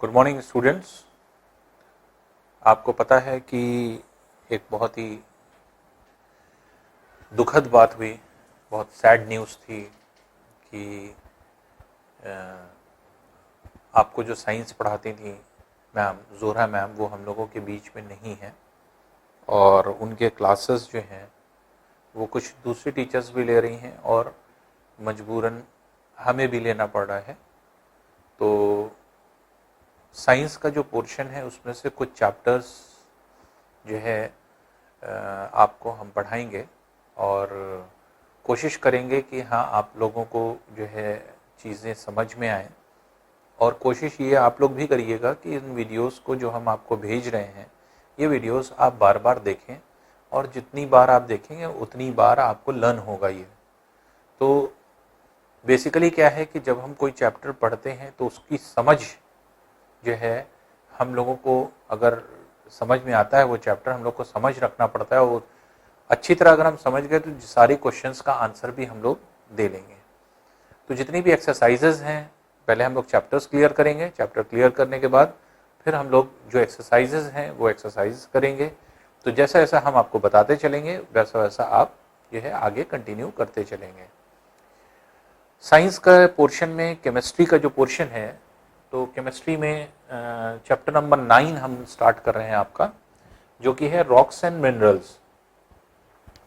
Good morning students. आपको पता है कि एक बहुत ही दुखद बात हुई, बहुत सैड न्यूज़ थी कि आपको जो साइंस पढ़ाती थी मैम जोहरा मैम, वो हम लोगों के बीच में नहीं है और उनके क्लासेस जो हैं वो कुछ दूसरी टीचर्स भी ले रही हैं और मजबूरन हमें भी लेना पड़ रहा है। तो साइंस का जो पोर्शन है उसमें से कुछ चैप्टर्स जो है आपको हम पढ़ाएंगे और कोशिश करेंगे कि हाँ आप लोगों को जो है चीज़ें समझ में आएँ। और कोशिश ये आप लोग भी करिएगा कि इन वीडियोस को जो हम आपको भेज रहे हैं ये वीडियोस आप बार बार देखें और जितनी बार आप देखेंगे उतनी बार आपको लर्न होगा। ये तो बेसिकली क्या है कि जब हम कोई चैप्टर पढ़ते हैं तो उसकी समझ जो है हम लोगों को अगर समझ में आता है वो चैप्टर हम लोग को समझ रखना पड़ता है। वो अच्छी तरह अगर हम समझ गए तो सारे क्वेश्चंस का आंसर भी हम लोग दे लेंगे। तो जितनी भी एक्सरसाइजेज हैं पहले हम लोग चैप्टर्स क्लियर करेंगे, चैप्टर क्लियर करने के बाद फिर हम लोग जो एक्सरसाइजेज हैं वो एक्सरसाइज करेंगे। तो जैसा जैसा हम आपको बताते चलेंगे वैसा वैसा आप जो है आगे कंटिन्यू करते चलेंगे। साइंस का पोर्शन में केमिस्ट्री का जो पोर्शन है तो केमिस्ट्री में चैप्टर नंबर 9 हम स्टार्ट कर रहे हैं आपका, जो कि है रॉक्स एंड मिनरल्स।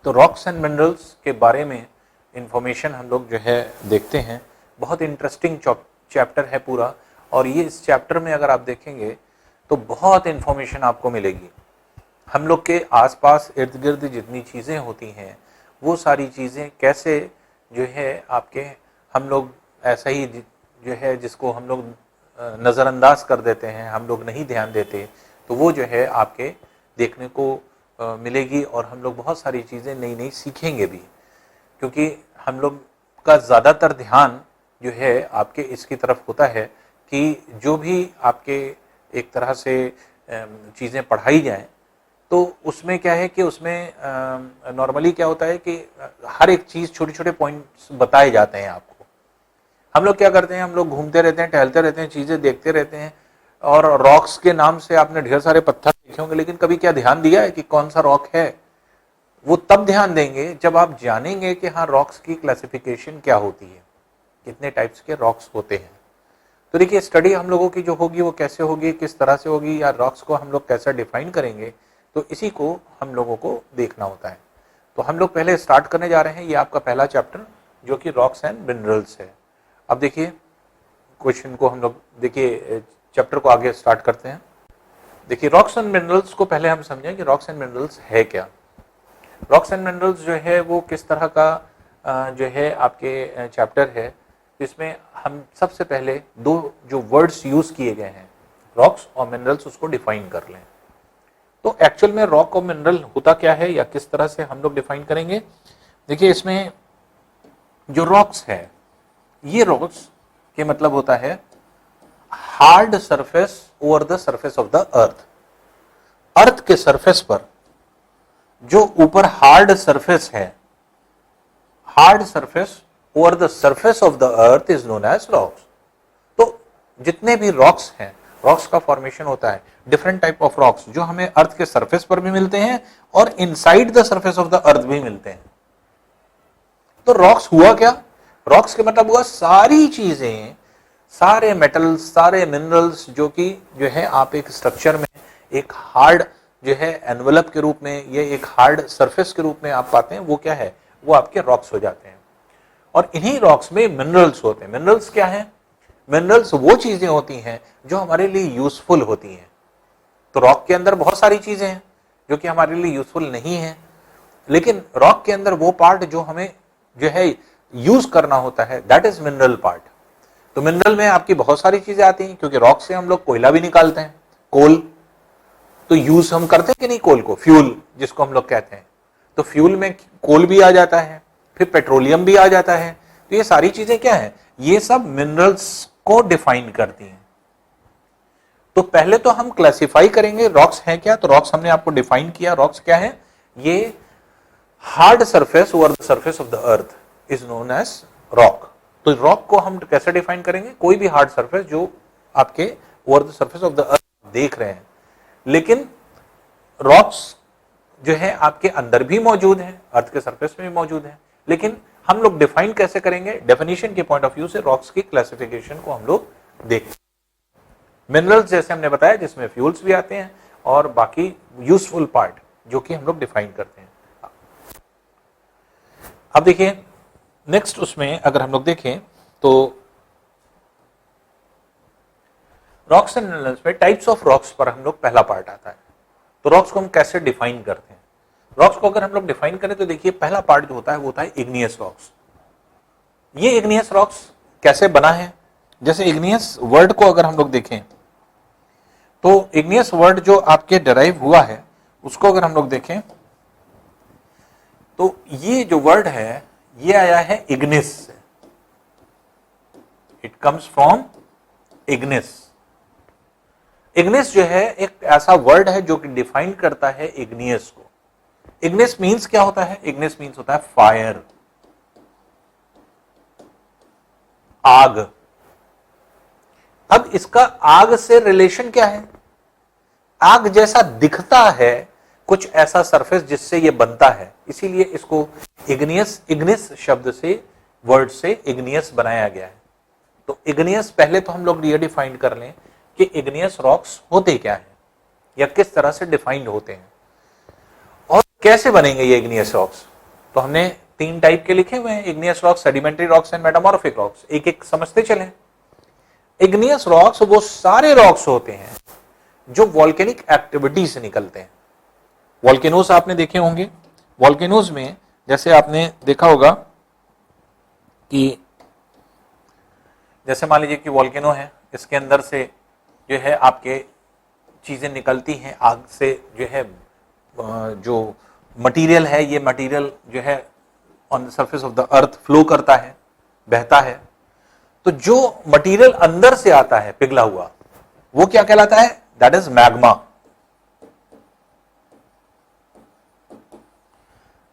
तो रॉक्स एंड मिनरल्स के बारे में इंफॉर्मेशन हम लोग जो है देखते हैं। बहुत इंटरेस्टिंग चैप्टर है पूरा और ये इस चैप्टर में अगर आप देखेंगे तो बहुत इंफॉर्मेशन आपको मिलेगी। हम लोग के आसपास इर्द गिर्द जितनी चीज़ें होती हैं वो सारी चीज़ें कैसे जो है आपके हम लोग ऐसा ही जो है जिसको हम लोग नज़रअंदाज कर देते हैं, हम लोग नहीं ध्यान देते, तो वो जो है आपके देखने को मिलेगी और हम लोग बहुत सारी चीज़ें नई नई सीखेंगे भी, क्योंकि हम लोग का ज़्यादातर ध्यान जो है आपके इसकी तरफ होता है कि जो भी आपके एक तरह से चीज़ें पढ़ाई जाएं तो उसमें क्या है कि उसमें नॉर्मली क्या होता है कि हर एक चीज़ छोटे छोटे पॉइंट्स बताए जाते हैं आपको। हम लोग क्या करते हैं, हम लोग घूमते रहते हैं, टहलते रहते हैं, चीज़ें देखते रहते हैं और रॉक्स के नाम से आपने ढेर सारे पत्थर देखे होंगे, लेकिन कभी क्या ध्यान दिया है कि कौन सा रॉक है? वो तब ध्यान देंगे जब आप जानेंगे कि हाँ रॉक्स की क्लासिफिकेशन क्या होती है, कितने टाइप्स के रॉक्स होते हैं। तो देखिए स्टडी हम लोगों की जो होगी वो कैसे होगी, किस तरह से होगी, या रॉक्स को हम लोग कैसे डिफाइन करेंगे, तो इसी को हम लोगों को देखना होता है। तो हम लोग पहले स्टार्ट करने जा रहे हैं, ये आपका पहला चैप्टर जो कि रॉक्स एंड मिनरल्स है। अब देखिए क्वेश्चन को हम लोग देखिए चैप्टर को आगे स्टार्ट करते हैं। देखिए रॉक्स एंड मिनरल्स को पहले हम समझें कि रॉक्स एंड मिनरल्स है क्या। रॉक्स एंड मिनरल्स जो है वो किस तरह का जो है आपके चैप्टर है। इसमें हम सबसे पहले दो जो वर्ड्स यूज किए गए हैं रॉक्स और मिनरल्स उसको डिफाइन कर लें। तो एक्चुअल में रॉक और मिनरल होता क्या है या किस तरह से हम लोग डिफाइन करेंगे। देखिए इसमें जो रॉक्स है, ये रॉक्स के मतलब होता है hard surface over the surface of the earth. Earth के सरफेस पर जो ऊपर हार्ड सरफेस है, hard surface over the surface of the earth is known as rocks. तो जितने भी रॉक्स हैं, रॉक्स का फॉर्मेशन होता है डिफरेंट टाइप ऑफ रॉक्स जो हमें अर्थ के सरफेस पर भी मिलते हैं और inside the surface of the अर्थ भी मिलते हैं। तो रॉक्स हुआ क्या? रॉक्स के मतलब हुआ सारी चीजें, सारे मेटल्स, सारे मिनरल्स जो कि जो है आप एक स्ट्रक्चर में एक हार्ड जो है एनवलप के रूप में, ये एक हार्ड सरफेस के रूप में आप पाते हैं, वो क्या है, वो आपके रॉक्स हो जाते हैं। और इन्हीं रॉक्स में मिनरल्स होते हैं। मिनरल्स क्या है? मिनरल्स वो चीजें होती हैं जो हमारे लिए यूजफुल होती हैं। तो रॉक के अंदर बहुत सारी चीजें हैं जो कि हमारे लिए यूजफुल नहीं है, लेकिन रॉक के अंदर वो पार्ट जो हमें जो है यूज करना होता है, दैट इज मिनरल पार्ट। तो मिनरल में आपकी बहुत सारी चीजें आती हैं, क्योंकि रॉक से हम लोग कोयला भी निकालते हैं, कोल। तो यूज हम करते हैं कि नहीं कोल को, फ्यूल जिसको हम लोग कहते हैं। तो फ्यूल में कोल भी आ जाता है, फिर पेट्रोलियम भी आ जाता है। तो ये सारी चीजें क्या है, ये सब मिनरल्स को डिफाइन करती हैं। तो पहले तो हम क्लासिफाई करेंगे रॉक्स हैं क्या। तो रॉक्स हमने आपको डिफाइन किया, रॉक्स क्या है, ये hard surface over the surface of the earth is known as rock. तो रॉक को हम कैसे डिफाइन करेंगे, कोई भी हार्ड सरफेस जो आपके over the surface of the अर्थ देख रहे हैं, लेकिन रॉक्स जो है आपके अंदर भी मौजूद है, अर्थ के सरफेस में भी मौजूद है, लेकिन हम लोग डिफाइन कैसे करेंगे? डेफिनेशन के पॉइंट ऑफ व्यू से रॉक्स की क्लासिफिकेशन को हम लोग देखें। मिनरल्स जैसे हमने बताया जिसमें फ्यूल्स भी आते हैं और बाकी यूजफुल पार्ट जो कि हम लोग डिफाइन करते हैं। अब देखिए नेक्स्ट उसमें अगर हम लोग देखें तो रॉक्स एंड मिनरल्स में टाइप्स ऑफ रॉक्स पर हम लोग पहला पार्ट आता है। तो रॉक्स को हम कैसे डिफाइन करते हैं? रॉक्स को अगर हम लोग डिफाइन करें तो देखिए पहला पार्ट जो होता है वो होता है इग्नियस रॉक्स। ये इग्नियस रॉक्स कैसे बना है? जैसे इग्नियस वर्ड को अगर हम लोग देखें तो इग्नियस वर्ड जो आपके डिराइव हुआ है उसको अगर हम लोग देखें तो ये जो वर्ड है ये आया है इग्निस से। It comes from Ignis. Ignis जो है एक ऐसा वर्ड है जो कि डिफाइन करता है इग्नियस को। इग्निस मींस क्या होता है? इग्निस मींस होता है फायर, आग। अब इसका आग से रिलेशन क्या है? आग जैसा दिखता है कुछ ऐसा सरफेस जिससे ये बनता है, इसीलिए इसको इग्निस शब्द से, वर्ड से इग्नियस बनाया गया है। तो इग्नियस पहले तो हम लोग ये डिफाइन कर लें कि इग्नियस रॉक्स होते क्या हैं या किस तरह से डिफाइंड होते हैं और कैसे बनेंगे ये इग्नियस रॉक्स। तो हमने 3 टाइप के लिखे हुए हैं, igneous rocks, sedimentary rocks and metamorphic rocks. एक एक समझते चलें। इग्नियस रॉक्स वो सारे रॉक्स होते हैं जो वॉल्केनिक एक्टिविटी से निकलते हैं। वॉल्केनोस आपने देखे होंगे। वॉल्केनोस में जैसे आपने देखा होगा कि जैसे मान लीजिए कि वॉल्केनो है, इसके अंदर से जो है आपके चीजें निकलती हैं आग से, जो है जो मटेरियल है ये मटेरियल जो है on the surface of the earth flow करता है, बहता है। तो जो मटेरियल अंदर से आता है पिघला हुआ वो क्या कहलाता है? That is magma.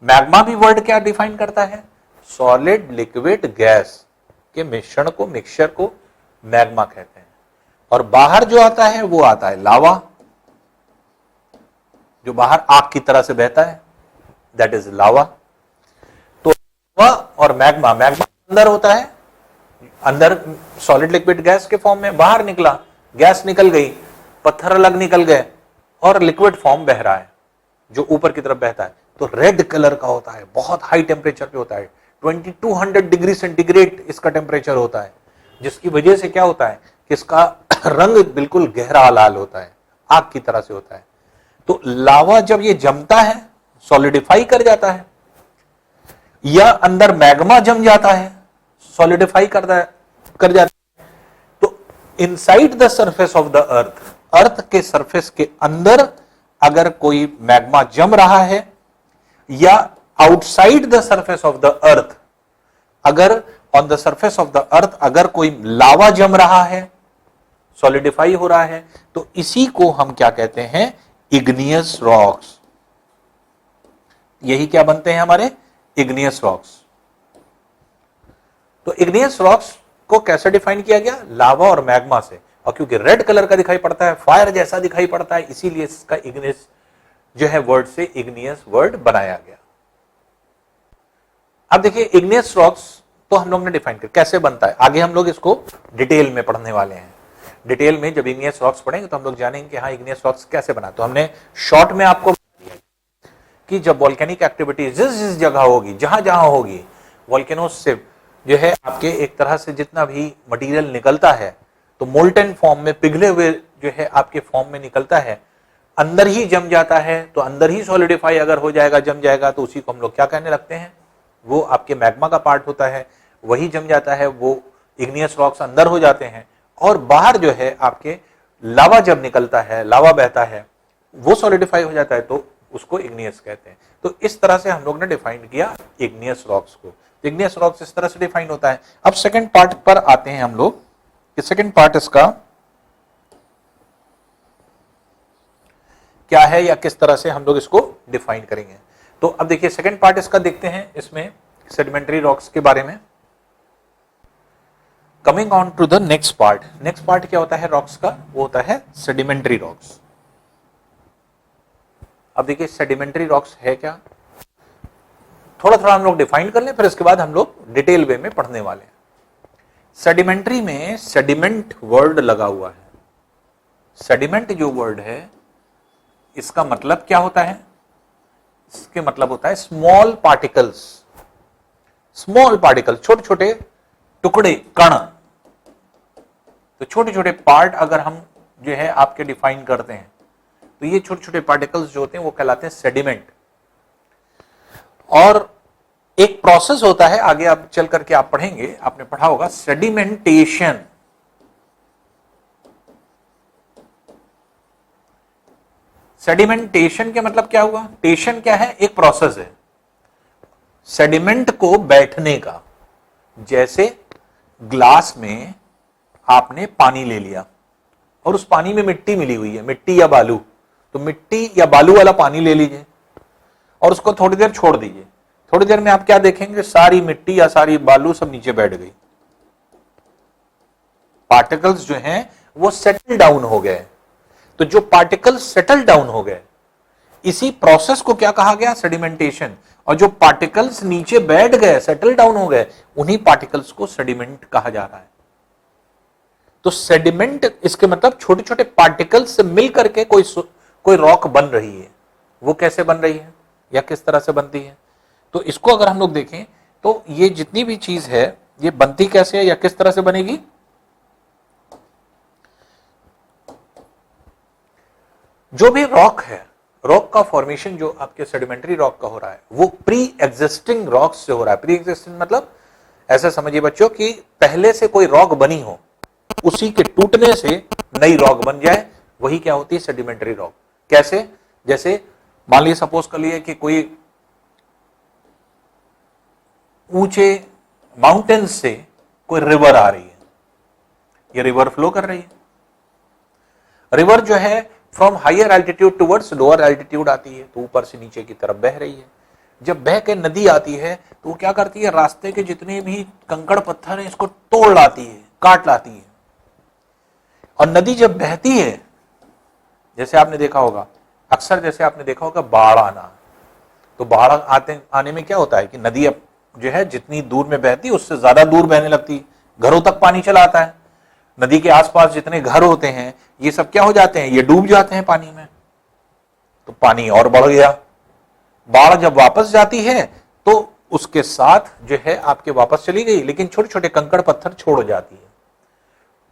मैग्मा भी वर्ड क्या डिफाइन करता है? सॉलिड लिक्विड गैस के मिश्रण को, मिक्सचर को मैग्मा कहते हैं। और बाहर जो आता है वो आता है लावा, जो बाहर आग की तरह से बहता है, दैट इज लावा। तो लावा और मैग्मा, मैग्मा अंदर होता है, अंदर सॉलिड लिक्विड गैस के फॉर्म में, बाहर निकला, गैस निकल गई, पत्थर अलग निकल गए और लिक्विड फॉर्म बह रहा है जो ऊपर की तरफ बहता है। तो रेड कलर का होता है, बहुत हाई टेम्परेचर पे होता है, 2200 डिग्री सेंटीग्रेड इसका टेम्परेचर होता है, जिसकी वजह से क्या होता है कि इसका रंग बिल्कुल गहरा लाल होता है, आग की तरह से होता है। तो लावा जब ये जमता है, सॉलिडिफाई कर जाता है, या अंदर मैग्मा जम जाता है, सॉलिडिफाई कर जाता है, तो inside the surface of the earth, earth के सरफेस के अंदर अगर कोई मैग्मा जम रहा है, या outside the surface of the earth, अगर on the surface of the earth अगर कोई लावा जम रहा है, सॉलिडिफाई हो रहा है, तो इसी को हम क्या कहते हैं? Igneous rocks. यही क्या बनते हैं हमारे? Igneous rocks. तो इग्नियस रॉक्स को कैसे डिफाइन किया गया? लावा और मैग्मा से। और क्योंकि रेड कलर का दिखाई पड़ता है, फायर जैसा दिखाई पड़ता है, इसीलिए इसका इग्नियस जो है वर्ड से इग्नियस वर्ड बनाया गया। अब देखिए इग्नियस रॉक्स तो हम लोग ने डिफाइन किया कैसे बनता है, आगे हम लोग इसको डिटेल में पढ़ने वाले हैं। डिटेल में जब इग्नियस रॉक्स पढ़ेंगे तो हम लोग जानेंगे कि हाँ इग्नियस रॉक्स कैसे बना। तो हमने शॉर्ट में आपको कि जब वॉल्केनिक एक्टिविटी जिस जिस जगह होगी, जहां जहां होगी, वॉल्केनोस से जो है आपके एक तरह से जितना भी मटेरियल निकलता है तो मोल्टन फॉर्म में, पिघले हुए जो है आपके फॉर्म में निकलता है, अंदर ही जम जाता है, तो अंदर ही सॉलिडिफाई अगर हो जाएगा, जम जाएगा, तो उसी को हम लोग क्या कहने लगते हैं? वो आपके मैग्मा का पार्ट होता है, वही जम जाता है, वो इग्नियस रॉक्स अंदर हो जाते हैं। और बाहर जो है आपके लावा जब निकलता है, लावा बहता है, वो सॉलिडिफाई हो जाता है, तो उसको इग्नियस कहते हैं। तो इस तरह से हम लोग ने डिफाइन किया इग्नियस रॉक्स को। इग्नियस रॉक्स इस तरह से डिफाइन होता है। अब सेकंड पार्ट पर आते हैं हम लोग कि सेकंड पार्ट इसका क्या है या किस तरह से हम लोग इसको डिफाइन करेंगे। तो अब देखिए सेकंड पार्ट इसका देखते हैं, इसमें सेडिमेंट्री रॉक्स के बारे में। Coming on to the next part. Next part क्या होता है रॉक्स का? वो होता है सेडिमेंट्री रॉक्स। अब देखिए सेडिमेंट्री रॉक्स है क्या, थोड़ा थोड़ा हम लोग डिफाइन कर लें, फिर इसके बाद हम लोग डिटेल वे में पढ़ने वाले हैं। सेडिमेंट्री में सेडिमेंट वर्ड लगा हुआ है। सेडिमेंट जो वर्ड है इसका मतलब क्या होता है? इसके मतलब होता है स्मॉल पार्टिकल्स। स्मॉल पार्टिकल, छोटे छोटे टुकड़े, कण। तो छोटे छोटे पार्ट अगर हम जो है आपके डिफाइन करते हैं तो ये छोटे छोटे पार्टिकल्स जो होते हैं वो कहलाते हैं सेडिमेंट। और एक प्रोसेस होता है, आगे आप चल करके आप पढ़ेंगे, आपने पढ़ा होगा सेडिमेंटेशन। सेडिमेंटेशन के मतलब क्या हुआ? टेशन क्या है? एक प्रोसेस है सेडिमेंट को बैठने का। जैसे ग्लास में आपने पानी ले लिया और उस पानी में मिट्टी मिली हुई है, मिट्टी या बालू, तो मिट्टी या बालू वाला पानी ले लीजिए और उसको थोड़ी देर छोड़ दीजिए। थोड़ी देर में आप क्या देखेंगे? सारी मिट्टी या सारी बालू सब नीचे बैठ गई। पार्टिकल्स जो हैं वो सेटल डाउन हो गए। तो जो पार्टिकल्स सेटल डाउन हो गए, इसी प्रोसेस को क्या कहा गया? सेडिमेंटेशन। और जो पार्टिकल्स नीचे बैठ गए, सेटल डाउन हो गए, उन्हीं पार्टिकल्स को सेडिमेंट कहा जा रहा है। तो सेडिमेंट इसके मतलब छोटे छोटे पार्टिकल्स से मिल करके कोई रॉक बन रही है। वो कैसे बन रही है या किस तरह से बनती है? तो इसको अगर हम लोग देखें तो ये जितनी भी चीज है ये बनती कैसे है या किस तरह से बनेगी? जो भी रॉक है, रॉक का फॉर्मेशन जो आपके सेडिमेंट्री रॉक का हो रहा है वो प्री एग्जिस्टिंग रॉक्स से हो रहा है। प्री एग्जिस्टिंग मतलब ऐसा समझिए बच्चों कि पहले से कोई रॉक बनी हो, उसी के टूटने से नई रॉक बन जाए, वही क्या होती है? Sedimentary rock. कैसे? जैसे मान लीजिए सपोज कर लिए कि कोई ऊंचे माउंटेन्स से कोई रिवर आ रही है, ये रिवर फ्लो कर रही है। रिवर जो है from higher altitude towards lower altitude आती है, तो ऊपर से नीचे की तरफ बह रही है। जब बह के नदी आती है तो वो क्या करती है? रास्ते के जितने भी कंकड़ पत्थर हैं इसको तोड़ लाती है, काट लाती है। और नदी जब बहती है, जैसे आपने देखा होगा अक्सर, जैसे आपने देखा होगा बाढ़ आना, तो बाढ़ आने में क्या होता है कि नदी अब जो है जितनी दूर में बहती है उससे ज्यादा दूर बहने लगती, घरों तक पानी चला आता है। नदी के आसपास जितने घर होते हैं ये सब क्या हो जाते हैं? ये डूब जाते हैं पानी में, तो पानी और बढ़ गया। बाढ़ जब वापस जाती है तो उसके साथ जो है आपके वापस चली गई, लेकिन छोटे छोटे कंकड़ पत्थर छोड़ जाती है।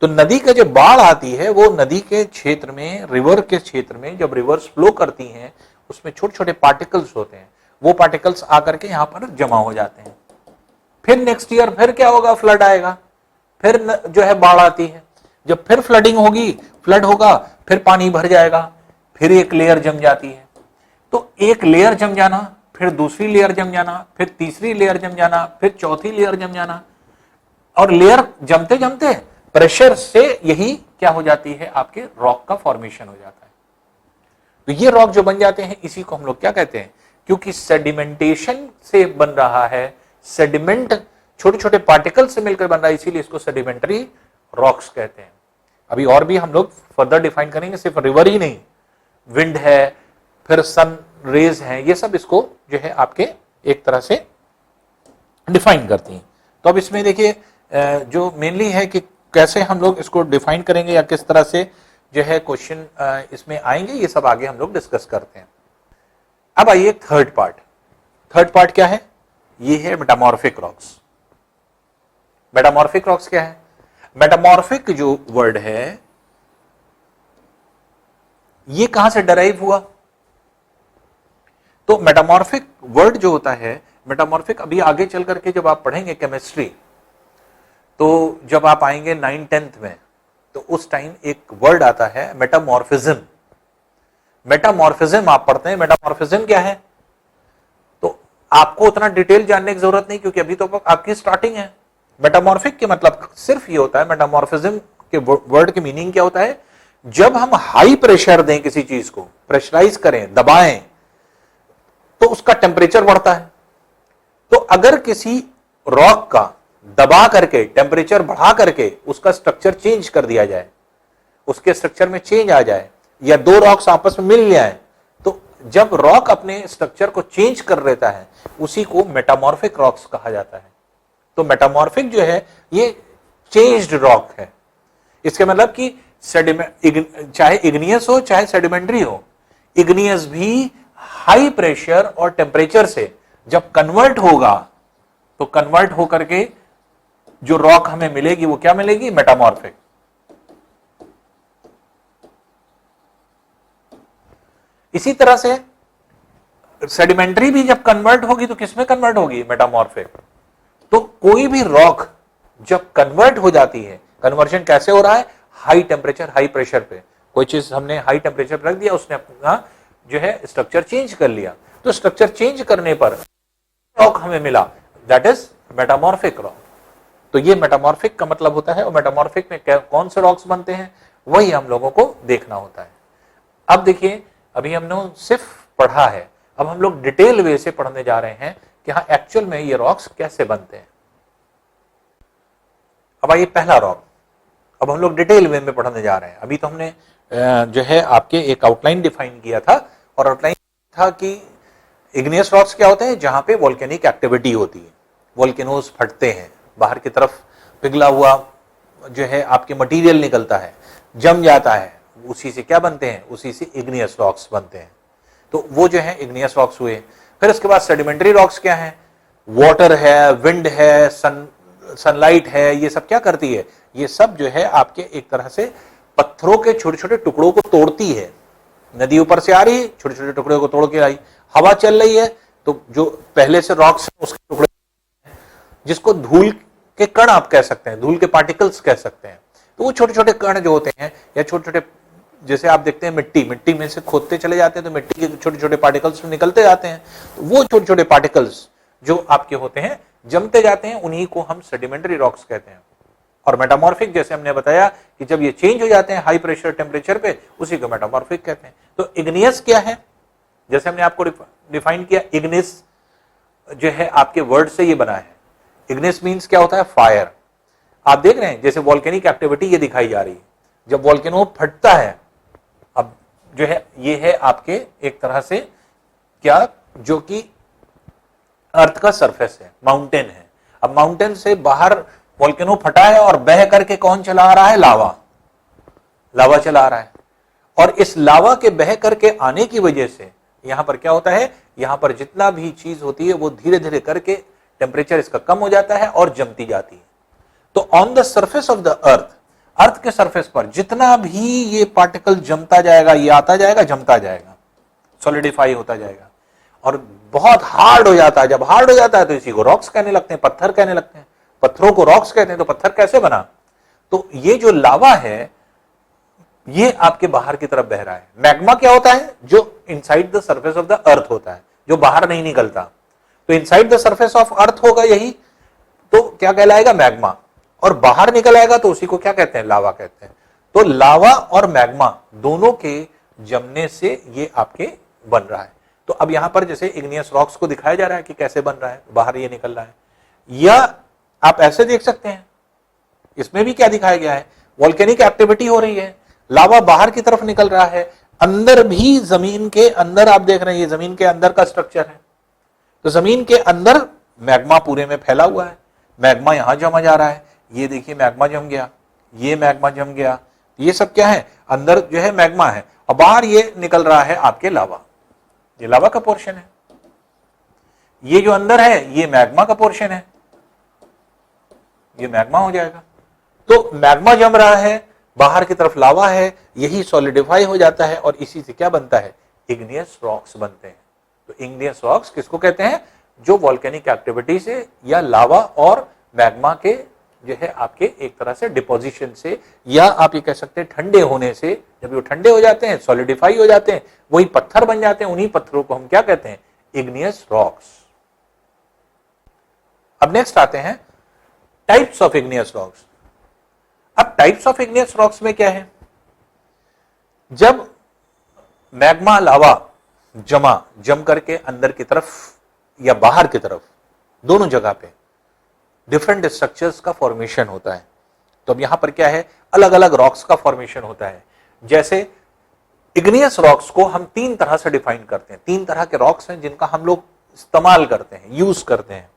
तो नदी का जब बाढ़ आती है वो नदी के क्षेत्र में, रिवर के क्षेत्र में जब रिवर्स फ्लो करती हैं उसमें छोटे छोटे पार्टिकल्स होते हैं, वो पार्टिकल्स आकर के यहां पर जमा हो जाते हैं। फिर नेक्स्ट ईयर फिर क्या होगा? फ्लड आएगा, फिर जो है बाढ़ आती है। जब फिर फ्लडिंग होगी, फ्लड होगा, फिर पानी भर जाएगा, फिर एक लेयर जम जाती है। तो एक लेयर जम जाना, फिर दूसरी लेयर जम जाना, फिर तीसरी लेयर जम जाना, फिर चौथी लेयर जम जाना, और लेयर जमते जमते प्रेशर से यही क्या हो जाती है? आपके रॉक का फॉर्मेशन हो जाता है। तो ये रॉक जो बन जाते हैं इसी को हम लोग क्या कहते हैं? क्योंकि सेडिमेंटेशन से बन रहा है, सेडिमेंट छोटे छोटे पार्टिकल से मिलकर बन रहा है, इसीलिए इसको सेडिमेंट्री रॉक्स कहते हैं। अभी और भी हम लोग फर्दर डिफाइन करेंगे, सिर्फ रिवर ही नहीं, विंड है, फिर सन रेज है, ये सब इसको जो है आपके एक तरह से डिफाइन करती हैं। तो अब इसमें देखिए जो मेनली है कि कैसे हम लोग इसको डिफाइन करेंगे या किस तरह से जो है क्वेश्चन इसमें आएंगे, ये सब आगे हम लोग डिस्कस करते हैं। अब आइए थर्ड पार्ट। थर्ड पार्ट क्या है? ये है मेटामॉर्फिक रॉक्स। मेटामॉर्फिक रॉक्स क्या है? मेटामॉर्फिक जो वर्ड है ये कहां से डराइव हुआ? तो मेटामॉर्फिक वर्ड जो होता है, मेटामॉर्फिक अभी आगे चल करके जब आप पढ़ेंगे केमिस्ट्री, तो जब आप आएंगे 9th-10th में, तो उस टाइम एक वर्ड आता है मेटामॉर्फिज्म। मेटामॉर्फिज्म आप पढ़ते हैं। मेटामॉर्फिज्म क्या है? तो आपको उतना डिटेल जानने की जरूरत नहीं, क्योंकि अभी तो आपकी स्टार्टिंग है। मेटामॉर्फिक के मतलब सिर्फ ये होता है, मेटामॉर्फिज्म के वर्ड की मीनिंग क्या होता है? जब हम हाई प्रेशर दें किसी चीज को, प्रेशराइज करें, दबाएं, तो उसका टेम्परेचर बढ़ता है। तो अगर किसी रॉक का दबा करके, टेम्परेचर बढ़ा करके उसका स्ट्रक्चर चेंज कर दिया जाए, उसके स्ट्रक्चर में चेंज आ जाए, या दो रॉक्स आपस में मिल जाए, तो जब रॉक अपने स्ट्रक्चर को चेंज कर लेता है उसी को मेटामॉर्फिक रॉक्स कहा जाता है। तो मेटामॉर्फिक जो है ये चेंज्ड रॉक है। इसके मतलब कि चाहे इग्नियस हो चाहे सेडिमेंट्री हो, इग्नियस भी हाई प्रेशर और टेम्परेचर से जब कन्वर्ट होगा तो कन्वर्ट होकर के जो रॉक हमें मिलेगी वो क्या मिलेगी? मेटामॉर्फिक। इसी तरह से सेडिमेंट्री भी जब कन्वर्ट होगी तो किसमें कन्वर्ट होगी? मेटामॉर्फिक। तो कोई भी रॉक जब कन्वर्ट हो जाती है, कन्वर्जन कैसे हो रहा है? हाई टेम्परेचर हाई प्रेशर पे। कोई चीज हमने हाई टेम्परेचर पर रख दिया, उसने अपना जो है स्ट्रक्चर चेंज कर लिया, तो स्ट्रक्चर चेंज करने पर रॉक हमें मिला, दैट इज मेटामॉर्फिक रॉक। तो ये मेटामॉर्फिक का मतलब होता है। और मेटामॉर्फिक में कौन से रॉक्स बनते हैं वही हम लोगों को देखना होता है। अब देखिए, अभी हमने सिर्फ पढ़ा है, अब हम लोग डिटेल वे से पढ़ने जा रहे हैं कि हाँ एक्चुअल में ये रॉक्स कैसे बनते हैं। अब आइए पहला रॉक, अब हम लोग डिटेल वे में पढ़ने जा रहे हैं। अभी तो हमने जो है आपके एक आउटलाइन डिफाइन किया था, और आउटलाइन था कि इग्नियस रॉक्स क्या होते हैं? जहां पे वोल्केनिक एक्टिविटी होती है, वोल्केनोज फटते हैं, बाहर की तरफ पिघला हुआ जो है आपके मटेरियल निकलता है, जम जाता है, उसी से क्या बनते हैं? उसी से इग्नियस रॉक्स बनते हैं। तो वो जो है इग्नियस रॉक्स हुए। फिर उसके बाद सेडिमेंट्री रॉक्स क्या है? वाटर है, विंड है, सनलाइट है, ये सब क्या करती है? ये सब जो है आपके एक तरह से पत्थरों के छोटे छोटे टुकड़ों को तोड़ती है। नदी ऊपर से आ रही है, छोटे छोटे टुकड़ों को तोड़ के आई, हवा चल रही है, तो जो पहले से रॉक्स उसके टुकड़े, जिसको धूल के कण आप कह सकते हैं, धूल के पार्टिकल्स कह सकते हैं, तो वो छोटे छोटे कण जो होते हैं, या छोटे छोटे, जैसे आप देखते हैं मिट्टी में से खोदते चले जाते हैं तो मिट्टी के छोटे छोटे पार्टिकल्स निकलते जाते हैं, तो वो छोटे छोटे पार्टिकल्स जो आपके होते हैं जमते जाते हैं, उन्हीं को हम सेडिमेंट्री रॉक्स कहते हैं। और मेटामॉर्फिक जैसे हमने बताया कि जब ये चेंज हो जाते हैं हाई प्रेशर टेम्परेचर पे, उसी को मेटामॉर्फिक कहते हैं। तो इग्नियस क्या है? जैसे हमने आपको डिफाइन किया, इग्निस जो है आपके वर्ड से ये बना है। इग्निस मींस क्या होता है? फायर। आप देख रहे हैं जैसे वोल्केनिक एक्टिविटी ये दिखाई जा रही है, जब वोल्केनो फटता है, अब जो है ये है आपके एक तरह से क्या, जो कि अर्थ का सरफेस है, माउंटेन है। अब माउंटेन से बाहर वोल्केनो फटा है और बह करके कौन चला आ रहा है? लावा चला आ रहा है। और इस लावा के बह करके आने की वजह से यहां पर क्या होता है? यहां पर जितना भी चीज होती है वो धीरे धीरे करके टेम्परेचर इसका कम हो जाता है और जमती जाती है। तो on the surface of the earth, earth के सरफेस पर जितना भी ये पार्टिकल जमता जाएगा, ये आता जाएगा, जमता जाएगा, सॉलिडिफाई होता जाएगा, और बहुत हार्ड हो जाता है। जब हार्ड हो जाता है तो इसी को रॉक्स कहने लगते हैं, पत्थर कहने लगते हैं। पत्थरों को रॉक्स कहते हैं। तो पत्थर कैसे बना? तो ये जो लावा है ये आपके बाहर की तरफ बह रहा है। मैग्मा क्या होता है? जो inside the surface of the अर्थ होता है, जो बाहर नहीं निकलता। तो inside the surface of earth होगा यही, तो क्या कहलाएगा? मैग्मा। और बाहर निकल आएगा तो उसी को क्या कहते हैं? लावा कहते हैं। तो लावा और मैग्मा दोनों के जमने से ये आपके बन रहा है। तो अब यहां पर जैसे इग्नियस रॉक्स को दिखाया जा रहा है कि कैसे बन रहा है, बाहर ये निकल रहा है, या आप ऐसे देख सकते हैं, इसमें भी क्या दिखाया गया है? वोल्केनिक एक्टिविटी हो रही है, लावा बाहर की तरफ निकल रहा है, अंदर भी जमीन के अंदर आप देख रहे हैं, ये जमीन के अंदर का स्ट्रक्चर है। तो जमीन के अंदर मैग्मा पूरे में फैला हुआ है, मैग्मा यहां जमा जा रहा है, ये देखिए मैग्मा जम गया, ये मैग्मा जम गया, ये सब क्या है? अंदर जो है मैग्मा है, और बाहर ये निकल रहा है आपके लावा, ये लावा का पोर्शन है। ये जो अंदर है ये मैग्मा का पोर्शन है, ये मैग्मा हो जाएगा। तो मैग्मा जम रहा है, बाहर की तरफ लावा है, यही सॉलिडिफाई हो जाता है, और इसी से क्या बनता है? इग्नियस रॉक्स बनते हैं। तो इग्नियस रॉक्स किसको कहते हैं? जो वोल्केनिक एक्टिविटी से या लावा और मैग्मा के जो है आपके एक तरह से डिपोजिशन से, या आप ये कह सकते हैं ठंडे होने से, जब वो ठंडे हो जाते हैं, सॉलिडिफाई हो जाते हैं, वही पत्थर बन जाते हैं, उन्हीं पत्थरों को हम क्या कहते हैं? Igneous rocks. अब नेक्स्ट आते हैं टाइप्स ऑफ इग्नियस रॉक्स। अब टाइप्स ऑफ इग्नियस रॉक्स में क्या है? जब मैग्मा लावा जम करके अंदर की तरफ या बाहर की तरफ, दोनों जगह पे डिफरेंट स्ट्रक्चर्स का फॉर्मेशन होता है। तो अब यहां पर क्या है, अलग अलग रॉक्स का फॉर्मेशन होता है। जैसे इग्नियस रॉक्स को हम 3 तरह से डिफाइन करते हैं। 3 तरह के रॉक्स हैं जिनका हम लोग इस्तेमाल करते हैं, यूज करते हैं।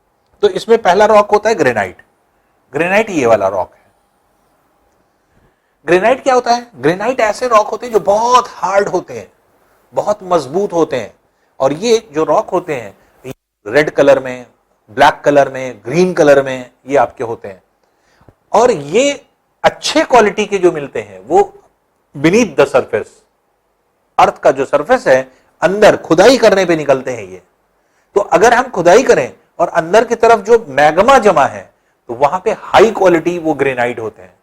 तो इसमें पहला रॉक होता है ग्रेनाइट। ग्रेनाइट ये वाला रॉक है। ग्रेनाइट क्या होता है? ग्रेनाइट ऐसे रॉक होते हैं जो बहुत हार्ड होते हैं, बहुत मजबूत होते हैं। और ये जो रॉक होते हैं रेड कलर में, ब्लैक कलर में, ग्रीन कलर में ये आपके होते हैं। और ये अच्छे क्वालिटी के जो मिलते हैं वो बीनीथ द सरफेस, अर्थ का जो सरफेस है अंदर खुदाई करने पे निकलते हैं ये। तो अगर हम खुदाई करें और अंदर की तरफ जो मैग्मा जमा है तो वहां पे हाई क्वालिटी वो ग्रेनाइट होते हैं।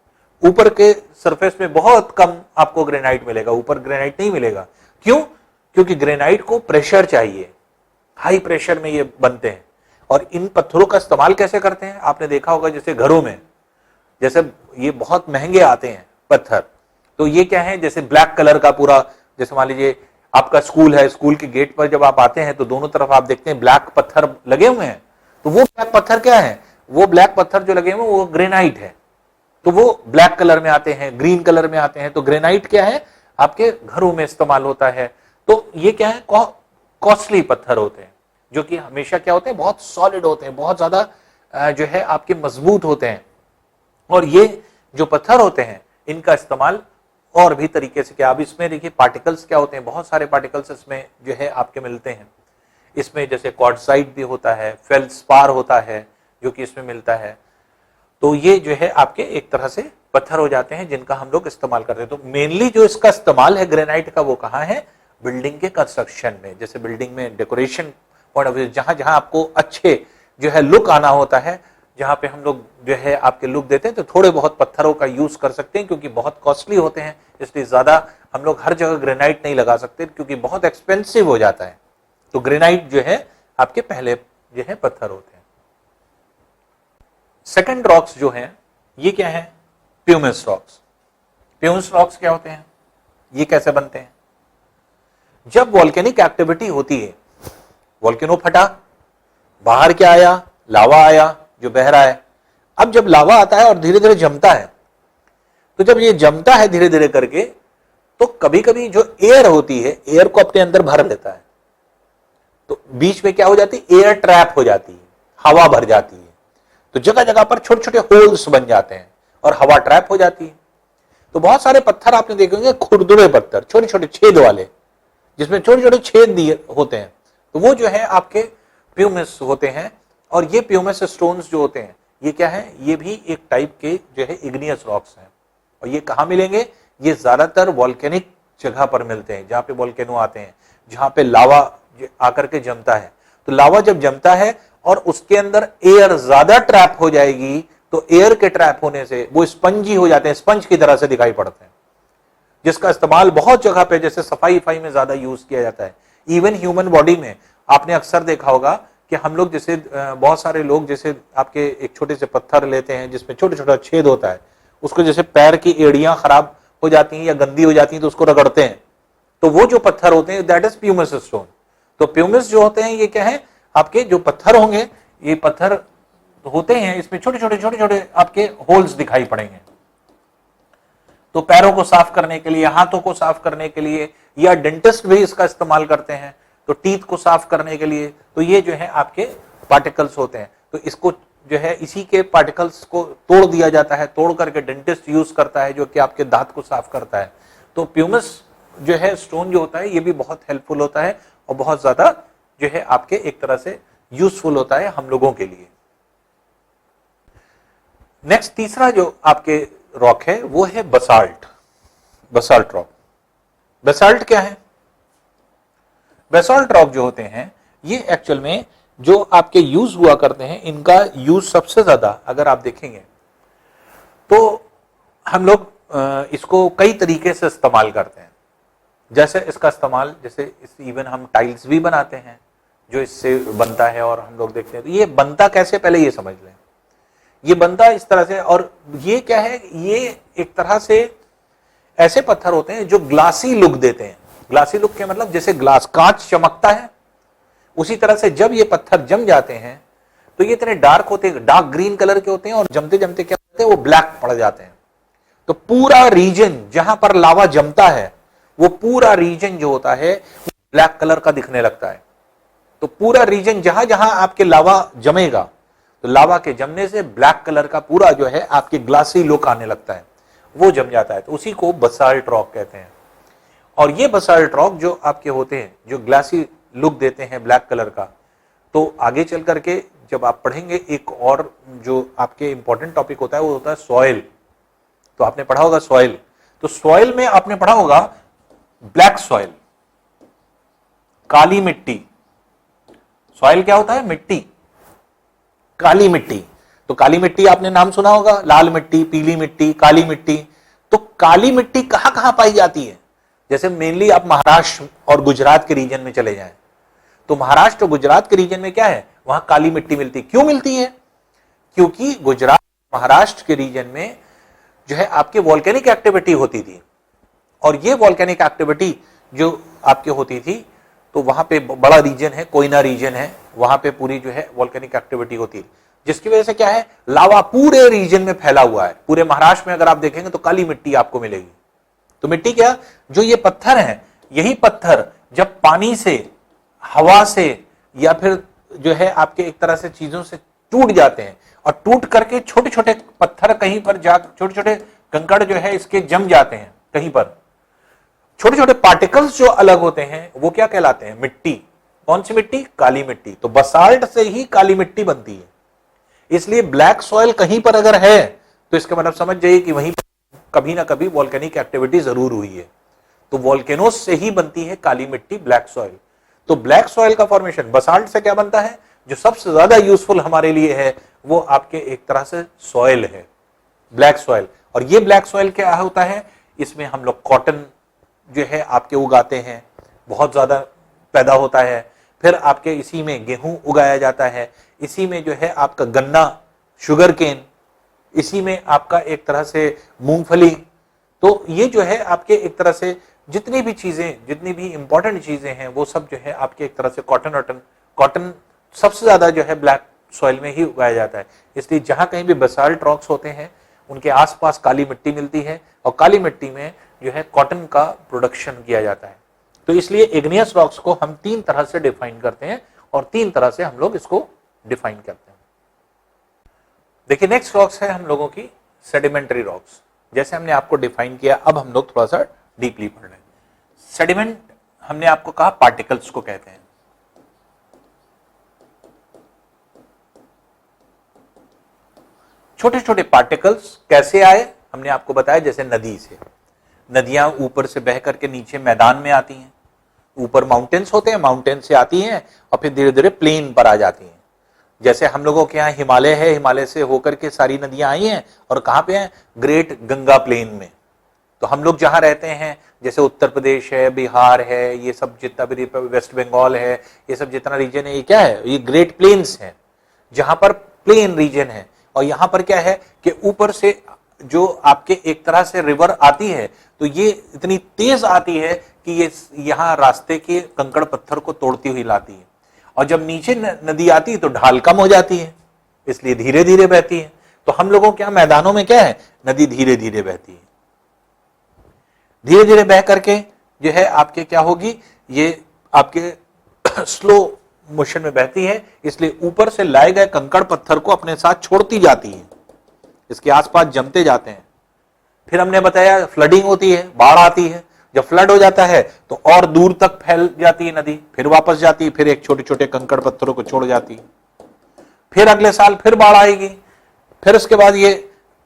ऊपर के सरफेस में बहुत कम आपको ग्रेनाइट मिलेगा, ऊपर ग्रेनाइट नहीं मिलेगा। क्यों? क्योंकि ग्रेनाइट को प्रेशर चाहिए, हाई प्रेशर में ये बनते हैं। और इन पत्थरों का इस्तेमाल कैसे करते हैं? आपने देखा होगा जैसे घरों में, जैसे ये बहुत महंगे आते हैं पत्थर, तो ये क्या है, जैसे ब्लैक कलर का पूरा, जैसे मान लीजिए आपका स्कूल है, स्कूल के गेट पर जब आप आते हैं तो दोनों तरफ आप देखते हैं ब्लैक पत्थर लगे हुए हैं। तो वो ब्लैक पत्थर क्या है? वो ब्लैक पत्थर जो लगे हुए हैं वो ग्रेनाइट है। तो वो ब्लैक कलर में आते हैं, ग्रीन कलर में आते हैं। तो ग्रेनाइट क्या है, आपके घरों में इस्तेमाल होता है। तो ये क्या है, कॉस्टली पत्थर होते हैं जो कि हमेशा क्या होते हैं, बहुत सॉलिड होते हैं, बहुत ज्यादा जो है आपके मजबूत होते हैं। और ये जो पत्थर होते हैं इनका इस्तेमाल और भी तरीके से क्या, अब इसमें देखिए पार्टिकल्स क्या होते हैं, बहुत सारे पार्टिकल्स इसमें जो है आपके मिलते हैं। इसमें जैसे क्वार्टजाइट भी होता है, फेल्डस्पार होता है जो कि इसमें मिलता है। तो ये जो है आपके एक तरह से पत्थर हो जाते हैं जिनका हम लोग इस्तेमाल करते हैं। तो मेनली जो इसका इस्तेमाल है ग्रेनाइट का वो कहाँ है, बिल्डिंग के कंस्ट्रक्शन में। जैसे बिल्डिंग में डेकोरेशन पॉइंट ऑफ व्यू, जहां जहां आपको अच्छे जो है लुक आना होता है, जहां पे हम लोग जो है आपके लुक देते हैं, तो थोड़े बहुत पत्थरों का यूज कर सकते हैं क्योंकि बहुत कॉस्टली होते हैं, इसलिए ज्यादा हम लोग हर जगह ग्रेनाइट नहीं लगा सकते क्योंकि बहुत एक्सपेंसिव हो जाता है। तो ग्रेनाइट जो है आपके पहले जो है पत्थर होते हैं। सेकंड रॉक्स जो हैं ये क्या है, प्यूमिस रॉक्स। प्यूमिस रॉक्स क्या होते हैं, ये कैसे बनते हैं? जब वॉल्केनिक एक्टिविटी होती है, वॉल्केनो फटा, बाहर क्या आया, लावा आया जो बह रहा है। अब जब लावा आता है और धीरे धीरे जमता है, तो जब ये जमता है धीरे धीरे करके, तो कभी कभी जो एयर होती है, एयर को अपने अंदर भर लेता है। तो बीच में क्या हो जाती है, एयर ट्रैप हो जाती है, हवा भर जाती है। तो जगह जगह पर छोटे छोटे होल्स बन जाते हैं और हवा ट्रैप हो जाती है। तो बहुत सारे पत्थर आपने देखे होंगे, खुरदुरे पत्थर, छोटे छोटे छेद वाले, जिसमें छोटे छोटे छेद दिए होते हैं, तो वो जो है आपके प्यूमिस होते हैं। और ये प्यूमिस स्टोन्स जो होते हैं ये क्या है, ये भी एक टाइप के जो है इग्नियस रॉक्स हैं। और ये कहाँ मिलेंगे, ये ज्यादातर वॉल्केनिक जगह पर मिलते हैं, जहां पे वॉल्केनो आते हैं, जहां पे लावा आकर के जमता है। तो लावा जब जमता है और उसके अंदर एयर ज्यादा ट्रैप हो जाएगी, तो एयर के ट्रैप होने से वो स्पंजी हो जाते हैं, स्पंज की तरह से दिखाई पड़ते हैं, जिसका इस्तेमाल बहुत जगह पे जैसे सफाई में ज्यादा यूज किया जाता है। इवन ह्यूमन बॉडी में आपने अक्सर देखा होगा कि हम लोग जैसे बहुत सारे लोग जैसे आपके एक छोटे से पत्थर लेते हैं जिसमें छोटे छोटा छेद होता है, उसको जैसे पैर की एड़ियां खराब हो जाती हैं या गंदी हो जाती हैं तो उसको रगड़ते हैं, तो वो जो पत्थर होते हैं दैट इज प्यूमिस स्टोन। तो प्यूमिस जो होते हैं ये क्या है, आपके जो पत्थर होंगे, ये पत्थर होते हैं, इसमें छोटे छोटे आपके होल्स दिखाई पड़ेंगे। तो पैरों को साफ करने के लिए, हाथों को साफ करने के लिए, या डेंटिस्ट भी इसका इस्तेमाल करते हैं तो टीथ को साफ करने के लिए। तो ये जो है आपके पार्टिकल्स होते हैं। तो इसको जो है इसी के पार्टिकल्स को तोड़ दिया जाता है, तोड़ करके डेंटिस्ट यूज करता है जो कि आपके दांत को साफ करता है। तो प्यूमिस जो है स्टोन जो होता है ये भी बहुत हेल्पफुल होता है और बहुत ज्यादा जो है आपके एक तरह से यूजफुल होता है हम लोगों के लिए। नेक्स्ट तीसरा जो आपके रॉक है वो है बसाल्ट। बसाल्ट रॉक, बसाल्ट क्या है? बेसाल्ट रॉक जो होते हैं ये एक्चुअल में जो आपके यूज हुआ करते हैं, इनका यूज सबसे ज्यादा अगर आप देखेंगे तो हम लोग इसको कई तरीके से इस्तेमाल करते हैं। जैसे इसका इस्तेमाल, जैसे इवन हम टाइल्स भी बनाते हैं जो इससे बनता है, और हम लोग देखते हैं तो ये बनता कैसे, पहले ये समझ लें। ये बनता इस तरह से, और ये क्या है, ये एक तरह से ऐसे पत्थर होते हैं जो ग्लासी लुक देते हैं। ग्लासी लुक के मतलब जैसे ग्लास, कांच चमकता है, उसी तरह से जब ये पत्थर जम जाते हैं तो ये इतने डार्क होते हैं, डार्क ग्रीन कलर के होते हैं, और जमते जमते क्या होते हैं, वो ब्लैक पड़ जाते हैं। तो पूरा रीजन जहां पर लावा जमता है, वो पूरा रीजन जो होता है वो ब्लैक कलर का दिखने लगता है। तो पूरा रीजन जहां जहां आपके लावा जमेगा, तो लावा के जमने से ब्लैक कलर का पूरा जो है आपके ग्लासी लुक आने लगता है, वो जम जाता है। तो उसी को बसाल्ट रॉक कहते हैं। और ये बसाल्ट रॉक जो आपके होते हैं, जो ग्लासी लुक देते हैं ब्लैक कलर का, तो आगे चल करके जब आप पढ़ेंगे एक और जो आपके इंपॉर्टेंट टॉपिक होता है वो होता है सॉइल। तो आपने पढ़ा होगा सॉइल, तो सॉइल में आपने पढ़ा होगा ब्लैक सॉइल, काली मिट्टी। सॉइल क्या होता है? मिट्टी, काली मिट्टी। तो काली मिट्टी आपने नाम सुना होगा, लाल मिट्टी, पीली मिट्टी, काली मिट्टी। तो काली मिट्टी कहां कहां पाई जाती है? जैसे मेनली आप महाराष्ट्र और गुजरात के रीजन में चले जाएं, तो महाराष्ट्र और गुजरात के रीजन में क्या है, वहां काली मिट्टी मिलती। क्यों मिलती है? क्योंकि गुजरात महाराष्ट्र के रीजन में जो है आपके वॉल्केनिक एक्टिविटी होती थी, और ये वॉल्केनिक एक्टिविटी जो आपके होती थी, तो वहां पे बड़ा रीजन है, कोयना रीजन है, वहां पे पूरी जो है वॉल्केनिक एक्टिविटी होती है, जिसकी वजह से क्या है, लावा पूरे रीजन में फैला हुआ है। पूरे महाराष्ट्र में अगर आप देखेंगे तो काली मिट्टी आपको मिलेगी। तो मिट्टी क्या, जो ये पत्थर है, यही पत्थर जब पानी से, हवा से, या फिर जो है आपके एक तरह से चीजों से टूट जाते हैं, और टूट करके छोटे छोटे पत्थर कहीं पर जा, छोटे छोटे कंकड़ जो है इसके जम जाते हैं कहीं पर, छोटे छोटे पार्टिकल्स जो अलग होते हैं वो क्या कहलाते हैं? मिट्टी। कौन सी मिट्टी? काली मिट्टी। तो बसाल्ट से ही काली मिट्टी बनती है। इसलिए ब्लैक सॉइल कहीं पर अगर है तो इसका मतलब समझ जाइए कि वहीं कभी ना कभी वॉल्केनिक एक्टिविटी जरूर हुई है। तो वॉल्केनोस से ही बनती है काली मिट्टी, ब्लैक सॉइल। तो ब्लैक सॉइल का फॉर्मेशन बसाल्ट से क्या बनता है? जो सबसे ज्यादा यूजफुल हमारे लिए है वो आपके एक तरह से सॉइल है, ब्लैक सॉइल। और ये ब्लैक सॉइल क्या होता है, इसमें हम लोग कॉटन जो है आपके उगाते हैं, बहुत ज्यादा पैदा होता है। फिर आपके इसी में गेहूं उगाया जाता है, इसी में जो है आपका गन्ना, शुगर केन, इसी में आपका एक तरह से मूंगफली। तो ये जो है आपके एक तरह से जितनी भी चीजें, जितनी भी इंपॉर्टेंट चीजें हैं, वो सब जो है आपके एक तरह से कॉटन सबसे ज्यादा जो है ब्लैक सॉइल में ही उगाया जाता है। इसलिए जहां कहीं भी बसाल्ट रॉक्स होते हैं उनके आसपास काली मिट्टी मिलती है, और काली मिट्टी में जो है कॉटन का प्रोडक्शन किया जाता है। तो इसलिए इग्नियस रॉक्स को हम 3 तरह से डिफाइन करते हैं, और 3 तरह से हम लोग इसको डिफाइन करते हैं। देखिए नेक्स्ट रॉक्स है हम लोगों की सेडिमेंट्री रॉक्स। जैसे हमने आपको डिफाइन किया, अब हम लोग थोड़ा सा डीपली पढ़ रहे हैं। सेडिमेंट हमने आपको कहा पार्टिकल्स को कहते हैं। छोटे छोटे पार्टिकल्स कैसे आए हमने आपको बताया, जैसे नदी से, नदियां ऊपर से बह करके नीचे मैदान में आती हैं, ऊपर माउंटेन्स होते हैं, माउंटेन से आती हैं और फिर धीरे धीरे प्लेन पर आ जाती हैं। जैसे हम लोगों के यहाँ हिमालय है, हिमालय से होकर के सारी नदियां आई हैं, और कहां पे हैं? ग्रेट गंगा प्लेन में। तो हम लोग जहां रहते हैं, जैसे उत्तर प्रदेश है, बिहार है, ये सब जितना भी, वेस्ट बंगाल है, ये सब जितना रीजन है, ये क्या है? ये ग्रेट प्लेन्स है, जहां पर प्लेन रीजन है। और यहां पर क्या है कि ऊपर से जो आपके एक तरह से रिवर आती है, तो ये इतनी तेज आती है कि ये यहां रास्ते के कंकड़ पत्थर को तोड़ती हुई लाती है, और जब नीचे नदी आती है तो ढाल कम हो जाती है, इसलिए धीरे धीरे बहती है। तो हम लोगों के यहाँ मैदानों में क्या है? नदी धीरे धीरे बहती है, धीरे धीरे बह करके जो है आपके क्या होगी, ये आपके स्लो मोशन में बहती है, इसलिए ऊपर से लाए गए कंकड़ पत्थर को अपने साथ छोड़ती जाती है, इसके आसपास जमते जाते हैं। फिर हमने बताया फ्लडिंग होती है, बाढ़ आती है, जब फ्लड हो जाता है तो और दूर तक फैल जाती है नदी, फिर वापस जाती है, फिर एक छोटे छोटे कंकड़ पत्थरों को छोड़ जाती है, फिर अगले साल फिर बाढ़ आएगी, फिर उसके बाद ये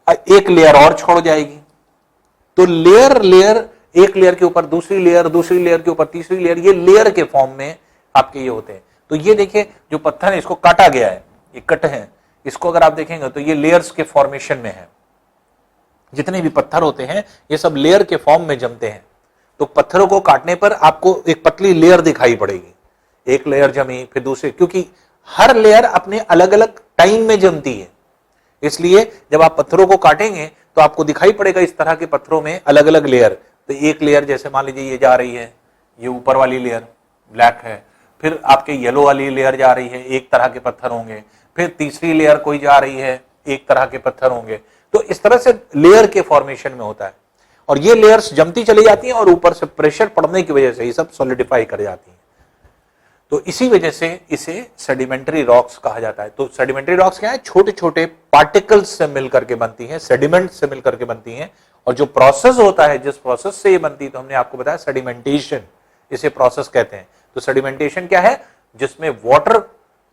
एक लेयर और छोड़ जाएगी। तो लेयर, एक लेयर के ऊपर दूसरी लेयर, दूसरी लेयर के ऊपर तीसरी लेयर, ये लेयर के फॉर्म में आपके ये होते हैं। तो ये देखिए जो पत्थर है इसको काटा गया है, ये कट है, इसको अगर आप देखेंगे तो ये लेयर्स के फॉर्मेशन में है। जितने भी पत्थर होते हैं ये सब लेयर के फॉर्म में जमते हैं। तो पत्थरों को काटने पर आपको एक पतली लेयर दिखाई पड़ेगी, एक लेयर जमी फिर दूसरे, क्योंकि हर लेयर अपने अलग अलग टाइम में जमती है। इसलिए जब आप पत्थरों को काटेंगे तो आपको दिखाई पड़ेगा इस तरह के पत्थरों में अलग अलग लेयर। तो एक लेयर जैसे मान लीजिए ये जा रही है, ये ऊपर वाली लेयर ब्लैक है, फिर आपके येलो वाली लेयर जा रही है, एक तरह के पत्थर होंगे, फिर तीसरी लेयर कोई जा रही है, एक तरह के पत्थर होंगे। तो इस तरह से लेयर के फॉर्मेशन में होता है और ये लेयर्स जमती चली जाती हैं और ऊपर से प्रेशर पड़ने की वजह से ये सब सॉलिडिफाई कर जाती हैं। तो इसी वजह से इसे सेडिमेंट्री रॉक्स कहा जाता है। तो सेडिमेंट्री रॉक्स क्या है? छोटे छोटे पार्टिकल्स से मिलकर के बनती हैं, सेडिमेंट से मिलकर के बनती हैं। और जो प्रोसेस होता है, जिस प्रोसेस से ये बनती है, तो हमने आपको बताया सेडिमेंटेशन, इसे प्रोसेस कहते हैं। तो सेडिमेंटेशन क्या है? जिसमें वाटर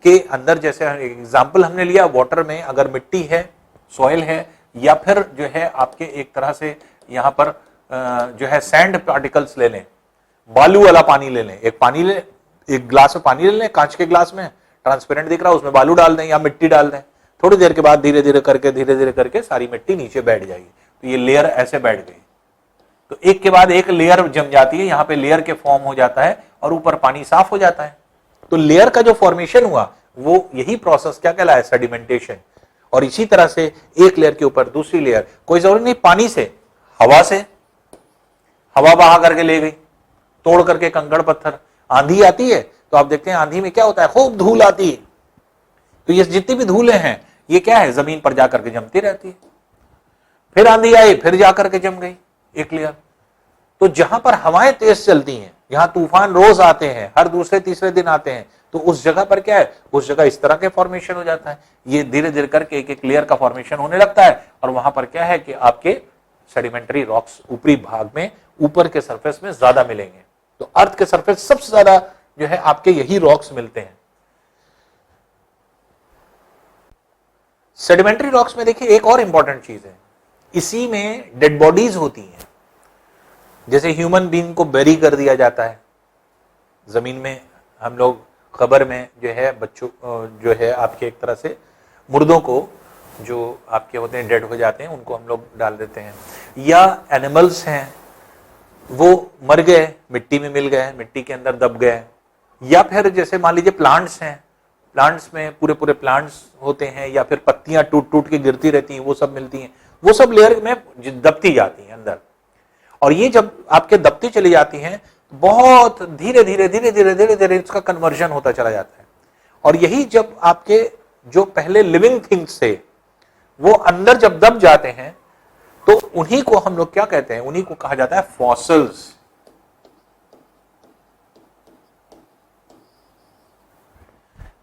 के अंदर, जैसे एग्जांपल हमने लिया, वाटर में अगर मिट्टी है, सॉइल है, या फिर जो है आपके एक तरह से यहां पर जो है सैंड पार्टिकल्स ले लें, बालू वाला पानी ले लें, एक गिलास में पानी ले लें, कांच के गिलास में, ट्रांसपेरेंट दिख रहा है, उसमें बालू डाल दें या मिट्टी डाल दें। थोड़ी देर के बाद धीरे धीरे करके सारी मिट्टी नीचे बैठ जाएगी। तो ये लेयर ऐसे बैठ गई, तो एक के बाद एक लेयर जम जाती है, यहां पे लेयर के फॉर्म हो जाता है और ऊपर पानी साफ हो जाता है। तो लेयर का जो फॉर्मेशन हुआ, वो यही प्रोसेस क्या कहलाया? सेडिमेंटेशन। और इसी तरह से एक लेयर के ऊपर दूसरी लेयर, कोई जरूरी नहीं पानी से, हवा से, हवा बहा करके ले गई, तोड़ करके कंकड़ पत्थर। आंधी आती है तो आप देखते हैं आंधी में क्या होता है? खूब धूल आती है। तो ये जितनी भी धूलें हैं, ये क्या है? जमीन पर जाकर के जमती रहती है। फिर आंधी आई, फिर जाकर के जम गई एक लेयर। तो जहां पर हवाएं तेज चलती हैं, यहां तूफान रोज आते हैं, हर दूसरे तीसरे दिन आते हैं, तो उस जगह पर क्या है? उस जगह इस तरह के फॉर्मेशन हो जाता है। ये धीरे धीरे करके एक एक लेयर का फॉर्मेशन होने लगता है और वहां पर क्या है कि आपके सेडिमेंट्री रॉक्स ऊपरी भाग में, ऊपर के सरफेस में ज्यादा मिलेंगे। तो अर्थ के सरफेस सबसे ज्यादा जो है आपके यही रॉक्स मिलते हैं। सेडिमेंट्री रॉक्स में देखिए एक और इंपॉर्टेंट चीज है, इसी में डेड बॉडीज होती हैं। जैसे ह्यूमन बीइंग को बेरी कर दिया जाता है जमीन में, हम लोग कब्र में जो है बच्चों जो है आपके एक तरह से मुर्दों को, जो आपके होते हैं डेड हो जाते हैं, उनको हम लोग डाल देते हैं। या एनिमल्स हैं, वो मर गए, मिट्टी में मिल गए, मिट्टी के अंदर दब गए। या फिर जैसे मान लीजिए प्लांट्स हैं, प्लांट्स में पूरे पूरे प्लांट्स होते हैं, या फिर पत्तियां टूट टूट के गिरती रहती हैं, वो सब मिलती हैं, वो सब लेयर में दबती जाती हैं अंदर। और ये जब आपके दबती चली जाती हैं, बहुत धीरे धीरे इसका कन्वर्जन होता चला जाता है। और यही जब आपके जो पहले लिविंग थिंग्स थे, वो अंदर जब दब जाते हैं, तो उन्हीं को हम लोग क्या कहते हैं? उन्हीं को कहा जाता है फॉसिल्स।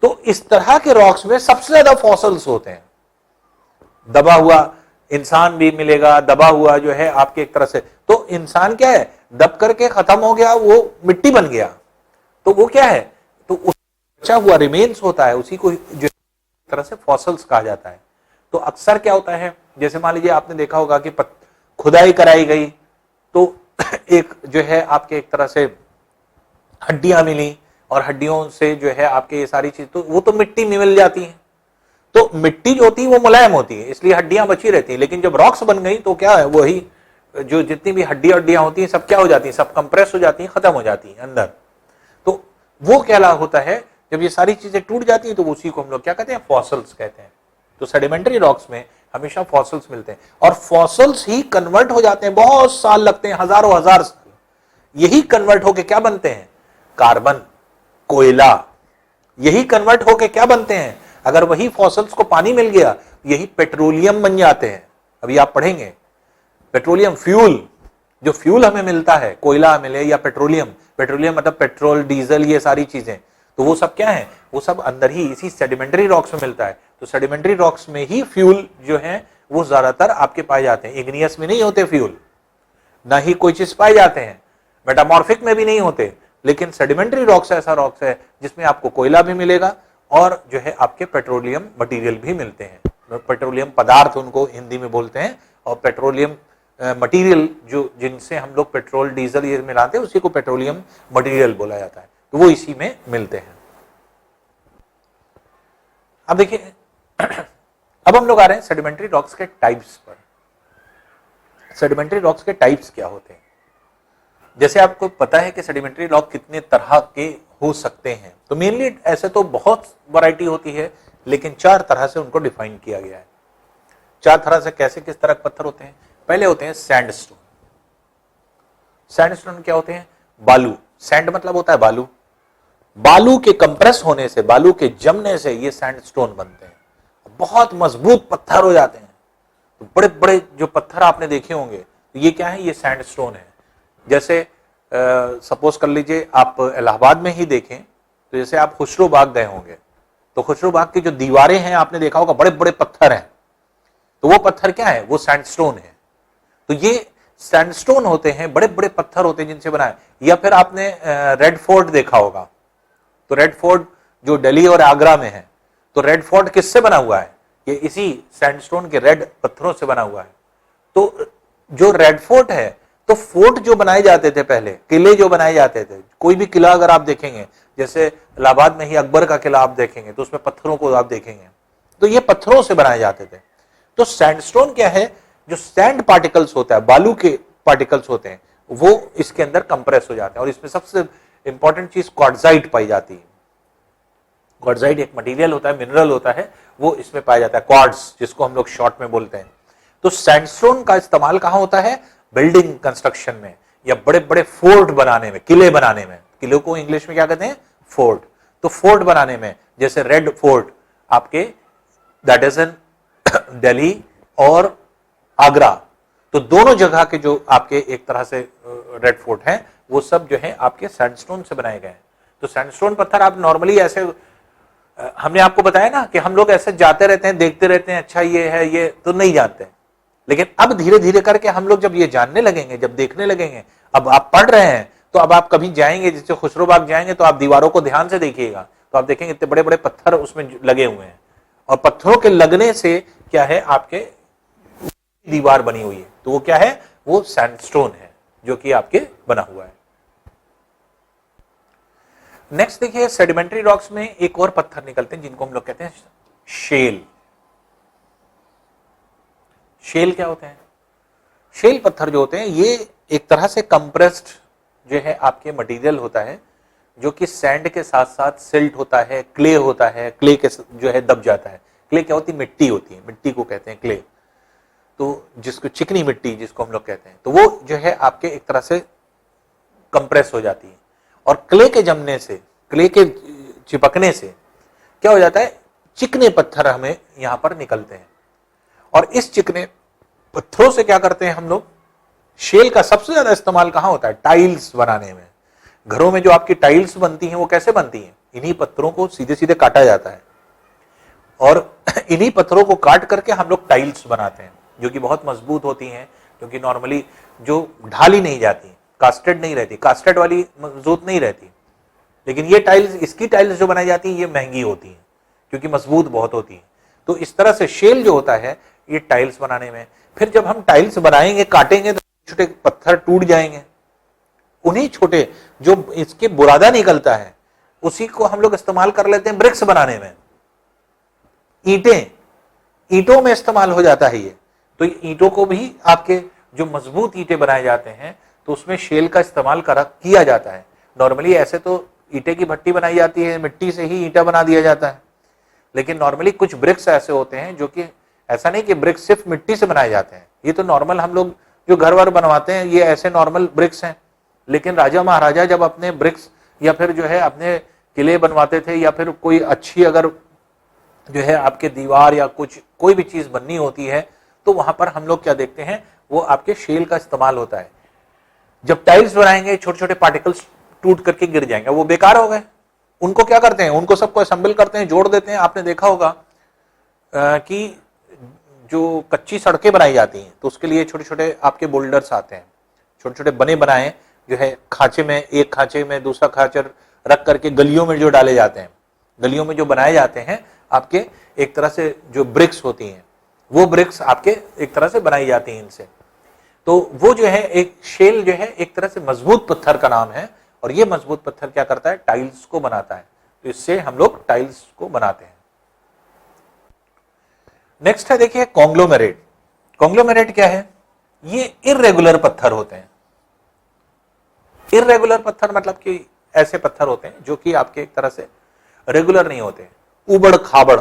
तो इस तरह के रॉक्स में सबसे ज्यादा फॉसिल्स होते हैं। दबा हुआ इंसान भी मिलेगा, दबा हुआ जो है आपके एक तरह से, तो इंसान क्या है? दब करके खत्म हो गया, वो मिट्टी बन गया, तो वो क्या है? तो उस बचा हुआ रिमेन्स होता है, उसी को जो एक तरह से फॉसिल्स कहा जाता है। तो अक्सर क्या होता है, जैसे मान लीजिए आपने देखा होगा कि खुदाई कराई गई, तो एक जो है आपके एक तरह से हड्डियां मिली, और हड्डियों से जो है आपके ये सारी चीज, तो वो तो मिट्टी में मिल जाती है। तो मिट्टी जो होती है वो मुलायम होती है, इसलिए हड्डियां बची रहती है। लेकिन जब रॉक्स बन गई तो क्या है? वही जो जितनी भी हड्डियां होती हैं, सब क्या हो जाती हैं? सब कंप्रेस हो जाती हैं, खत्म हो जाती हैं अंदर। तो वो क्या होता है, जब ये सारी चीजें टूट जाती हैं, तो उसी को हम लोग क्या कहते हैं? फॉसिल्स कहते हैं। तो सेडिमेंट्री रॉक्स में हमेशा फॉसिल्स मिलते हैं, और फॉसिल्स ही कन्वर्ट हो जाते हैं, बहुत साल लगते हैं, हजारों हजार साल। यही कन्वर्ट होके क्या बनते हैं? कार्बन, कोयला। यही कन्वर्ट होके क्या बनते हैं? अगर वही फॉसिल्स को पानी मिल गया, यही पेट्रोलियम बन जाते हैं। अभी आप पढ़ेंगे पेट्रोलियम फ्यूल, जो फ्यूल हमें मिलता है, कोयला मिले या पेट्रोलियम, पेट्रोलियम मतलब पेट्रोल, डीजल, ये सारी चीजें, तो वो सब क्या है? वो सब अंदर ही इसी सेडिमेंट्री रॉक्स में मिलता है। तो सेडिमेंट्री रॉक्स में ही फ्यूल जो है वो ज्यादातर आपके पाए जाते हैं। इग्नियस में नहीं होते फ्यूल, ना ही कोई चीज पाए जाते हैं, मेटामॉर्फिक में भी नहीं होते। लेकिन सेडिमेंट्री रॉक्स ऐसा रॉक्स है जिसमें आपको कोयला भी मिलेगा और जो है आपके पेट्रोलियम मटेरियल भी मिलते हैं। पेट्रोलियम पदार्थ उनको हिंदी में बोलते हैं, और पेट्रोलियम मटेरियल जो जिनसे हम लोग पेट्रोल, डीजल ये मिलाते हैं, उसी को पेट्रोलियम मटेरियल बोला जाता है। तो वो इसी में मिलते हैं। अब देखिए अब हम लोग आ रहे हैं सेडिमेंट्री रॉक्स के टाइप्स पर। सेडिमेंट्री रॉक्स के टाइप्स क्या होते हैं? जैसे आपको पता है कि सेडिमेंट्री रॉक कितने तरह के हो सकते हैं, तो मेनली ऐसे तो बहुत वैरायटी होती है, लेकिन 4 तरह से उनको डिफाइन किया गया है। 4 तरह से कैसे, किस तरह के पत्थर होते हैं? पहले होते हैं सैंडस्टोन। सैंडस्टोन क्या होते हैं? बालू। सैंड मतलब होता है बालू, बालू के कंप्रेस होने से, बालू के जमने से ये सैंडस्टोन बनते हैं, बहुत मजबूत पत्थर हो जाते हैं। तो बड़े बड़े जो पत्थर आपने देखे होंगे, ये क्या है, ये सैंडस्टोन है। जैसे सपोज कर लीजिए आप इलाहाबाद में ही देखें, तो जैसे आप खुसरो बाग गए होंगे, तो खुसरो बाग की जो दीवारें हैं आपने देखा होगा, बड़े बड़े पत्थर हैं, तो वो पत्थर क्या है, वो सैंडस्टोन है। तो ये सैंडस्टोन होते हैं, बड़े बड़े पत्थर होते हैं जिनसे बनाए। या फिर आपने रेड फोर्ट देखा होगा, तो रेड फोर्ट जो दिल्ली और आगरा में है, तो रेड फोर्ट किससे बना हुआ है, ये इसी सैंडस्टोन के रेड पत्थरों से बना हुआ है। तो जो रेड फोर्ट है, तो फोर्ट जो बनाए जाते थे पहले, किले जो बनाए जाते थे, कोई भी किला अगर आप देखेंगे, जैसे इलाहाबाद में ही अकबर का किला आप देखेंगे, तो उसमें पत्थरों को आप देखेंगे, तो ये पत्थरों से बनाए जाते थे। तो सैंडस्टोन क्या है, जो सैंड पार्टिकल्स होता है, बालू के पार्टिकल्स होते हैं, वो इसके अंदर कंप्रेस हो जाते हैं। और इसमें सबसे इंपॉर्टेंट चीज क्वार्ट्जाइट पाई जाती है। क्वार्ट्जाइट एक मटेरियल होता है, मिनरल होता है, वो इसमें पाया जाता है, क्वार्ट्ज, जिसको हम लोग शॉर्ट में बोलते हैं। तो सैंडस्टोन का इस्तेमाल कहां होता है, बिल्डिंग कंस्ट्रक्शन में, या बड़े बड़े फोर्ट बनाने में, किले बनाने में। किले को इंग्लिश में क्या कहते हैं, फोर्ट। तो फोर्ट बनाने में, जैसे रेड फोर्ट आपके, दैट इज इन दिल्ली और आगरा, तो दोनों जगह के जो आपके एक तरह से रेड फोर्ट हैं, वो सब जो है आपके सैंडस्टोन से बनाए गए हैं। तो सैंडस्टोन पत्थर आप नॉर्मली ऐसे, हमने आपको बताया ना कि हम लोग ऐसे जाते रहते हैं, देखते रहते हैं, अच्छा ये है, ये तो नहीं जानते। लेकिन अब धीरे धीरे करके हम लोग जब ये जानने लगेंगे, जब देखने लगेंगे, अब आप पढ़ रहे हैं, तो अब आप कभी जाएंगे, जैसे खुसरो बाग जाएंगे, तो आप दीवारों को ध्यान से देखिएगा, तो आप देखेंगे इतने बड़े बड़े पत्थर उसमें लगे हुए हैं। और पत्थरों के लगने से क्या है, आपके दीवार बनी हुई है, तो वो क्या है, वो सैंडस्टोन है, जो कि आपके बना हुआ है। नेक्स्ट देखिए, सेडिमेंट्री रॉक्स में एक और पत्थर निकलते हैं, जिनको हम लोग कहते हैं शेल। शेल क्या होते हैं, शेल पत्थर जो होते हैं, ये एक तरह से कंप्रेस्ड जो है आपके मटेरियल होता है, जो कि सैंड के साथ साथ सिल्ट होता है, क्ले होता है, क्ले के जो है दब जाता है। क्ले क्या होती है, मिट्टी होती है, मिट्टी को कहते हैं क्ले। तो जिसको चिकनी मिट्टी जिसको हम लोग कहते हैं, तो वो जो है आपके एक तरह से कंप्रेस हो जाती है। और क्ले के जमने से, क्ले के चिपकने से क्या हो जाता है, चिकने पत्थर हमें यहां पर निकलते हैं। और इस चिकने पत्थरों से क्या करते हैं हम लोग, शेल का सबसे ज्यादा इस्तेमाल कहां होता है, टाइल्स बनाने में। घरों में जो आपकी टाइल्स बनती हैं, वो कैसे बनती हैं, इन्हीं पत्थरों को सीधे सीधे काटा जाता है, और इन्हीं पत्थरों को काट करके हम लोग टाइल्स बनाते हैं, जो कि बहुत मजबूत होती हैं, क्योंकि नॉर्मली जो ढाली नहीं जाती, कास्टेड नहीं रहती, कास्टेड वाली मजबूत नहीं रहती। लेकिन ये टाइल्स, इसकी टाइल्स जो बनाई जाती है, ये महंगी होती है, क्योंकि मजबूत बहुत होती है। तो इस तरह से शेल जो होता है, ये टाइल्स बनाने में, फिर जब हम टाइल्स बनाएंगे, काटेंगे, तो छोटे पत्थर टूट जाएंगे। उन्हीं छोटे जो इसके बुरादा निकलता है, उसी को हम लोग इस्तेमाल कर लेते हैं ब्रिक्स बनाने में। ईंटों में इस्तेमाल हो जाता है ये। तो ईंटों को भी आपके जो मजबूत ईंटें बनाए जाते हैं, तो उसमें शेल का इस्तेमाल किया जाता है। नॉर्मली ऐसे तो ईंटे की भट्टी बनाई जाती है, मिट्टी से ही ईंटा बना दिया जाता है। लेकिन नॉर्मली कुछ ब्रिक्स ऐसे होते हैं, जो कि ऐसा नहीं कि ब्रिक्स सिर्फ मिट्टी से बनाए जाते हैं, ये तो नॉर्मल हम लोग जो घर वर बनवाते हैं, ये ऐसे नॉर्मल ब्रिक्स हैं। लेकिन राजा महाराजा जब अपने ब्रिक्स या फिर जो है अपने किले बनवाते थे, या फिर कोई अच्छी अगर जो है आपके दीवार या कुछ कोई भी चीज बननी होती है, तो वहां पर हम लोग क्या देखते हैं, वो आपके शेल का इस्तेमाल होता है। जब टाइल्स बनाएंगे, छोटे छोटे पार्टिकल्स टूट करके गिर जाएंगे, वो बेकार हो गए। उनको क्या करते हैं, उनको सबको असेंबल करते हैं, जोड़ देते हैं। आपने देखा होगा कि जो कच्ची सड़कें बनाई जाती हैं, तो उसके लिए छोटे छोटे आपके बोल्डर्स आते हैं, छोटे छोटे बने बनाए जो है खांचे में, एक खांचे में दूसरा खांचर रख करके गलियों में जो डाले जाते हैं, गलियों में जो बनाए जाते हैं आपके, एक तरह से जो ब्रिक्स होती हैं, वो ब्रिक्स आपके एक तरह से बनाई जाती हैं इनसे। तो वो जो है एक शेल जो है एक तरह से मजबूत पत्थर का नाम है, और ये मजबूत पत्थर क्या करता है, टाइल्स को बनाता है। तो इससे हम लोग टाइल्स को बनाते हैं। नेक्स्ट है देखिए कॉन्ग्लोमेरेट। कॉन्ग्लोमेरेट क्या है, ये इर्रेगुलर पत्थर होते हैं। इर्रेगुलर पत्थर मतलब कि ऐसे पत्थर होते हैं जो कि आपके एक तरह से रेगुलर नहीं होते, उबड़ खाबड़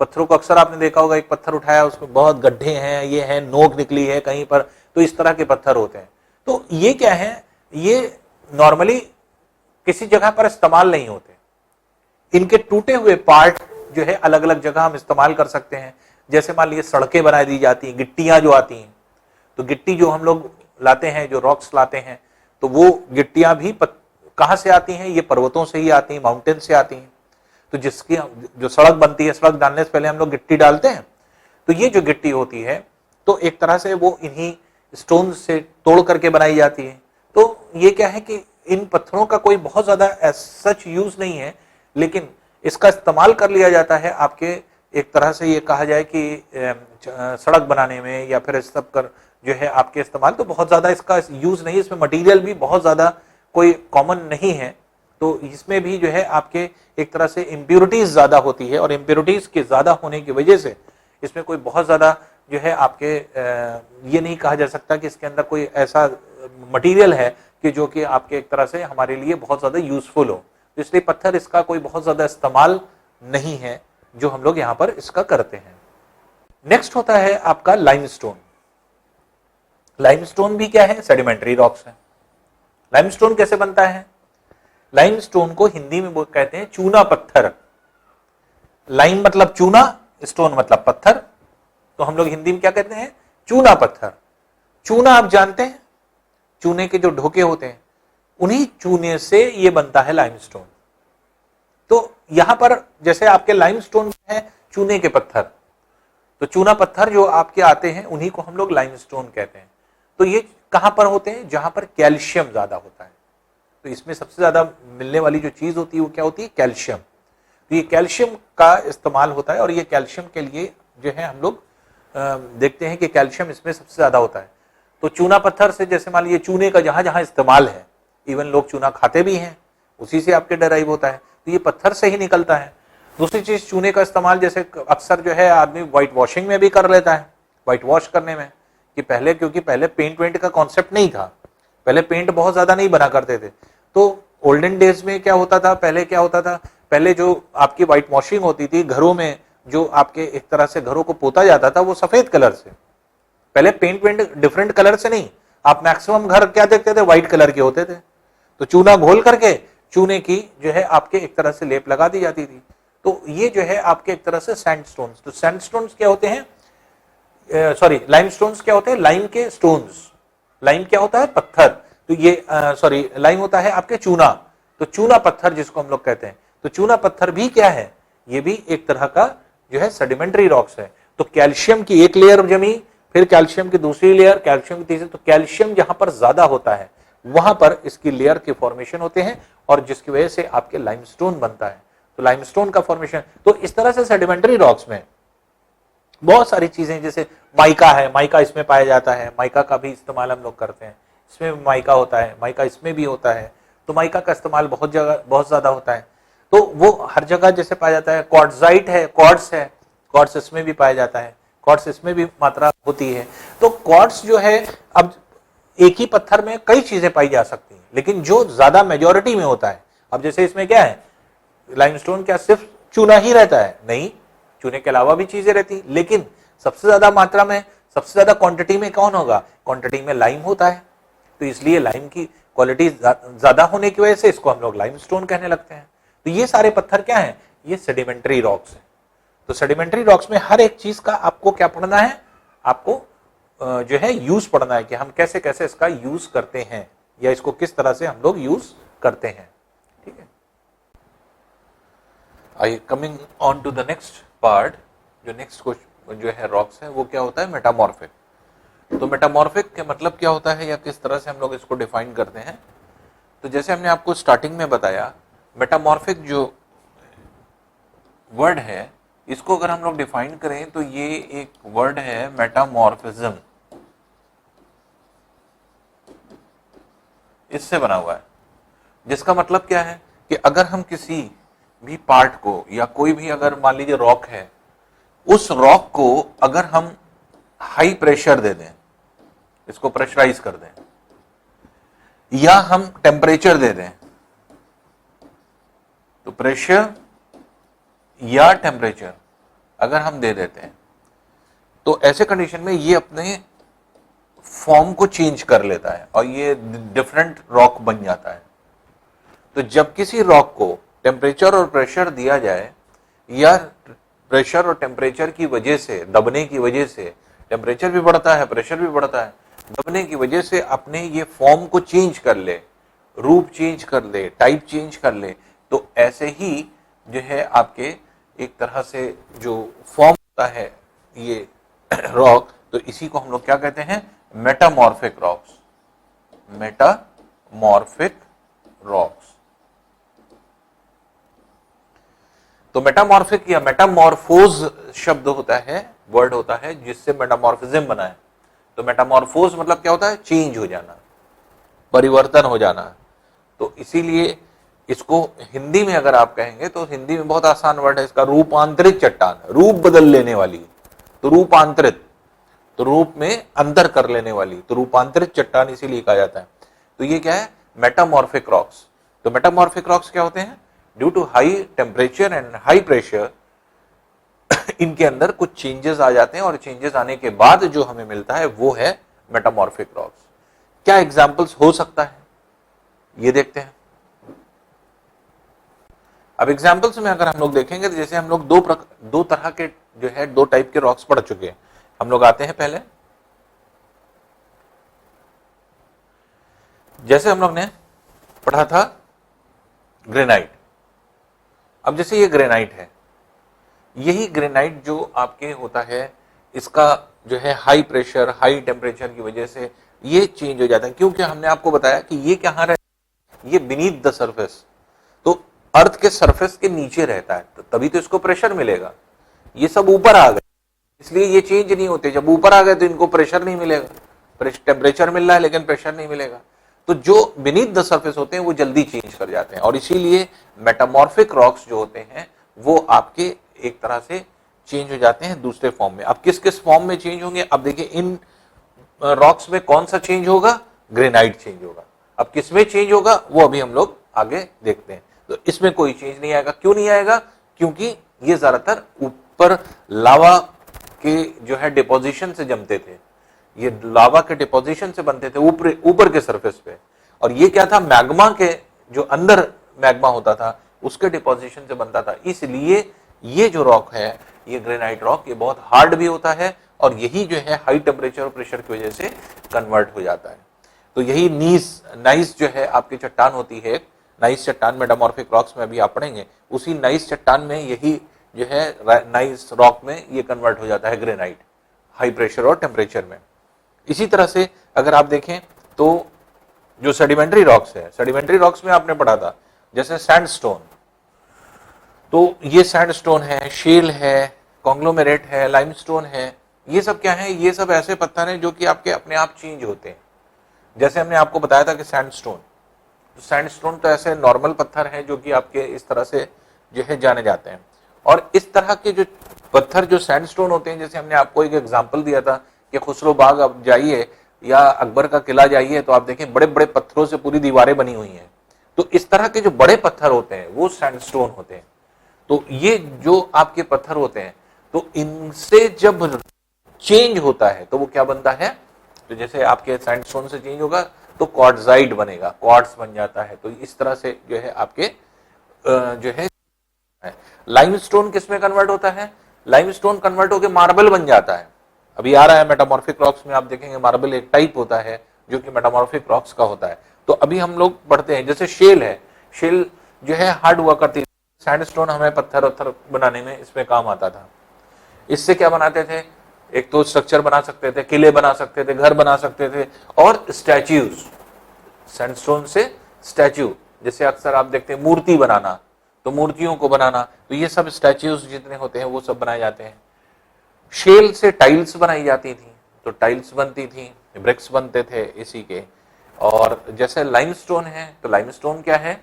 पत्थरों को। अक्सर आपने देखा होगा, एक पत्थर उठाया, उसमें बहुत गड्ढे हैं, ये है, नोक निकली है कहीं पर, तो इस तरह के पत्थर होते हैं। तो ये क्या है, ये नॉर्मली किसी जगह पर इस्तेमाल नहीं होते। इनके टूटे हुए पार्ट जो है अलग अलग जगह हम इस्तेमाल कर सकते हैं। जैसे मान लीजिए सड़कें बना दी जाती हैं, गिट्टियां जो आती हैं, तो गिट्टी जो हम लोग लाते हैं, जो रॉक्स लाते हैं, तो वो गिट्टियां भी कहां से आती हैं? ये पर्वतों से ही आती हैं, माउंटेन से आती हैं। तो जिसकी जो सड़क बनती है, सड़क डालने से पहले हम लोग गिट्टी डालते हैं, तो ये जो गिट्टी होती है तो एक तरह से वो इन्हीं स्टोन से तोड़ करके बनाई जाती है। तो ये क्या है कि इन पत्थरों का कोई बहुत ज्यादा सच यूज नहीं है, लेकिन इसका इस्तेमाल कर लिया जाता है आपके, एक तरह से ये कहा जाए कि सड़क बनाने में या फिर इस सब कर जो है आपके इस्तेमाल, तो बहुत ज्यादा इसका यूज नहीं, इसमें मटेरियल भी बहुत ज्यादा कोई कॉमन नहीं है। तो इसमें भी जो है आपके एक तरह से इम्प्योरिटीज ज्यादा होती है, और इम्प्योरिटीज के ज्यादा होने की वजह से इसमें कोई बहुत ज्यादा जो है आपके ये नहीं कहा जा सकता कि इसके अंदर कोई ऐसा मटेरियल है कि जो कि आपके एक तरह से हमारे लिए बहुत ज्यादा यूजफुल हो। तो इसलिए पत्थर इसका कोई बहुत ज्यादा इस्तेमाल नहीं है जो हम लोग यहां पर इसका करते हैं। नेक्स्ट होता है आपका लाइमस्टोन। लाइमस्टोन भी क्या है? सेडिमेंट्री रॉक्स है। लाइमस्टोन कैसे बनता है? लाइमस्टोन को हिंदी में कहते हैं चूना पत्थर। लाइम मतलब चूना, स्टोन मतलब पत्थर, तो हम लोग हिंदी में क्या कहते हैं? चूना पत्थर। चूना आप जानते हैं, चूने के जो ढोके होते हैं, उन्हीं चूने से ये बनता है लाइमस्टोन। तो यहां पर जैसे आपके लाइमस्टोन है चूने के पत्थर, तो चूना पत्थर जो आपके आते हैं उन्हीं को हम लोग लाइमस्टोन कहते हैं। तो ये कहां पर होते हैं? जहां पर कैल्शियम ज्यादा होता है। तो इसमें सबसे ज्यादा मिलने वाली जो चीज होती है वो क्या होती है? कैल्शियम। तो ये कैल्शियम का इस्तेमाल होता है, और ये कैल्शियम के लिए जो है हम लोग देखते हैं कि कैल्शियम इसमें सबसे ज्यादा होता है। तो चूना पत्थर से, जैसे मान लीजिए चूने का जहां जहां इस्तेमाल है, इवन लोग चूना खाते भी हैं, उसी से आपके डराइव होता है, तो ये पत्थर से ही निकलता है। दूसरी चीज, चूने का इस्तेमाल जैसे अक्सर जो है आदमी व्हाइट वॉशिंग में भी कर लेता है, व्हाइट वॉश करने में, कि पहले क्योंकि पहले पेंट वेंट का कॉन्सेप्ट नहीं था, पहले पेंट बहुत ज्यादा नहीं बना करते थे। तो ओल्डन डेज में क्या होता था, पहले क्या होता था, पहले जो आपकी व्हाइट वॉशिंग होती थी घरों में, जो आपके एक तरह से घरों को पोता जाता था, वो सफेद कलर से, पहले पेंट वेंट डिफरेंट कलर से नहीं, आप मैक्सिमम घर क्या देखते थे? व्हाइट कलर के होते थे। तो चूना घोल करके चूने की जो है आपके एक तरह से लेप लगा दी जाती थी। तो ये जो है आपके एक तरह से सैंडस्टोन्स। तो सैंडस्टोन्स क्या होते हैं? सॉरी, लाइमस्टोन्स क्या होते हैं? लाइम के स्टोन्स। लाइम क्या होता है? पत्थर। तो ये सॉरी, लाइम होता है आपके चूना, तो चूना पत्थर जिसको हम लोग कहते हैं। तो चूना पत्थर भी क्या है? ये भी एक तरह का जो है सेडिमेंट्री रॉक्स है। तो कैल्शियम की एक लेयर जमी, फिर कैल्शियम की दूसरी लेयर, कैल्शियम की तीसरी, तो कैल्शियम जहां पर ज्यादा होता है वहां पर इसकी लेयर के फॉर्मेशन होते हैं, और जिसकी वजह से आपके लाइमस्टोन बनता है। तो लाइमस्टोन का फॉर्मेशन, तो इस तरह से सेडिमेंट्री रॉक्स में बहुत सारी चीजें, जैसे माइका है, माइका इसमें पाया जाता है, माइका का भी इस्तेमाल हम लोग करते हैं, इसमें माइका होता है, माइका इसमें भी होता है। तो माइका का इस्तेमाल बहुत जगह बहुत ज्यादा होता है, तो वो हर जगह जैसे पाया जाता है। क्वार्ट्जाइट है, क्वार्ट्ज है, क्वार्ट्ज इसमें भी पाया जाता है, क्वार्ट्ज इसमें भी मात्रा होती है। तो क्वार्ट्ज जो है, अब एक ही पत्थर में कई चीजें पाई जा सकती हैं, लेकिन जो ज्यादा मेजोरिटी में होता है, अब जैसे इसमें क्या है, लाइमस्टोन क्या सिर्फ चूना ही रहता है? नहीं, चूने के अलावा भी चीजें रहती, लेकिन सबसे ज्यादा मात्रा में, सबसे ज्यादा क्वांटिटी में कौन होगा? क्वांटिटी में लाइम होता है। तो इसलिए लाइम की क्वालिटी ज्यादा होने की वजह से इसको हम लोग लाइमस्टोन कहने लगते हैं। तो ये सारे पत्थर क्या है? ये सेडिमेंट्री रॉक्स है। तो सेडिमेंट्री रॉक्स में हर एक चीज का आपको क्या पढ़ना है? आपको जो है यूज पढ़ना है कि हम कैसे कैसे इसका यूज करते हैं, या इसको किस तरह से हम लोग यूज करते हैं। ठीक है, I coming on to the next part. जो नेक्स्ट क्वेश्चन जो है रॉक्स है वो क्या होता है? मेटामॉर्फिक। तो मेटामॉर्फिक का मतलब क्या होता है, या किस तरह से हम लोग इसको डिफाइन करते हैं? तो जैसे हमने आपको स्टार्टिंग में बताया, मेटामॉर्फिक जो वर्ड है, इसको अगर हम लोग डिफाइन करें तो ये एक वर्ड है मेटामॉर्फिज्म, इससे बना हुआ है, जिसका मतलब क्या है कि अगर हम किसी भी पार्ट को, या कोई भी अगर मान लीजिए रॉक है, उस रॉक को अगर हम हाई प्रेशर दे दें, इसको प्रेशराइज कर दें, या हम टेम्परेचर दे दें, तो प्रेशर या टेम्परेचर अगर हम दे देते हैं, तो ऐसे कंडीशन में ये अपने फॉर्म को चेंज कर लेता है और ये डिफरेंट रॉक बन जाता है। तो जब किसी रॉक को टेम्परेचर और प्रेशर दिया जाए, या प्रेशर और टेम्परेचर की वजह से, दबने की वजह से, टेम्परेचर भी बढ़ता है, प्रेशर भी बढ़ता है, दबने की वजह से अपने ये फॉर्म को चेंज कर ले, रूप चेंज कर ले, टाइप चेंज कर ले, तो ऐसे ही जो है आपके एक तरह से जो फॉर्म होता है ये रॉक, तो इसी को हम लोग क्या कहते हैं, मेटामॉर्फिक रॉक्स, मेटामॉर्फिक रॉक्स। तो मेटामॉर्फिक या मेटामॉर्फोज शब्द होता है, वर्ड होता है, जिससे मेटामॉर्फिज्म बना है। तो मेटामॉर्फोज मतलब क्या होता है, चेंज हो जाना, परिवर्तन हो जाना। तो इसीलिए इसको हिंदी में अगर आप कहेंगे तो हिंदी में बहुत आसान वर्ड है इसका, रूपांतरित चट्टान, रूप बदल लेने वाली। तो रूपांतरित, तो रूप में अंतर कर लेने वाली, तो रूपांतरित चट्टान इसीलिए कहा जाता है। तो ये क्या है, मेटामॉर्फिक रॉक्स। तो मेटामॉर्फिक रॉक्स क्या होते हैं, due to high temperature and high pressure इनके अंदर कुछ चेंजेस आ जाते हैं, और चेंजेस आने के बाद जो हमें मिलता है वो है मेटामॉर्फिक रॉक्स। क्या एग्जांपल्स हो सकता है, ये देखते हैं। अब एग्जांपल्स में अगर हम लोग देखेंगे तो जैसे हम लोग दो तरह के जो है, दो टाइप के रॉक्स पढ़ चुके हैं। हम लोग आते हैं पहले, जैसे हम लोग ने पढ़ा था ग्रेनाइट। अब जैसे ये ग्रेनाइट है, यही ग्रेनाइट जो आपके होता है, इसका जो है हाई प्रेशर, हाई टेम्परेचर की वजह से ये चेंज हो जाता है, क्योंकि हमने आपको बताया कि ये कहां रहता है, ये बीनीथ द सरफेस, तो अर्थ के सरफेस के नीचे रहता है, तो तभी तो इसको प्रेशर मिलेगा। ये सब ऊपर आ गए, इसलिए ये चेंज नहीं होते। जब ऊपर आ गए तो इनको प्रेशर नहीं मिलेगा, टेम्परेचर मिल रहा है लेकिन प्रेशर नहीं मिलेगा। तो जो बीनीथ द सरफेस होते हैं वो जल्दी चेंज कर जाते हैं, और इसीलिए मेटामॉर्फिक रॉक्स जो होते हैं वो आपके एक तरह से चेंज हो जाते हैं दूसरे फॉर्म में। अब किस किस फॉर्म में चेंज होंगे, अब देखिए इन रॉक्स में कौन सा चेंज होगा, ग्रेनाइट चेंज होगा। अब किस में चेंज होगा वो अभी हम लोग आगे देखते हैं। तो इसमें कोई चेंज नहीं आएगा। क्यों नहीं आएगा, क्योंकि ये ज्यादातर ऊपर लावा के जो है डिपोजिशन से जमते थे, ये लावा के डिपोजिशन से बनते थे ऊपर के सरफेस पे, और ये क्या था, मैग्मा के जो अंदर मैग्मा होता था उसके डिपोजिशन से बनता था। इसलिए ये जो रॉक है, ये ग्रेनाइट रॉक, ये बहुत हार्ड भी होता है, और यही जो है हाई टेम्परेचर और प्रेशर की वजह से कन्वर्ट हो जाता है। तो यही नाइस जो है आपकी चट्टान होती है, नाइस चट्टान मेटामॉर्फिक रॉक्स में अभी आप पढ़ेंगे, उसी नाइस चट्टान में यही जो है नाइस रॉक में ये कन्वर्ट हो जाता है ग्रेनाइट, हाई प्रेशर और टेम्परेचर में। इसी तरह से अगर आप देखें तो जो सेडिमेंट्री रॉक्स है, सेडिमेंट्री रॉक्स में आपने पढ़ा था जैसे सैंडस्टोन, तो ये सैंडस्टोन है, शेल है, कॉन्ग्लोमेरेट है, लाइमस्टोन है, ये सब क्या है, ये सब ऐसे पत्थर हैं जो कि आपके अपने आप चेंज होते हैं। जैसे हमने आपको बताया था कि सैंडस्टोन, तो सैंडस्टोन तो ऐसे नॉर्मल पत्थर हैं जो कि आपके इस तरह से जो है जाने जाते हैं, और इस तरह के जो पत्थर जो सैंडस्टोन होते हैं, जैसे हमने आपको एक एग्जांपल दिया था कि खुसरो बाग आप जाइए या अकबर का किला जाइए तो आप देखें बड़े बड़े पत्थरों से पूरी दीवारें बनी हुई हैं। तो इस तरह के जो बड़े पत्थर होते हैं वो सैंडस्टोन होते हैं। तो ये जो आपके पत्थर होते हैं, तो इनसे जब चेंज होता है तो वो क्या बनता है, तो जैसे आपके सैंडस्टोन से चेंज होगा तो क्वार्ट्जाइट बनेगा, क्वार्ट्ज बन जाता है। तो इस तरह से जो है आपके जो है लाइमस्टोन किस में कन्वर्ट होता है, लाइमस्टोन कन्वर्ट होकर मार्बल बन जाता है। अभी आ रहा है मेटामॉर्फिक रॉक्स में, आप देखेंगे मार्बल एक टाइप होता है जो कि मेटामॉर्फिक रॉक्स का होता है। तो अभी हम लोग पढ़ते हैं जैसे शेल है, शेल जो है हार्ड हुआ करती, सैंडस्टोन हमें पत्थर वत्थर बनाने में इसमें काम आता था। इससे क्या बनाते थे, एक तो स्ट्रक्चर बना सकते थे, किले बना सकते थे, घर बना सकते थे, और स्टैच्यूज, सैंडस्टोन से स्टैच्यू, जैसे अक्सर आप देखते हैं मूर्ति बनाना, तो मूर्तियों को बनाना, तो ये सब स्टैच्यूज जितने होते हैं वो सब बनाए जाते हैं। शेल से टाइल्स बनाई जाती थी, तो टाइल्स बनती थी, ब्रिक्स बनते थे इसी के। और जैसे लाइमस्टोन है, तो लाइमस्टोन क्या है,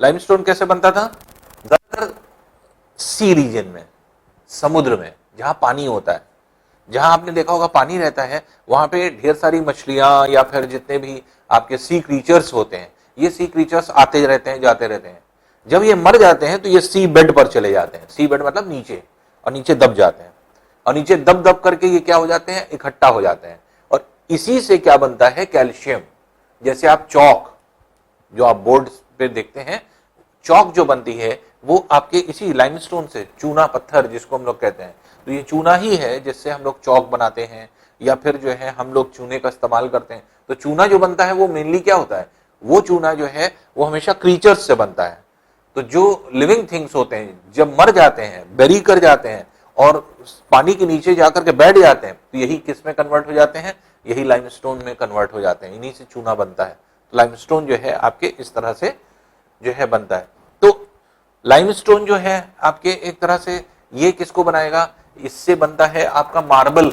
लाइमस्टोन कैसे बनता था, ज्यादातर सी रीजन में, समुद्र में जहां पानी होता है, जहां आपने देखा होगा पानी रहता है, वहां पे ढेर सारी मछलियां या फिर जितने भी आपके सी क्रीचर्स होते हैं, ये सी क्रीचर्स आते रहते हैं, जाते रहते हैं। जब ये मर जाते हैं तो ये सी बेड पर चले जाते हैं, सी बेड मतलब नीचे, और नीचे दब जाते हैं, और नीचे दब दब करके ये क्या हो जाते हैं, इकट्ठा हो जाते हैं, और इसी से क्या बनता है, कैल्शियम। जैसे आप चौक जो आप बोर्ड पे देखते हैं, चौक जो बनती है वो आपके इसी लाइमस्टोन से, चूना पत्थर जिसको हम लोग कहते हैं, तो ये चूना ही है जिससे हम लोग चौक बनाते हैं, या फिर जो है हम लोग चूने का इस्तेमाल करते हैं। तो चूना जो बनता है वो मेनली क्या होता है, वो चूना जो है वो हमेशा क्रीचर्स से बनता है। तो जो लिविंग थिंग्स होते हैं जब मर जाते हैं, बेरी कर जाते हैं और पानी के नीचे जाकर के बैठ जाते हैं, तो यही किस में कन्वर्ट हो जाते हैं, यही लाइमस्टोन में कन्वर्ट हो जाते हैं, इन्हीं से चूना बनता है। तो लाइमस्टोन जो है आपके इस तरह से जो है बनता है। तो लाइमस्टोन जो है आपके एक तरह से ये किसको बनाएगा, इससे बनता है आपका मार्बल,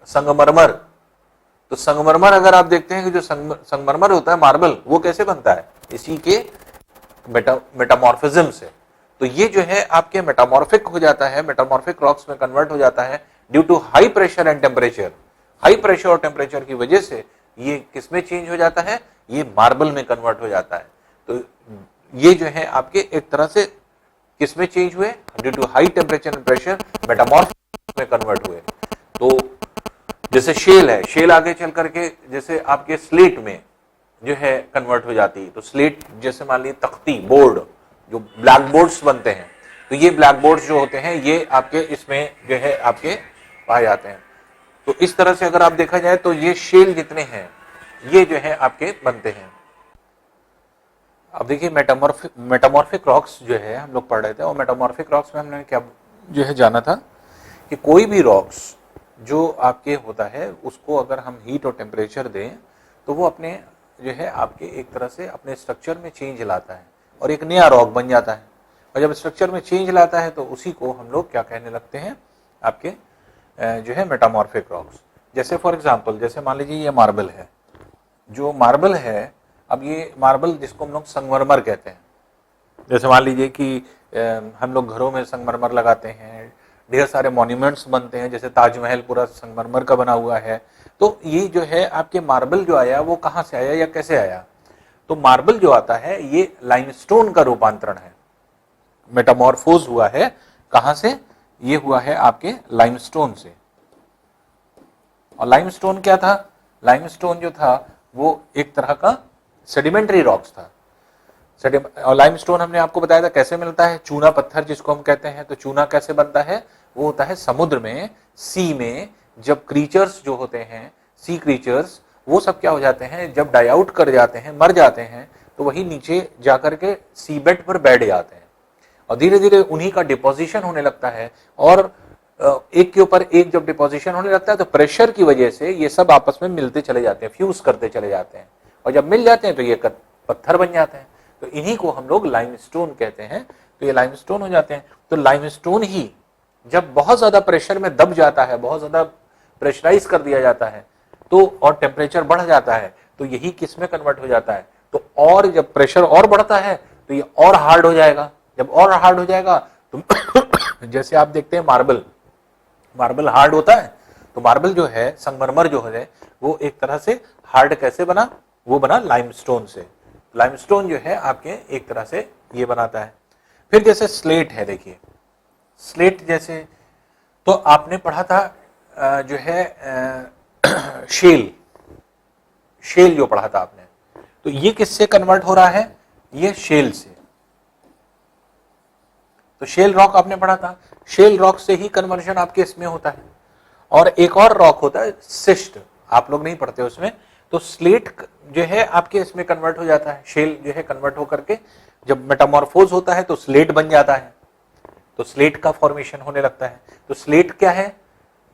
संगमरमर। तो संगमरमर अगर आप देखते हैं कि जो संगमरमर होता है मार्बल, वो कैसे बनता है, इसी के मेटामॉर्फिज्म से। तो ये जो है आपके मेटामॉर्फिक हो जाता है, मेटामॉर्फिक रॉक्स में कन्वर्ट हो जाता है due to high pressure and temperature. High pressure और टेम्परेचर की वजह से ये किसमें चेंज हो जाता है, ये मार्बल में कन्वर्ट हो जाता है। तो ये जो है आपके एक तरह से किसमें चेंज हुए, due to high temperature and pressure metamorphic में कन्वर्ट हुए। तो जैसे शेल है, शेल आगे चल करके जैसे आपके स्लेट में जो है कन्वर्ट हो जाती है। तो स्लेट जैसे मान लीजिए तख्ती, बोर्ड, जो ब्लैक बोर्ड्स बनते हैं, तो ये ब्लैक बोर्ड्स जो होते हैं ये आपके इसमें जो है आपके पाए जाते हैं। तो इस तरह से अगर आप देखा जाए तो ये शेल जितने हैं ये जो है आपके बनते हैं। अब देखिए मेटामॉर्फिक रॉक्स जो है हम लोग पढ़ रहे थे, और मेटामॉर्फिक रॉक्स में हमने क्या जो है जाना था कि कोई भी रॉक्स जो आपके होता है उसको अगर हम हीट और टेम्परेचर दें तो वो अपने जो है आपके एक तरह से अपने स्ट्रक्चर में चेंज लाता है और एक नया रॉक बन जाता है। और जब स्ट्रक्चर में चेंज लाता है तो उसी को हम लोग क्या कहने लगते हैं, आपके जो है मेटामॉर्फिक रॉक्स। जैसे फॉर एग्जांपल, जैसे मान लीजिए ये मार्बल है, जो मार्बल है, अब ये मार्बल जिसको हम लोग संगमरमर कहते हैं, जैसे मान लीजिए कि हम लोग घरों में संगमरमर लगाते हैं, ढेर सारे मॉन्यूमेंट्स बनते हैं, जैसे ताजमहल पूरा संगमरमर का बना हुआ है। तो ये जो है आपके मार्बल जो आया वो कहाँ से आया या कैसे आया, तो मार्बल जो आता है ये लाइमस्टोन का रूपांतरण है, मेटामॉर्फोज हुआ है। कहां से, ये हुआ है आपके लाइमस्टोन से। और लाइमस्टोन क्या था, लाइमस्टोन जो था वो एक तरह का सेडिमेंट्री रॉक्स था। और लाइमस्टोन हमने आपको बताया था कैसे मिलता है, चूना पत्थर जिसको हम कहते हैं। तो चूना कैसे बनता है, वो होता है समुद्र में, सी में, जब क्रीचर्स जो होते हैं, सी क्रीचर्स, वो सब क्या हो जाते हैं, जब डाई आउट कर जाते हैं, मर जाते हैं, तो वही नीचे जाकर के सी बेड पर बैठ जाते हैं और धीरे धीरे उन्हीं का डिपोजिशन होने लगता है। और एक के ऊपर एक जब डिपोजिशन होने लगता है तो प्रेशर की वजह से ये सब आपस में मिलते चले जाते हैं, फ्यूज करते चले जाते हैं, और जब मिल जाते हैं तो ये पत्थर बन जाते हैं। तो इन्हीं को हम लोग लाइमस्टोन कहते हैं। तो ये लाइमस्टोन हो जाते हैं। तो लाइमस्टोन ही जब बहुत ज्यादा प्रेशर में दब जाता है, बहुत ज्यादा प्रेशराइज कर दिया जाता है, तो और टेम्परेचर बढ़ जाता है, तो यही किस में कन्वर्ट हो जाता है, तो और जब प्रेशर और बढ़ता है तो ये और हार्ड हो जाएगा। जब और हार्ड हो जाएगा तो जैसे आप देखते हैं मार्बल हार्ड होता है, तो मार्बल जो है, संगमरमर जो है, वो एक तरह से हार्ड कैसे बना, वो बना लाइमस्टोन से। लाइमस्टोन जो है आपके एक तरह से ये बनाता है। फिर जैसे स्लेट है, देखिए स्लेट जैसे, तो आपने पढ़ा था जो है शेल जो पढ़ा था आपने, तो ये किससे कन्वर्ट हो रहा है, ये शेल से। तो शेल रॉक आपने पढ़ा था, शेल रॉक से ही कन्वर्जन आपके इसमें होता है। और एक और रॉक होता है सिस्ट, आप लोग नहीं पढ़ते उसमें। तो स्लेट जो है आपके इसमें कन्वर्ट हो जाता है, शेल जो है कन्वर्ट होकर के जब मेटामॉर्फोज होता है तो स्लेट बन जाता है, तो स्लेट का फॉर्मेशन होने लगता है। तो स्लेट क्या है,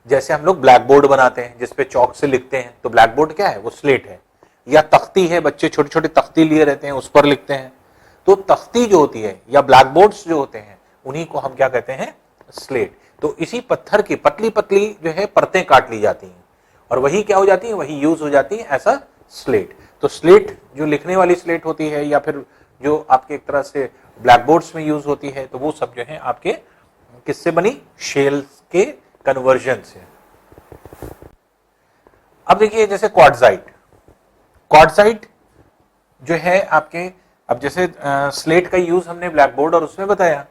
जैसे हम लोग ब्लैक बोर्ड बनाते हैं जिसपे चौक से लिखते हैं, तो ब्लैक बोर्ड क्या है, वो स्लेट है। या तख्ती है, बच्चे छोटे छोटे तख्ती लिए रहते हैं, उस पर लिखते हैं। तो तख्ती जो होती है या ब्लैक बोर्ड्स जो होते हैं, उन्हीं को हम क्या कहते हैं, स्लेट। तो इसी पत्थर की पतली पतली जो है परतें काट ली जाती हैं और वही क्या हो जाती है, वही यूज हो जाती है एज अ स्लेट। तो स्लेट जो लिखने वाली स्लेट होती है या फिर जो आपके एक तरह से ब्लैक बोर्ड्स में यूज होती है, तो वो सब जो है आपके किससे बनी, शेल के कन्वर्जन से। अब देखिए जैसे क्वार्ट्जाइट जो है आपके, अब जैसे स्लेट का यूज हमने ब्लैक बोर्ड और उसमें बताया,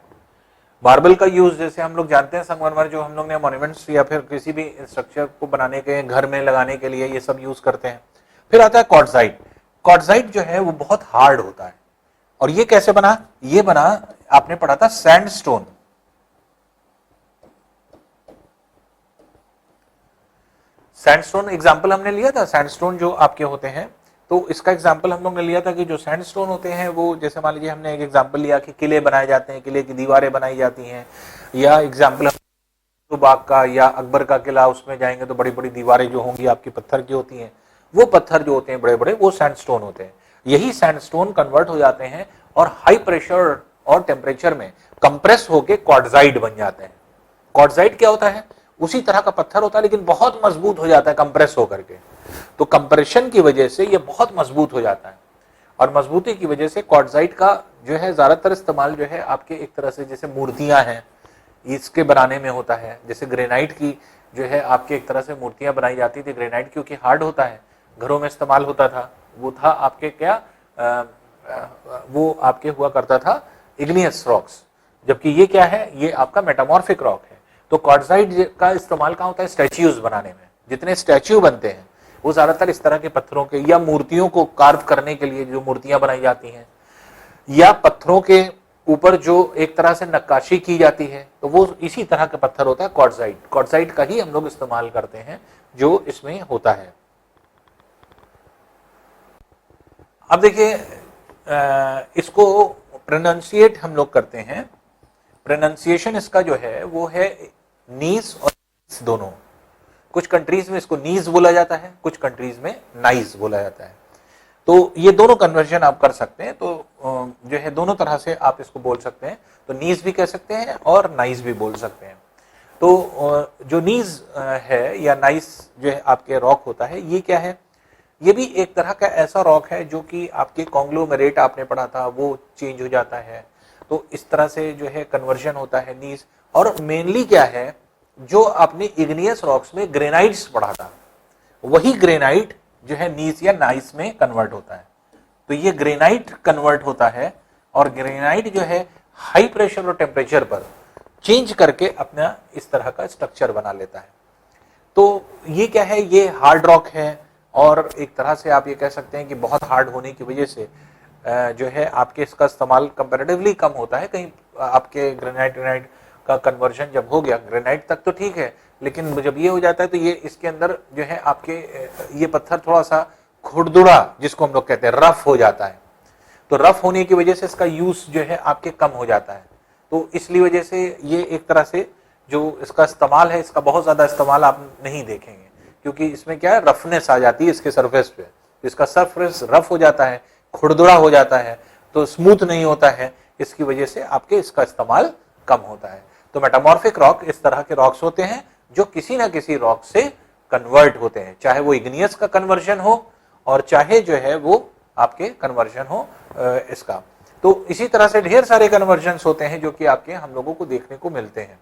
मार्बल का यूज जैसे हम लोग जानते हैं संगमरमर जो हम लोग ने मॉन्यूमेंट्स या फिर किसी भी स्ट्रक्चर को बनाने के, घर में लगाने के लिए ये सब यूज करते हैं। फिर आता है क्वार्ट्जाइट। क्वार्टजाइट जो है वो बहुत हार्ड होता है। और ये कैसे बना? ये बना, आपने पढ़ा था सैंडस्टोन। सैंडस्टोन एग्जाम्पल हमने लिया था, सैंडस्टोन जो आपके होते हैं, तो इसका एग्जाम्पल हम लोग ने लिया था कि जो सैंडस्टोन होते हैं वो, जैसे मान लीजिए हमने एक एग्जाम्पल लिया कि किले बनाए जाते हैं, किले की दीवारें बनाई जाती हैं, या एग्जाम्पल बाग का या अकबर का किला, उसमें जाएंगे तो बड़ी बड़ी दीवारें जो होंगी आपकी पत्थर की होती हैं, वो पत्थर जो होते हैं बड़े बड़े, वो सैंडस्टोन होते हैं। यही सैंडस्टोन कन्वर्ट हो जाते हैं और हाई प्रेशर और टेम्परेचर में कंप्रेस होकर क्वार्टजाइट बन जाते हैं। क्वार्टजाइट क्या होता है? उसी तरह का पत्थर होता है लेकिन बहुत मजबूत हो जाता है कंप्रेस होकर के। तो कंप्रेशन की वजह से ये बहुत मजबूत हो जाता है, और मजबूती की वजह से क्वार्टजाइट का जो है ज्यादातर इस्तेमाल जो है आपके एक तरह से जैसे मूर्तियां हैं इसके बनाने में होता है। जैसे ग्रेनाइट की जो है आपके एक तरह से मूर्तियां बनाई जाती थी, ग्रेनाइट क्योंकि हार्ड होता है, घरों में इस्तेमाल होता था। वो था आपके क्या, वो आपके हुआ करता था इग्नियस रॉक्स, जबकि ये क्या है, ये आपका मेटामॉर्फिक रॉक है। तो क्वार्टजाइट का इस्तेमाल कहाँ होता है? स्टैच्यूज बनाने में। जितने स्टैच्यू बनते हैं वो ज्यादातर इस तरह के पत्थरों के, या मूर्तियों को कार्व करने के लिए जो मूर्तियां बनाई जाती हैं, या पत्थरों के ऊपर जो एक तरह से नक्काशी की जाती है, तो वो इसी तरह का पत्थर होता है क्वार्टजाइट। क्वार्टजाइट का ही हम लोग इस्तेमाल करते हैं जो इसमें होता है। अब देखिए इसको प्रोनाउंसिएट हम लोग करते हैं। प्रोनाउंसिएशन इसका जो है वो है नीज और दोनों। कुछ कंट्रीज में इसको नीज बोला जाता है, कुछ कंट्रीज में नाइज बोला जाता है। तो ये दोनों कन्वर्जन आप कर सकते हैं। तो जो है दोनों तरह से आप इसको बोल सकते हैं। तो नीज भी कह सकते हैं और नाइज भी बोल सकते हैं। तो जो नीज है या नाइज जो है आपके रॉक होता है, ये क्या है? ये भी एक तरह का ऐसा रॉक है जो कि आपके कॉन्ग्लोमेरेट आपने पढ़ा था, वो चेंज हो जाता है। तो इस तरह से जो है कन्वर्जन होता है नीज। और मेनली क्या है, जो आपने इग्नियस रॉक्स में ग्रेनाइट्स पढ़ा था, वही ग्रेनाइट जो है नीज या नाइस में कन्वर्ट होता है। तो ये ग्रेनाइट कन्वर्ट होता है, और ग्रेनाइट जो है हाई प्रेशर और टेम्परेचर पर चेंज करके अपना इस तरह का स्ट्रक्चर बना लेता है। तो ये क्या है, ये हार्ड रॉक है, और एक तरह से आप ये कह सकते हैं कि बहुत हार्ड होने की वजह से जो है आपके इसका इस्तेमाल कंपैरेटिवली कम होता है। कहीं आपके ग्रेनाइट का कन्वर्जन जब हो गया, ग्रेनाइट तक तो ठीक है, लेकिन जब ये हो जाता है तो ये इसके अंदर जो है आपके ये पत्थर थोड़ा सा खुरदुरा, जिसको हम लोग कहते हैं, रफ हो जाता है। तो रफ होने की वजह से इसका यूज जो है आपके कम हो जाता है। तो इसलिए वजह से ये एक तरह से जो इसका इस्तेमाल है, इसका बहुत ज्यादा इस्तेमाल आप नहीं देखेंगे, क्योंकि इसमें क्या है, रफनेस आ जाती है इसके सरफेस पे। इसका सरफेस रफ हो जाता है, खुरदुरा हो जाता है, तो स्मूथ नहीं होता है। इसकी वजह से आपके इसका इस्तेमाल कम होता है। तो मेटामॉर्फिक रॉक इस तरह के रॉक्स होते हैं जो किसी ना किसी रॉक से कन्वर्ट होते हैं, चाहे वो इग्नियस का कन्वर्जन हो और चाहे जो है वो आपके कन्वर्जन हो इसका। तो इसी तरह से ढेर सारे कन्वर्जन्स होते हैं जो कि आपके हम लोगों को देखने को मिलते हैं।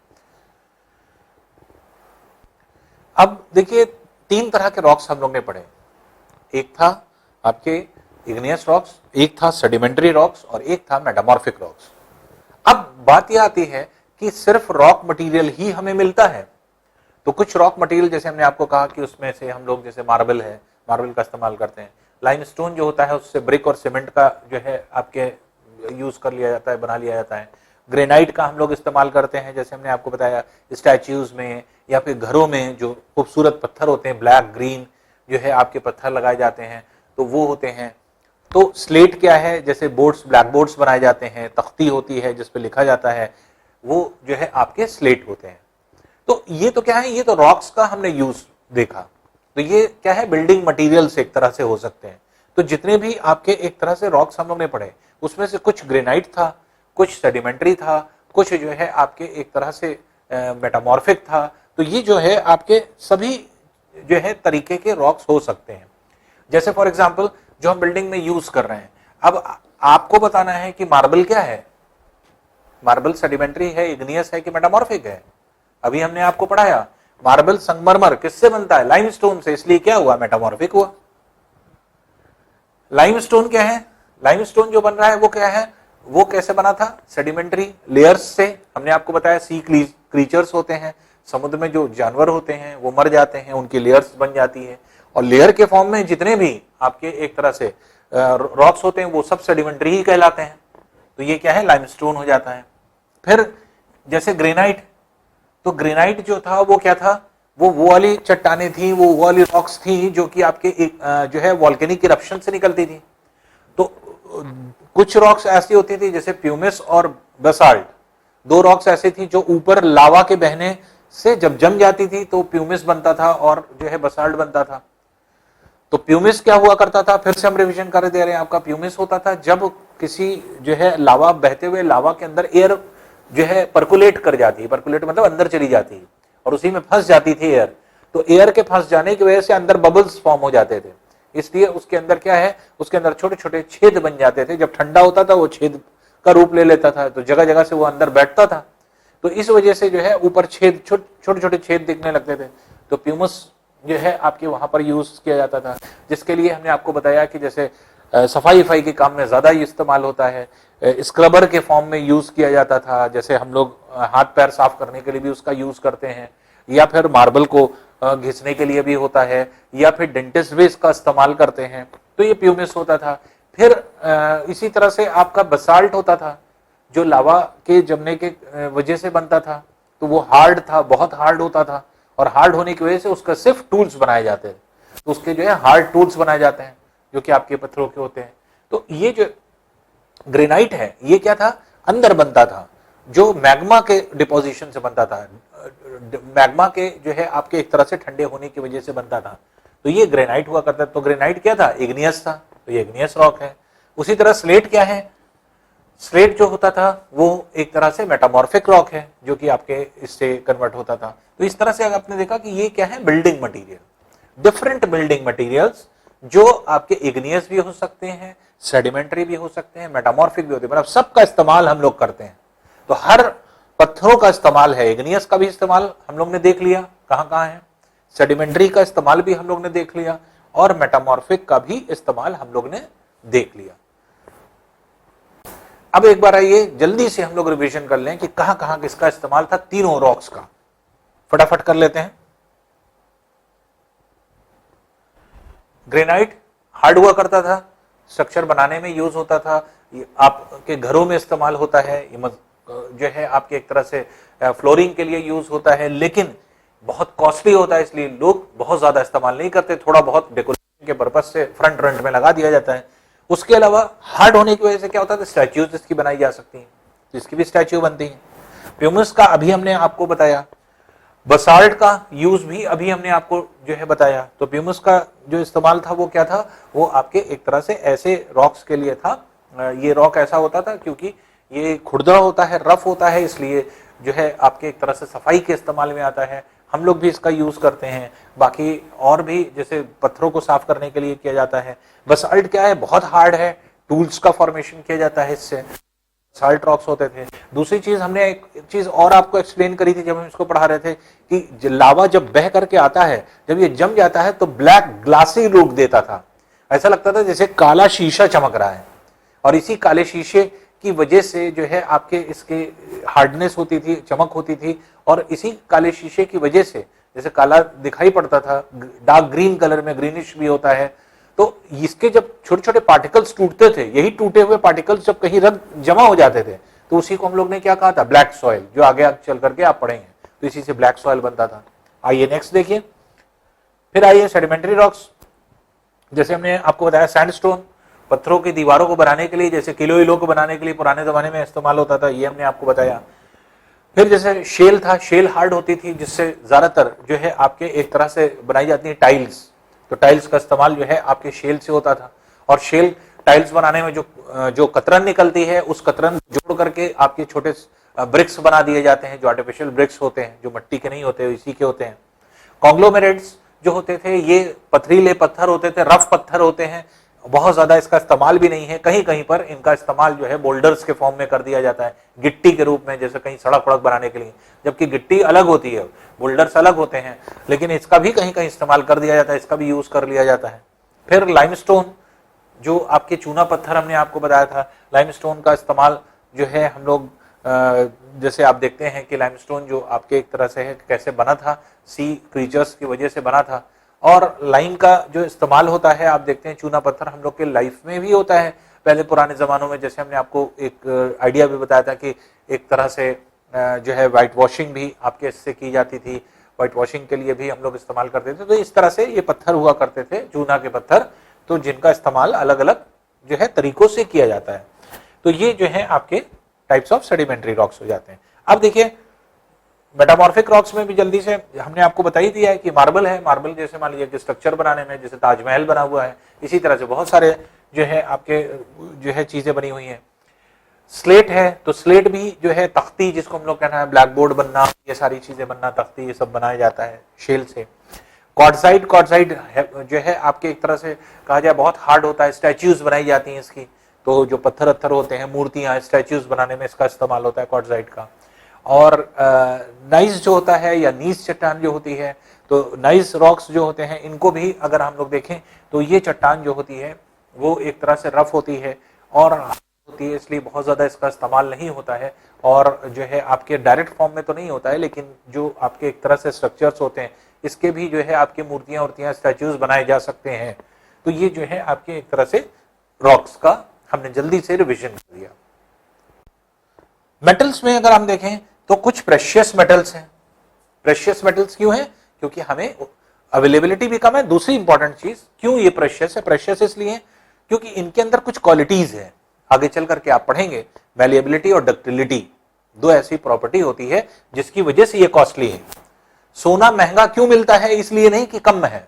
अब देखिए, तीन तरह के रॉक्स हम लोग ने पढ़े। एक था आपके इग्नियस रॉक्स, एक था सेडिमेंट्री रॉक्स, और एक था मेटामॉर्फिक रॉक्स। अब बात यह आती है कि सिर्फ रॉक मटेरियल ही हमें मिलता है। तो कुछ रॉक मटेरियल, जैसे हमने आपको कहा कि उसमें से हम लोग, जैसे मार्बल है, मार्बल का इस्तेमाल करते हैं। लाइमस्टोन जो होता है उससे ब्रिक और सीमेंट का जो है आपके यूज कर लिया जाता है, बना लिया जाता है। ग्रेनाइट का हम लोग इस्तेमाल करते हैं, जैसे हमने आपको बताया, स्टैच्यूज में या फिर घरों में जो खूबसूरत पत्थर होते हैं, ब्लैक ग्रीन जो है आपके पत्थर लगाए जाते हैं, तो वो होते हैं। तो स्लेट क्या है, जैसे बोर्ड्स, ब्लैक बोर्ड्स बनाए जाते हैं, तख्ती होती है जिसपे लिखा जाता है, वो जो है आपके स्लेट होते हैं। तो ये तो क्या है, ये तो रॉक्स का हमने यूज देखा। तो ये क्या है, बिल्डिंग मटेरियल्स एक तरह से हो सकते हैं। तो जितने भी आपके एक तरह से रॉक्स हम लोग ने पढ़े, उसमें से कुछ ग्रेनाइट था, कुछ सेडिमेंट्री था, कुछ जो है आपके एक तरह से मेटामॉर्फिक था। तो ये जो है आपके सभी जो है तरीके के रॉक्स हो सकते हैं। जैसे फॉर एग्जांपल जो हम बिल्डिंग में यूज कर रहे हैं, अब आपको बताना है कि मार्बल क्या है, मार्बल सेडिमेंट्री है, इग्नियस है कि मेटामॉर्फिक है। अभी हमने आपको पढ़ाया मार्बल संगमरमर किससे बनता है, लाइमस्टोन से, इसलिए क्या हुआ, मेटामॉर्फिक हुआ। लाइमस्टोन क्या है, लाइमस्टोन जो बन रहा है वो क्या है, वो कैसे बना था, सेडिमेंट्री लेयर्स से। हमने आपको बताया सी क्रीचर्स होते हैं, समुद्र में जो जानवर होते हैं वो मर जाते हैं, उनकी लेयर्स बन जाती है, और लेयर के फॉर्म में जितने भी आपके एक तरह से रॉक्स होते हैं वो सब सेडिमेंट्री ही कहलाते हैं। तो ये क्या है, लाइमस्टोन हो जाता है। फिर जैसे ग्रेनाइट, तो ग्रेनाइट जो था वो क्या था, वो वाली चट्टानें थी, वो वाली रॉक्स थी जो कि आपके जो है वॉल्केनिक इरप्शन से निकलती थी। तो कुछ रॉक्स ऐसी होती थी जैसे प्यूमिस और बसाल्ट, दो रॉक्स ऐसी थी जो ऊपर लावा के बहने से जब जम जाती थी तो प्यूमिस बनता था और जो है बसाल्ट बनता था। तो प्यूमिस क्या हुआ करता था, फिर से हम रिवीजन कर दे रहे हैं आपका, प्यूमिस होता था जब किसी जो है लावा, बहते हुए लावा के अंदर एयर जो है परकुलेट कर जाती है, परकुलेट मतलब अंदर चली जाती है और उसी में फंस जाती थी एयर, तो एयर के फंस जाने की वजह से अंदर बबल्स फॉर्म हो जाते थे, इसलिए उसके अंदर क्या है, उसके अंदर छोटे छोटे छेद बन जाते थे। जब ठंडा होता था वो छेद का रूप ले लेता था, तो जगह जगह से वो अंदर बैठता था, तो इस वजह से जो है ऊपर छेद, छोटे छोटे छेद दिखने लगते थे। तो प्यूमस जो है आपके वहां पर यूज किया जाता था, जिसके लिए हमने आपको बताया कि जैसे सफाई के काम में ज्यादा इस्तेमाल होता है, स्क्रबर के फॉर्म में यूज किया जाता था, जैसे हम लोग हाथ पैर साफ करने के लिए भी उसका यूज करते हैं, या फिर मार्बल को घिसने के लिए भी होता है, या फिर डेंटिस्ट भी इसका इस्तेमाल करते हैं। तो ये प्यूमिस होता था। फिर इसी तरह से आपका बसाल्ट होता था जो लावा के जमने के वजह से बनता था, तो वो हार्ड था, बहुत हार्ड होता था, और हार्ड होने की वजह से उसका सिर्फ टूल्स बनाए जाते थे, तो उसके जो है हार्ड टूल्स बनाए जाते हैं जो कि आपके पत्थरों के होते हैं। तो ये जो ग्रेनाइट है ये क्या था, अंदर बनता था, जो मैग्मा के डिपोजिशन से बनता था, मैग्मा के जो है आपके एक तरह से ठंडे होने की वजह से बनता था, तो ये ग्रेनाइट हुआ करता था। तो ग्रेनाइट क्या था, इग्नियस था, तो ये इग्नियस रॉक है। उसी तरह स्लेट क्या है, स्लेट जो होता था वो एक तरह से मेटामॉर्फिक रॉक है जो कि आपके इससे कन्वर्ट होता था। तो इस तरह से अगर आपने देखा कि ये क्या है, building material, different building materials जो आपके इग्नियस भी हो सकते हैं, सेडिमेंट्री भी हो सकते हैं, मेटामॉर्फिक भी होते हैं, मतलब सबका इस्तेमाल हम लोग करते हैं। तो हर पत्थरों का इस्तेमाल है, इग्नियस का भी इस्तेमाल हम लोग ने देख लिया कहां कहां है, सेडिमेंट्री का इस्तेमाल भी हम लोग ने देख लिया, और मेटामॉर्फिक का भी इस्तेमाल हम लोग ने देख लिया। अब एक बार आइए जल्दी से हम लोग रिवीजन कर लें कि कहां कहां किसका इस्तेमाल था तीनों रॉक्स का, फटाफट कर लेते हैं। ग्रेनाइट हार्ड हुआ करता था, स्ट्रक्चर बनाने में यूज होता था, आपके घरों में इस्तेमाल होता है, जो है आपके एक तरह से फ्लोरिंग के लिए यूज होता है, लेकिन बहुत कॉस्टली होता है, इसलिए लोग बहुत ज्यादा इस्तेमाल नहीं करते, थोड़ा बहुत डेकोरेशन के पर्पज से फ्रंट में लगा दिया जाता है। उसके अलावा हार्ड होने की वजह से क्या होता है, स्टैच्यूज इसकी बनाई जा सकती है, इसकी भी स्टैच्यू बनती है। प्यूमिस का अभी हमने आपको बताया, बसाल्ट का यूज भी अभी हमने आपको जो है बताया। तो प्यूमिस का जो इस्तेमाल था वो क्या था, वो आपके एक तरह से ऐसे रॉक्स के लिए था। ये रॉक ऐसा होता था क्योंकि ये खुरदरा होता है, रफ होता है, इसलिए जो है आपके एक तरह से सफाई के इस्तेमाल में आता है, हम लोग भी इसका यूज करते हैं। बाकी और भी जैसे पत्थरों को साफ करने के लिए किया जाता है। बसाल्ट क्या है, बहुत हार्ड है, टूल्स का फॉर्मेशन किया जाता है इससे, साल्ट रॉक्स होते थे। दूसरी चीज हमने एक चीज और आपको एक्सप्लेन करी थी जब हम इसको पढ़ा रहे थे कि लावा जब बह करके आता है, जब ये जम जाता है तो ब्लैक ग्लासी लुक देता था, ऐसा लगता था जैसे काला शीशा चमक रहा है, और इसी काले शीशे की वजह से जो है आपके इसके हार्डनेस होती थी, चमक होती थी, और इसी काले शीशे की वजह से जैसे काला दिखाई पड़ता था, डार्क ग्रीन कलर में, ग्रीनिश भी होता है, तो इसके जब छोटे छोटे पार्टिकल्स टूटते थे, यही टूटे हुए पार्टिकल्स जब कहीं रंग जमा हो जाते थे, तो उसी को हम लोग ने क्या कहा था, ब्लैक सॉइल, जो आगे चल करके आप पढ़ेंगे, तो इसी से ब्लैक सॉइल बनता था। आइए नेक्स्ट देखिए, फिर आइए सेडिमेंट्री रॉक्स, जैसे हमने आपको बताया सैंडस्टोन पत्थरों की दीवारों को बनाने के लिए, जैसे किलो इलो को बनाने के लिए पुराने जमाने में इस्तेमाल होता था, ये हमने आपको बताया। फिर जैसे शेल था, शेल हार्ड होती थी, जिससे ज्यादातर जो है आपके एक तरह से बनाई जाती है टाइल्स, तो टाइल्स का इस्तेमाल जो है आपके शेल से होता था, और शेल टाइल्स बनाने में जो कतरन निकलती है, उस कतरन जोड़ करके आपके छोटे ब्रिक्स बना दिए जाते हैं, जो आर्टिफिशियल ब्रिक्स होते हैं, जो मिट्टी के नहीं होते, इसी के होते हैं। कॉन्ग्लोमेरेट्स जो होते थे ये पथरीले पत्थर होते थे, रफ पत्थर होते हैं, बहुत ज्यादा इसका इस्तेमाल भी नहीं है, कहीं कहीं पर इनका इस्तेमाल जो है बोल्डर्स के फॉर्म में कर दिया जाता है, गिट्टी के रूप में, जैसे कहीं सड़क वड़क बनाने के लिए, जबकि गिट्टी अलग होती है, बोल्डर्स अलग होते हैं, लेकिन इसका भी कहीं कहीं इस्तेमाल कर दिया जाता है, इसका भी यूज कर लिया जाता है। फिर लाइमस्टोन, जो आपके चूना पत्थर हमने आपको बताया था, लाइमस्टोन का इस्तेमाल जो है हम लोग जैसे आप देखते हैं कि लाइमस्टोन जो आपके एक तरह से है कैसे बना था, सी क्रीचर्स की वजह से बना था, और लाइम का जो इस्तेमाल होता है, आप देखते हैं चूना पत्थर हम लोग के लाइफ में भी होता है। पहले पुराने ज़मानों में जैसे हमने आपको एक आइडिया भी बताया था कि एक तरह से जो है वाइट वॉशिंग भी आपके इससे की जाती थी, वाइट वॉशिंग के लिए भी हम लोग इस्तेमाल करते थे। तो इस तरह से ये पत्थर हुआ करते थे, चूना के पत्थर, तो जिनका इस्तेमाल अलग अलग जो है तरीकों से किया जाता है। तो ये जो है आपके टाइप्स ऑफ सेडिमेंट्री रॉक्स हो जाते हैं। अब देखिए मेटामॉर्फिक रॉक्स में भी जल्दी से हमने आपको बता ही दिया है कि मार्बल है, मार्बल जैसे मान लीजिए कि स्ट्रक्चर बनाने में जैसे ताजमहल बना हुआ है, इसी तरह से बहुत सारे जो है आपके जो है चीजें बनी हुई हैं। स्लेट है तो स्लेट भी जो है तख्ती, जिसको हम लोग कहना है ब्लैक बोर्ड बनना, ये सारी चीजें बनना, तख्ती, ये सब बनाया जाता है शेल से। क्वार्टजाइट, क्वार्टजाइट जो है आपके एक तरह से कहा जाए बहुत हार्ड होता है, स्टैच्यूज बनाई जाती हैं इसकी। तो जो पत्थर अत्थर होते हैं, मूर्तियां, स्टैच्यूज बनाने में इसका इस्तेमाल होता है क्वार्टजाइट का। और नाइस जो होता है या नीस चट्टान जो होती है, तो नाइस रॉक्स जो होते हैं इनको भी अगर हम लोग देखें तो ये चट्टान जो होती है वो एक तरह से रफ होती है और होती है, इसलिए बहुत ज्यादा इसका इस्तेमाल नहीं होता है। और जो है आपके डायरेक्ट फॉर्म में तो नहीं होता है, लेकिन जो आपके एक तरह से स्ट्रक्चर्स होते हैं इसके भी जो है आपकी मूर्तियां उर्तियां स्टैच्यूज बनाए जा सकते हैं। तो ये जो है आपके एक तरह से रॉक्स का हमने जल्दी से रिविजन कर दिया। मेटल्स में अगर हम देखें तो कुछ प्रेशियस मेटल्स हैं। प्रेशियस मेटल्स क्यों हैं? क्योंकि हमें अवेलेबिलिटी भी कम है। दूसरी इंपॉर्टेंट चीज, क्यों ये प्रेशियस है? प्रेशियस इसलिए क्योंकि इनके अंदर कुछ क्वालिटीज है, आगे चल करके आप पढ़ेंगे। मैलिएबिलिटी और डक्टिलिटी, दो ऐसी प्रॉपर्टी होती है जिसकी वजह से ये कॉस्टली है। सोना महंगा क्यों मिलता है? इसलिए नहीं कि कम है,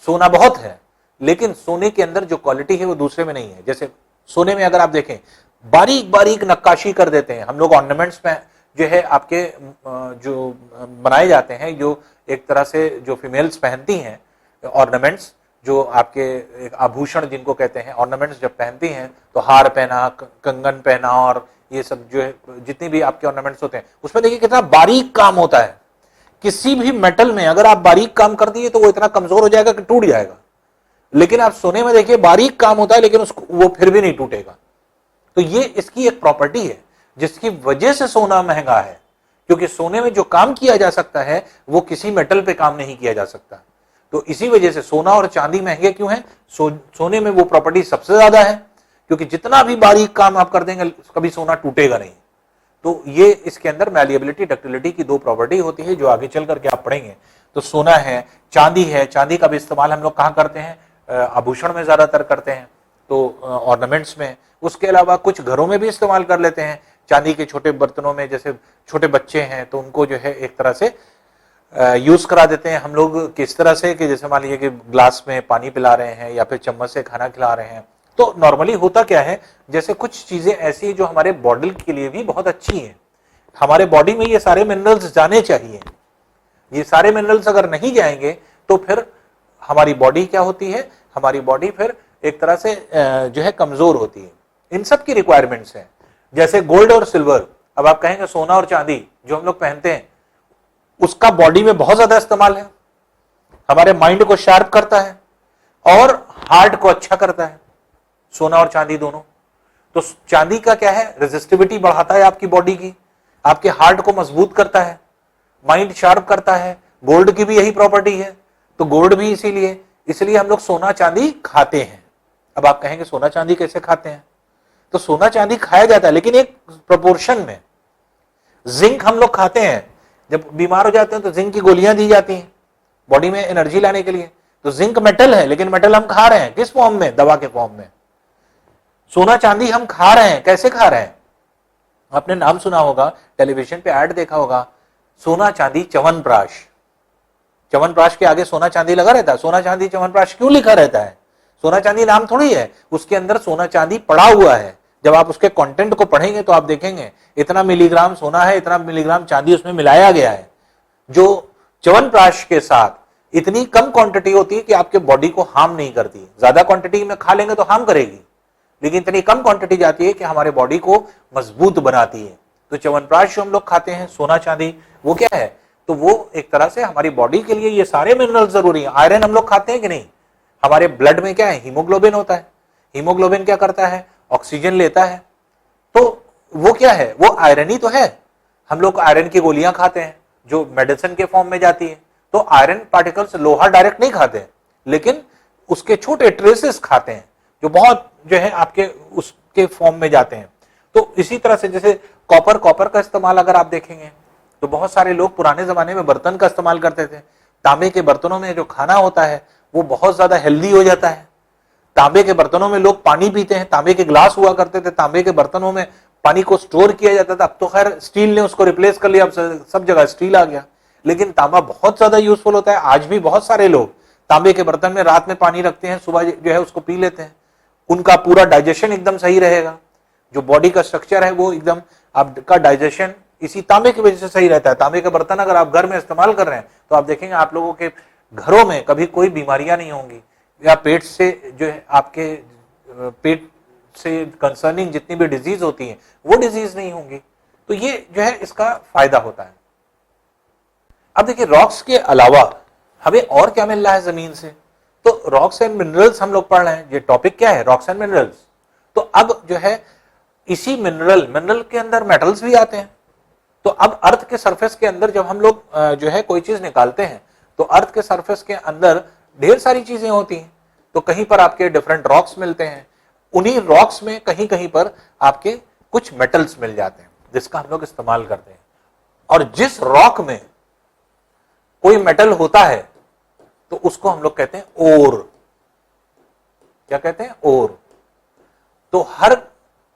सोना बहुत है, लेकिन सोने के अंदर जो क्वालिटी है वो दूसरे में नहीं है। जैसे सोने में अगर आप देखें बारीक बारीक नक्काशी कर देते हैं हम लोग, ऑर्नामेंट्स में जो है आपके जो बनाए जाते हैं, जो एक तरह से जो फीमेल्स पहनती हैं ऑर्नामेंट्स, जो आपके एक आभूषण जिनको कहते हैं, ऑर्नामेंट्स जब पहनती हैं तो हार पहना, कंगन पहना और ये सब जो है जितनी भी आपके ऑर्नामेंट्स होते हैं उसमें देखिए कितना बारीक काम होता है। किसी भी मेटल में अगर आप बारीक काम कर दिए तो वो इतना कमजोर हो जाएगा कि टूट जाएगा, लेकिन आप सोने में देखिए बारीक काम होता है लेकिन उसको वो फिर भी नहीं टूटेगा। तो ये इसकी एक प्रॉपर्टी है जिसकी वजह से सोना महंगा है, क्योंकि सोने में जो काम किया जा सकता है वो किसी मेटल पे काम नहीं किया जा सकता। तो इसी वजह से सोना और चांदी महंगे क्यों हैं? सोने में वो प्रॉपर्टी सबसे ज्यादा है, क्योंकि जितना भी बारीक काम आप कर देंगे कभी सोना टूटेगा नहीं। तो ये इसके अंदर मैलिएबिलिटी, डक्टिलिटी की दो प्रॉपर्टी होती है जो आगे चल करके आप पढ़ेंगे। तो सोना है, चांदी है, चांदी का भी इस्तेमाल हम लोग कहां करते हैं? आभूषण में ज्यादातर करते हैं, तो ऑर्नामेंट्स में। उसके अलावा कुछ घरों में भी इस्तेमाल कर लेते हैं चांदी के छोटे बर्तनों में। जैसे छोटे बच्चे हैं तो उनको जो है एक तरह से यूज करा देते हैं हम लोग, किस तरह से कि जैसे मान लीजिए कि ग्लास में पानी पिला रहे हैं या फिर चम्मच से खाना खिला रहे हैं। तो नॉर्मली होता क्या है, जैसे कुछ चीजें ऐसी जो हमारे बॉडी के लिए भी बहुत अच्छी हैं, हमारे बॉडी में ये सारे मिनरल्स जाने चाहिए। ये सारे मिनरल्स अगर नहीं जाएंगे तो फिर हमारी बॉडी क्या होती है? हमारी बॉडी फिर एक तरह से जो है कमजोर होती है। इन सब की रिक्वायरमेंट्स हैं, जैसे गोल्ड और सिल्वर। अब आप कहेंगे सोना और चांदी जो हम लोग पहनते हैं उसका बॉडी में बहुत ज्यादा इस्तेमाल है, हमारे माइंड को शार्प करता है और हार्ट को अच्छा करता है, सोना और चांदी दोनों। तो चांदी का क्या है? रेजिस्टिविटी बढ़ाता है आपकी बॉडी की, आपके हार्ट को मजबूत करता है, माइंड शार्प करता है। गोल्ड की भी यही प्रॉपर्टी है, तो गोल्ड भी इसलिए हम लोग सोना चांदी खाते हैं। अब आप कहेंगे सोना चांदी कैसे खाते हैं? तो सोना चांदी खाया जाता है लेकिन एक प्रोपोर्शन में। जिंक हम लोग खाते हैं, जब बीमार हो जाते हैं तो जिंक की गोलियां दी जाती हैं बॉडी में एनर्जी लाने के लिए। तो जिंक मेटल है लेकिन मेटल हम खा रहे हैं किस फॉर्म में? दवा के फॉर्म में। सोना चांदी हम खा रहे हैं, कैसे खा रहे हैं? आपने नाम सुना होगा, टेलीविजन पे ऐड देखा होगा, सोना चांदी च्यवनप्राश। च्यवनप्राश के आगे सोना चांदी लगा रहता है। सोना चांदी च्यवनप्राश क्यों लिखा रहता है? सोना चांदी नाम थोड़ी है, उसके अंदर सोना चांदी पड़ा हुआ है। जब आप उसके कंटेंट को पढ़ेंगे तो आप देखेंगे इतना मिलीग्राम सोना है, इतना मिलीग्राम चांदी उसमें मिलाया गया है। जो च्यवनप्राश के साथ इतनी कम क्वांटिटी होती है कि आपके बॉडी को हार्म नहीं करती। ज्यादा क्वांटिटी में खा लेंगे तो हार्म करेगी, लेकिन इतनी कम क्वांटिटी जाती है कि हमारे बॉडी को मजबूत बनाती है। तो च्यवनप्राश जो हम लोग खाते हैं, सोना चांदी, वो क्या है? तो वो एक तरह से हमारी बॉडी के लिए ये सारे मिनरल जरूरी है। आयरन हम लोग खाते हैं कि नहीं? हमारे ब्लड में क्या है? हीमोग्लोबिन होता है। हीमोग्लोबिन क्या करता है? ऑक्सीजन लेता है। तो वो क्या है? वो आयरन ही तो है। हम लोग आयरन की गोलियां खाते हैं जो मेडिसिन के फॉर्म में जाती है, तो आयरन पार्टिकल्स लोहा डायरेक्ट नहीं खाते हैं, लेकिन उसके छोटे ट्रेसेस खाते हैं जो बहुत जो है आपके उसके फॉर्म में जाते हैं। तो इसी तरह से जैसे कॉपर का इस्तेमाल अगर आप देखेंगे तो बहुत सारे लोग पुराने जमाने में बर्तन का इस्तेमाल करते थे। तांबे के बर्तनों में जो खाना होता है वो बहुत ज्यादा हेल्दी हो जाता है। तांबे के बर्तनों में लोग पानी पीते हैं, तांबे के ग्लास हुआ करते थे, तांबे के बर्तनों में पानी को स्टोर किया जाता था। अब तो खैर स्टील ने उसको रिप्लेस कर लिया, अब सब जगह स्टील आ गया, लेकिन तांबा बहुत ज्यादा यूजफुल होता है। आज भी बहुत सारे लोग तांबे के बर्तन में रात में पानी रखते हैं, सुबह जो है उसको पी लेते हैं। उनका पूरा डाइजेशन एकदम सही रहेगा, जो बॉडी का स्ट्रक्चर है वो एकदम आपका डाइजेशन इसी तांबे की वजह से सही रहता है। तांबे के बर्तन अगर आप घर में इस्तेमाल कर रहे हैं तो आप देखेंगे आप लोगों के घरों में कभी कोई बीमारियां नहीं होंगी, या पेट से जो है आपके पेट से कंसर्निंग जितनी भी डिजीज होती हैं वो डिजीज नहीं होंगी। तो ये जो है इसका फायदा होता है। अब देखिए रॉक्स के अलावा हमें और क्या मिल रहा है जमीन से, तो रॉक्स एंड मिनरल्स हम लोग पढ़ रहे हैं। ये टॉपिक क्या है, रॉक्स एंड मिनरल्स। तो अब जो है इसी मिनरल के अंदर मेटल्स भी आते हैं। तो अब अर्थ के सरफेस के अंदर जब हम लोग जो है कोई चीज निकालते हैं तो अर्थ के सरफेस के अंदर ढेर सारी चीजें होती हैं। तो कहीं पर आपके डिफरेंट रॉक्स मिलते हैं, उन्हीं रॉक्स में कहीं कहीं पर आपके कुछ मेटल्स मिल जाते हैं जिसका हम लोग इस्तेमाल करते हैं। और जिस रॉक में कोई मेटल होता है तो उसको हम लोग कहते हैं ओर। क्या कहते हैं, ओर। तो हर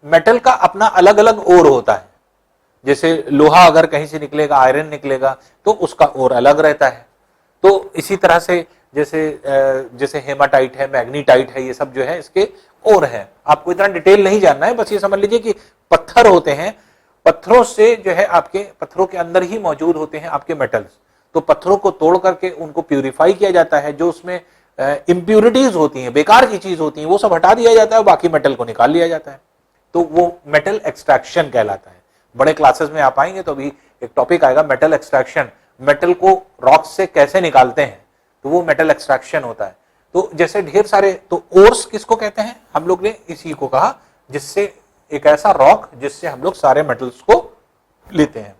मेटल का अपना अलग अलग ओर होता है। जैसे लोहा अगर कहीं से निकलेगा, आयरन निकलेगा, तो उसका ओर अलग रहता है। तो इसी तरह से जैसे हेमाटाइट है, मैग्नीटाइट है, ये सब जो है इसके ओर है। आपको इतना डिटेल नहीं जानना है, बस ये समझ लीजिए कि पत्थर होते हैं, पत्थरों से जो है आपके पत्थरों के अंदर ही मौजूद होते हैं आपके मेटल्स। तो पत्थरों को तोड़ करके उनको प्यूरिफाई किया जाता है, जो उसमें इंप्यूरिटीज होती हैं, बेकार की चीज होती हैं, वो सब हटा दिया जाता है, बाकी मेटल को निकाल लिया जाता है। तो वो मेटल एक्सट्रैक्शन कहलाता है। बड़े क्लासेस में आप आएंगे तो अभी एक टॉपिक आएगा मेटल एक्सट्रैक्शन, मेटल को रॉक से कैसे निकालते हैं, तो वो मेटल एक्सट्रैक्शन होता है। तो जैसे ढेर सारे, तो ओर्स किसको कहते हैं, हम लोग ने इसी को कहा, जिससे एक ऐसा रॉक जिससे हम लोग सारे मेटल्स को लेते हैं।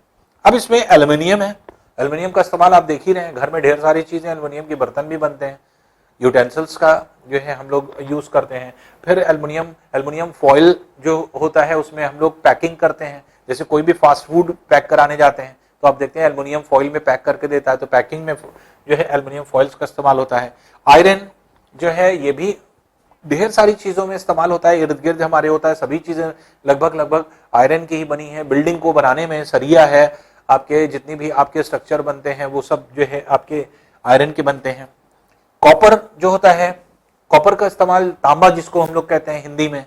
अब इसमें एल्युमिनियम है। एल्युमिनियम का इस्तेमाल आप देख ही रहे हैं, घर में ढेर सारी चीजें, एल्युमिनियम के बर्तन भी बनते हैं, यूटेंसिल्स का जो है हम लोग यूज करते हैं। फिर एल्युमिनियम फॉइल जो होता है उसमें हम लोग पैकिंग करते हैं। जैसे कोई भी फास्ट फूड पैक कराने जाते हैं तो आप देखते हैं एल्युमिनियम फॉइल में पैक करके देता है, तो पैकिंग में जो है एल्युमिनियम फॉइल्स का इस्तेमाल होता है। आयरन जो है ये भी ढेर सारी चीजों में इस्तेमाल होता है, इर्द गिर्द हमारे होता है, सभी चीजें लगभग आयरन की ही बनी है। बिल्डिंग को बनाने में सरिया है, आपके जितनी भी आपके स्ट्रक्चर बनते हैं वो सब जो है आपके आयरन के बनते हैं। कॉपर जो होता है, कॉपर का इस्तेमाल, तांबा जिसको हम लोग कहते हैं हिंदी में,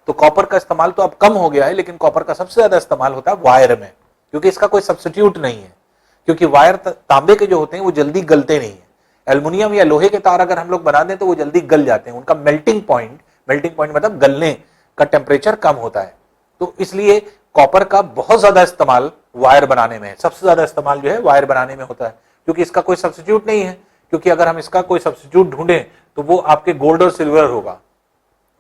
तो कॉपर का इस्तेमाल तो अब कम हो गया है, लेकिन कॉपर का सबसे ज्यादा इस्तेमाल होता है वायर में, क्योंकि इसका कोई सब्स्टिट्यूट नहीं है। क्योंकि वायर तांबे के जो होते हैं वो जल्दी गलते नहीं है। एल्युमिनियम या लोहे के तार अगर हम लोग बना दें तो वो जल्दी गल जाते हैं, उनका मेल्टिंग पॉइंट मतलब गलने का टेम्परेचर कम होता है। तो इसलिए कॉपर का बहुत ज्यादा इस्तेमाल वायर बनाने में है, सबसे ज्यादा इस्तेमाल जो है वायर बनाने में होता है, क्योंकि इसका कोई सब्स्टिट्यूट नहीं है। क्योंकि अगर हम इसका कोई सब्स्टिट्यूट ढूंढें तो वो आपके गोल्ड और सिल्वर होगा,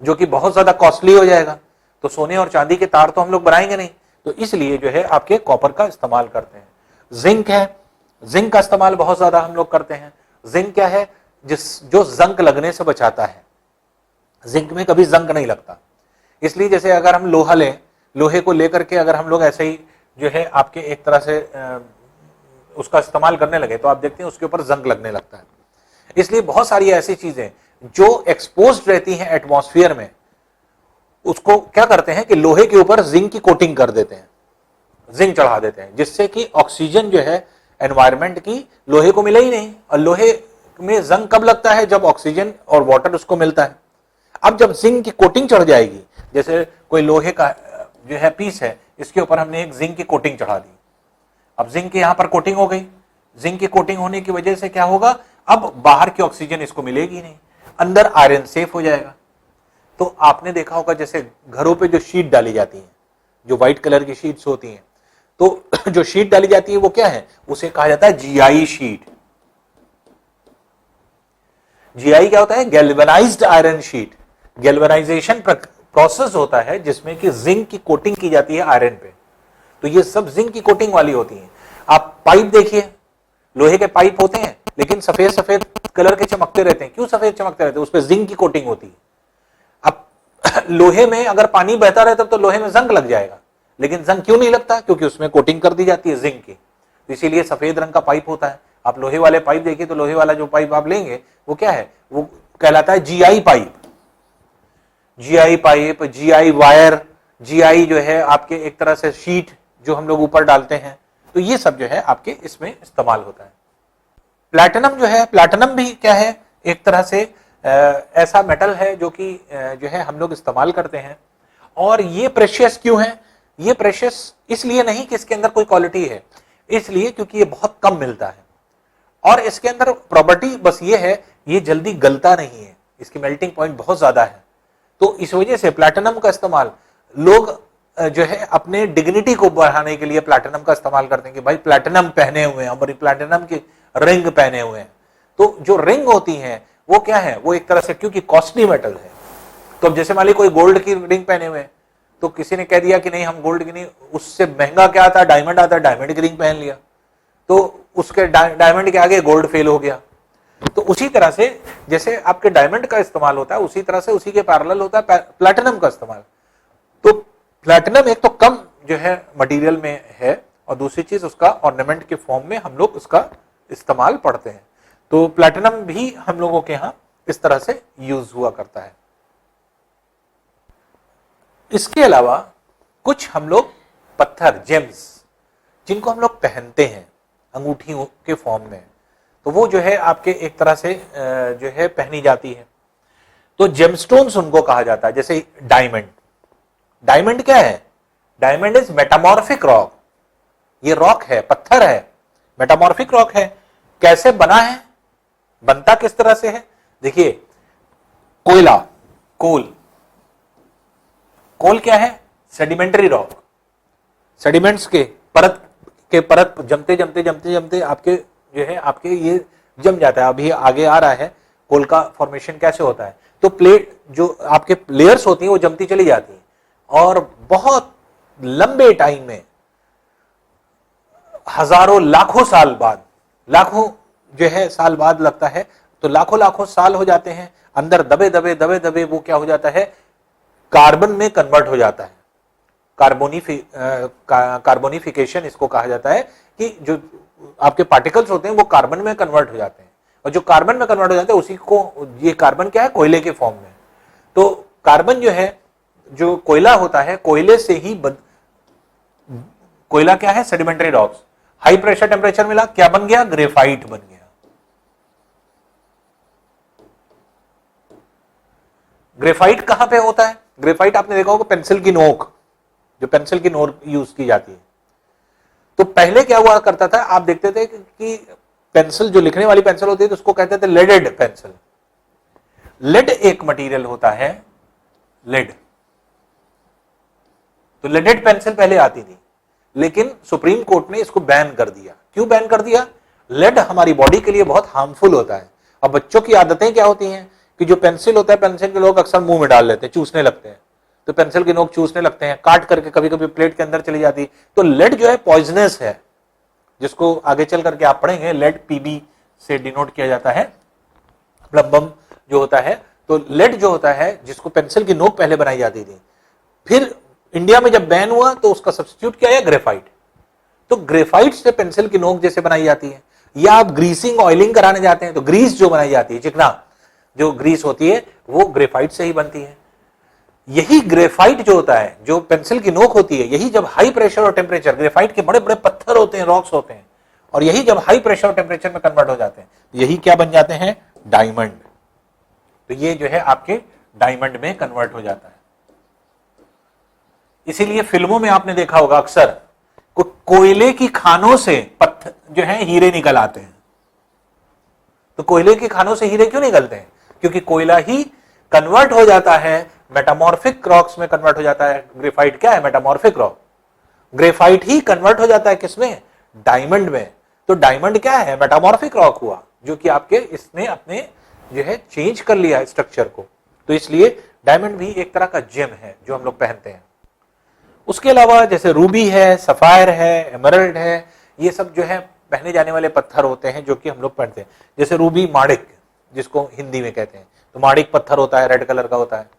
जो कि बहुत ज्यादा कॉस्टली हो जाएगा। तो सोने और चांदी के तार तो हम लोग बनाएंगे नहीं, तो इसलिए जो है आपके कॉपर का इस्तेमाल करते हैं। जिंक है, जिंक का इस्तेमाल बहुत ज्यादा हम लोग करते हैं। जिंक क्या है, जो जंग लगने से बचाता है। जिंक में कभी जंग नहीं लगता, इसलिए जैसे अगर हम लोहा लें, लोहे को लेकर के अगर हम लोग ऐसे ही जो है आपके एक तरह से उसका इस्तेमाल करने लगे तो आप देखते हैं उसके ऊपर जंग लगने लगता है। इसलिए बहुत सारी ऐसी चीजें जो एक्सपोज्ड रहती हैं एटमॉस्फेयर में, उसको क्या करते हैं कि लोहे के ऊपर जिंक की कोटिंग कर देते हैं, जिंक चढ़ा देते हैं, जिससे कि ऑक्सीजन जो है एनवायरमेंट की लोहे को मिले ही नहीं। और लोहे में जंग कब लगता है, जब ऑक्सीजन और वाटर उसको मिलता है। अब जब जिंक की कोटिंग चढ़ जाएगी, जैसे कोई लोहे का जो है पीस है, इसके ऊपर हमने एक जिंक की कोटिंग चढ़ा दी, अब जिंक की यहां पर कोटिंग हो गई। जिंक की कोटिंग होने की वजह से क्या होगा, अब बाहर की ऑक्सीजन इसको मिलेगी नहीं, अंदर आयरन सेफ हो जाएगा। तो आपने देखा होगा जैसे घरों पे जो शीट डाली जाती है, जो व्हाइट कलर की शीट्स होती हैं, तो जो शीट डाली जाती है वो क्या है, उसे कहा जाता है जीआई शीट। जीआई क्या होता है, galvanised iron sheet. Galvanisation process होता है जिसमें कि जिंक की कोटिंग की जाती है आयरन पे। तो ये सब जिंक की कोटिंग वाली होती है। आप पाइप देखिए, लोहे के पाइप होते हैं लेकिन सफेद सफेद कलर के चमकते रहते हैं। क्यों सफेद चमकते रहते हैं? उस पर जिंक की कोटिंग होती है। अब लोहे में अगर पानी बहता रहता तो लोहे में जंग लग जाएगा, लेकिन जंग क्यों नहीं लगता? क्योंकि उसमें कोटिंग कर दी जाती है जिंक की। तो इसीलिए सफेद रंग का पाइप होता है। आप लोहे वाले पाइप देखिए तो लोहे वाला जो पाइप आप लेंगे वो क्या है? वो कहलाता है GI pipe. GI pipe, GI wire, GI जो है आपके एक तरह से शीट जो हम लोग ऊपर डालते हैं, तो ये सब जो है आपके इसमें इस्तेमाल होता है। प्लैटिनम जो है, प्लैटिनम भी क्या है? एक तरह से ऐसा मेटल है जो कि जो है हम लोग इस्तेमाल करते हैं। और ये प्रेशियस क्यों है? ये प्रेशियस इसलिए नहीं कि इसके अंदर कोई क्वालिटी है, इसलिए क्योंकि ये बहुत कम मिलता है और इसके अंदर प्रॉपर्टी बस ये है, ये जल्दी गलता नहीं है, इसकी मेल्टिंग पॉइंट बहुत ज्यादा है। तो इस वजह से प्लैटिनम का इस्तेमाल लोग जो है अपने डिग्निटी को बढ़ाने के लिए प्लैटिनम का इस्तेमाल करते हैं कि भाई प्लैटिनम पहने हुए हैं और प्लैटिनम की रिंग पहने हुए हैं। तो जो रिंग होती है वो क्या है? वो एक तरह से क्योंकि कॉस्टली मेटल है, तो अब जैसे मान ली कोई गोल्ड की रिंग पहने हुए हैं तो किसी ने कह दिया कि नहीं हम गोल्ड की नहीं, उससे महंगा क्या आता है? डायमंड आता है, डायमंड की रिंग पहन लिया तो उसके डायमंड के आगे गोल्ड फेल हो गया। तो उसी तरह से जैसे आपके डायमंड का इस्तेमाल होता है उसी तरह से उसी के पैरेलल होता है प्लैटिनम का इस्तेमाल। तो प्लैटिनम एक तो कम जो है मटेरियल में है और दूसरी चीज उसका ऑर्नामेंट के फॉर्म में हम लोग उसका इस्तेमाल पढ़ते हैं। तो प्लैटिनम भी हम लोगों के यहां इस तरह से यूज हुआ करता है। इसके अलावा कुछ हम लोग पत्थर, जेम्स, जिनको हम लोग पहनते हैं अंगूठी के फॉर्म में, तो वो जो है आपके एक तरह से जो है पहनी जाती है। तो जेमस्टोन्स उनको कहा जाता है। जैसे डायमंड, डायमंड क्या है? Diamond is metamorphic rock. ये रॉक है, पत्थर है, मेटामॉर्फिक रॉक है। कैसे बना है? बनता किस तरह से है? देखिए, कोयला, कोल क्या है? Sedimentary rock. सेडिमेंट्स के परत जमते जमते जमते जमते आपके जो है आपके ये जम जाता है। अभी आगे आ रहा है कोल का फॉर्मेशन कैसे होता है। तो प्लेट जो आपके लेयर्स होती हैं वो जमती चली जाती है और बहुत लंबे टाइम में, हजारों लाखों साल बाद, लाखों जो है साल बाद लगता है, तो लाखों लाखों साल हो जाते हैं। अंदर दबे दबे दबे दबे वो क्या हो जाता है? कार्बन में कन्वर्ट हो जाता है। कार्बोनिफिकेशन इसको कहा जाता है कि जो आपके पार्टिकल्स होते हैं वो कार्बन में कन्वर्ट हो जाते हैं और जो कार्बन में कन्वर्ट हो जाते हैं उसी को, ये कार्बन क्या है? कोयले के फॉर्म में। तो कार्बन जो है, जो कोयला होता है, कोयले से ही कोयला क्या है? Sedimentary rocks. High pressure temperature मिला, क्या बन गया? ग्रेफाइट बन गया। ग्रेफाइट कहां पे होता है? ग्रेफाइट आपने देखा होगा पेंसिल की नोक, जो पेंसिल की नोक यूज की जाती है। तो पहले क्या हुआ करता था, आप देखते थे कि पेंसिल, जो लिखने वाली पेंसिल होती है, तो उसको कहते थे लेडेड पेंसिल। लेड एक मटेरियल होता है, लेड। तो लेडेड पेंसिल पहले आती थी, लेकिन सुप्रीम कोर्ट ने इसको बैन कर दिया। क्यों बैन कर दिया? लेड हमारी बॉडी के लिए बहुत हार्मफुल होता है। अब बच्चों की आदतें क्या होती हैं कि जो पेंसिल होता है, पेंसिल के लोग अक्सर मुंह में डाल लेते हैं, चूसने लगते हैं, तो पेंसिल की नोक चूसने लगते हैं, काट करके कभी कभी प्लेट के अंदर चली जाती है। तो लेड जो है पॉइजनस है, जिसको आगे चल करके आप पढ़ेंगे, लेड पीबी से डिनोट किया जाता है, प्लम्बम जो होता है। तो लेड जो होता है, जिसको पेंसिल की नोक पहले बनाई जाती थी, फिर इंडिया में जब बैन हुआ तो उसका सब्स्टिट्यूट क्या है? ग्रेफाइट। तो ग्रेफाइट से पेंसिल की नोक जैसे बनाई जाती है, या आप ग्रीसिंग, ऑयलिंग कराने जाते हैं तो ग्रीस जो बनाई जाती है, चिकना जो ग्रीस होती है, वो ग्रेफाइट से ही बनती है। यही ग्रेफाइट जो होता है, जो पेंसिल की नोक होती है, यही जब हाई प्रेशर और टेम्परेचर, ग्रेफाइट के बड़े बड़े पत्थर होते हैं, रॉक्स होते हैं, और यही जब हाई प्रेशर और टेम्परेचर में कन्वर्ट हो जाते हैं, यही क्या बन जाते हैं? डायमंड। तो ये जो है आपके डायमंड में कन्वर्ट हो जाता है। इसीलिए फिल्मों में आपने देखा होगा अक्सर कोयले की खानों से पत्थर जो है हीरे निकल आते हैं। तो कोयले की खानों से हीरे क्यों निकलते हैं? क्योंकि कोयला ही कन्वर्ट हो जाता है, मेटामॉर्फिक रॉक्स में कन्वर्ट हो जाता है। ग्रेफाइट क्या है? Metamorphic rock. ग्रेफाइट ही कन्वर्ट हो जाता है किसमें? डायमंड में। तो डायमंड क्या है? मेटामॉर्फिक रॉक हुआ, जो कि आपके इसने अपने जो है चेंज कर लिया स्ट्रक्चर को। तो इसलिए डायमंड भी एक तरह का जेम है जो हम लोग पहनते हैं। उसके अलावा जैसे रूबी है, सफायर है, एमरल्ड है, ये सब जो है पहने जाने वाले पत्थर होते हैं जो कि हम लोग पहनते हैं, जैसे रूबी, माणिक जिसको हिंदी में कहते हैं, तो माणिक पत्थर होता है, रेड कलर का होता है।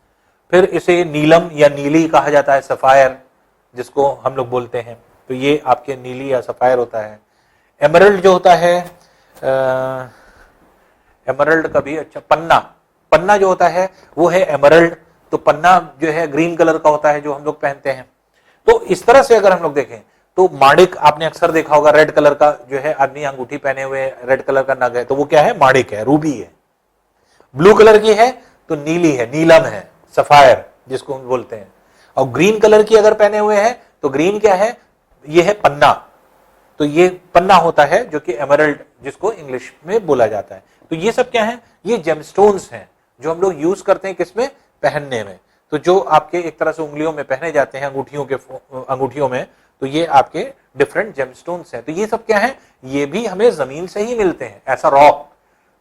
फिर इसे नीलम या नीली कहा जाता है, सफायर जिसको हम लोग बोलते हैं, तो ये आपके नीली या सफायर होता है। एमरल्ड जो होता है, एमरल्ड का भी अच्छा, पन्ना, पन्ना जो होता है वो है एमरल्ड, तो पन्ना जो है ग्रीन कलर का होता है जो हम लोग पहनते हैं। तो इस तरह से अगर हम लोग देखें तो माणिक आपने अक्सर देखा होगा, रेड कलर का जो है आदमी अंगूठी पहने हुए, रेड कलर का नग है, तो वो क्या है, माणिक है, रूबी है। ब्लू कलर की है तो नीली है, नीलम है, सफायर जिसको हम बोलते हैं। और ग्रीन कलर की अगर पहने हुए हैं तो ग्रीन क्या है, ये है पन्ना, तो ये पन्ना होता है जो कि एमरल्ड जिसको इंग्लिश में बोला जाता है। तो ये सब क्या है, ये जेमस्टोन्स हैं जो हम लोग यूज करते हैं किसमें, पहनने में। तो जो आपके एक तरह से उंगलियों में पहने जाते हैं, अंगूठियों में, तो ये आपके डिफरेंट जेमस्टोन्स हैं। तो ये सब क्या है, ये भी हमें जमीन से ही मिलते हैं, ऐसा रॉक,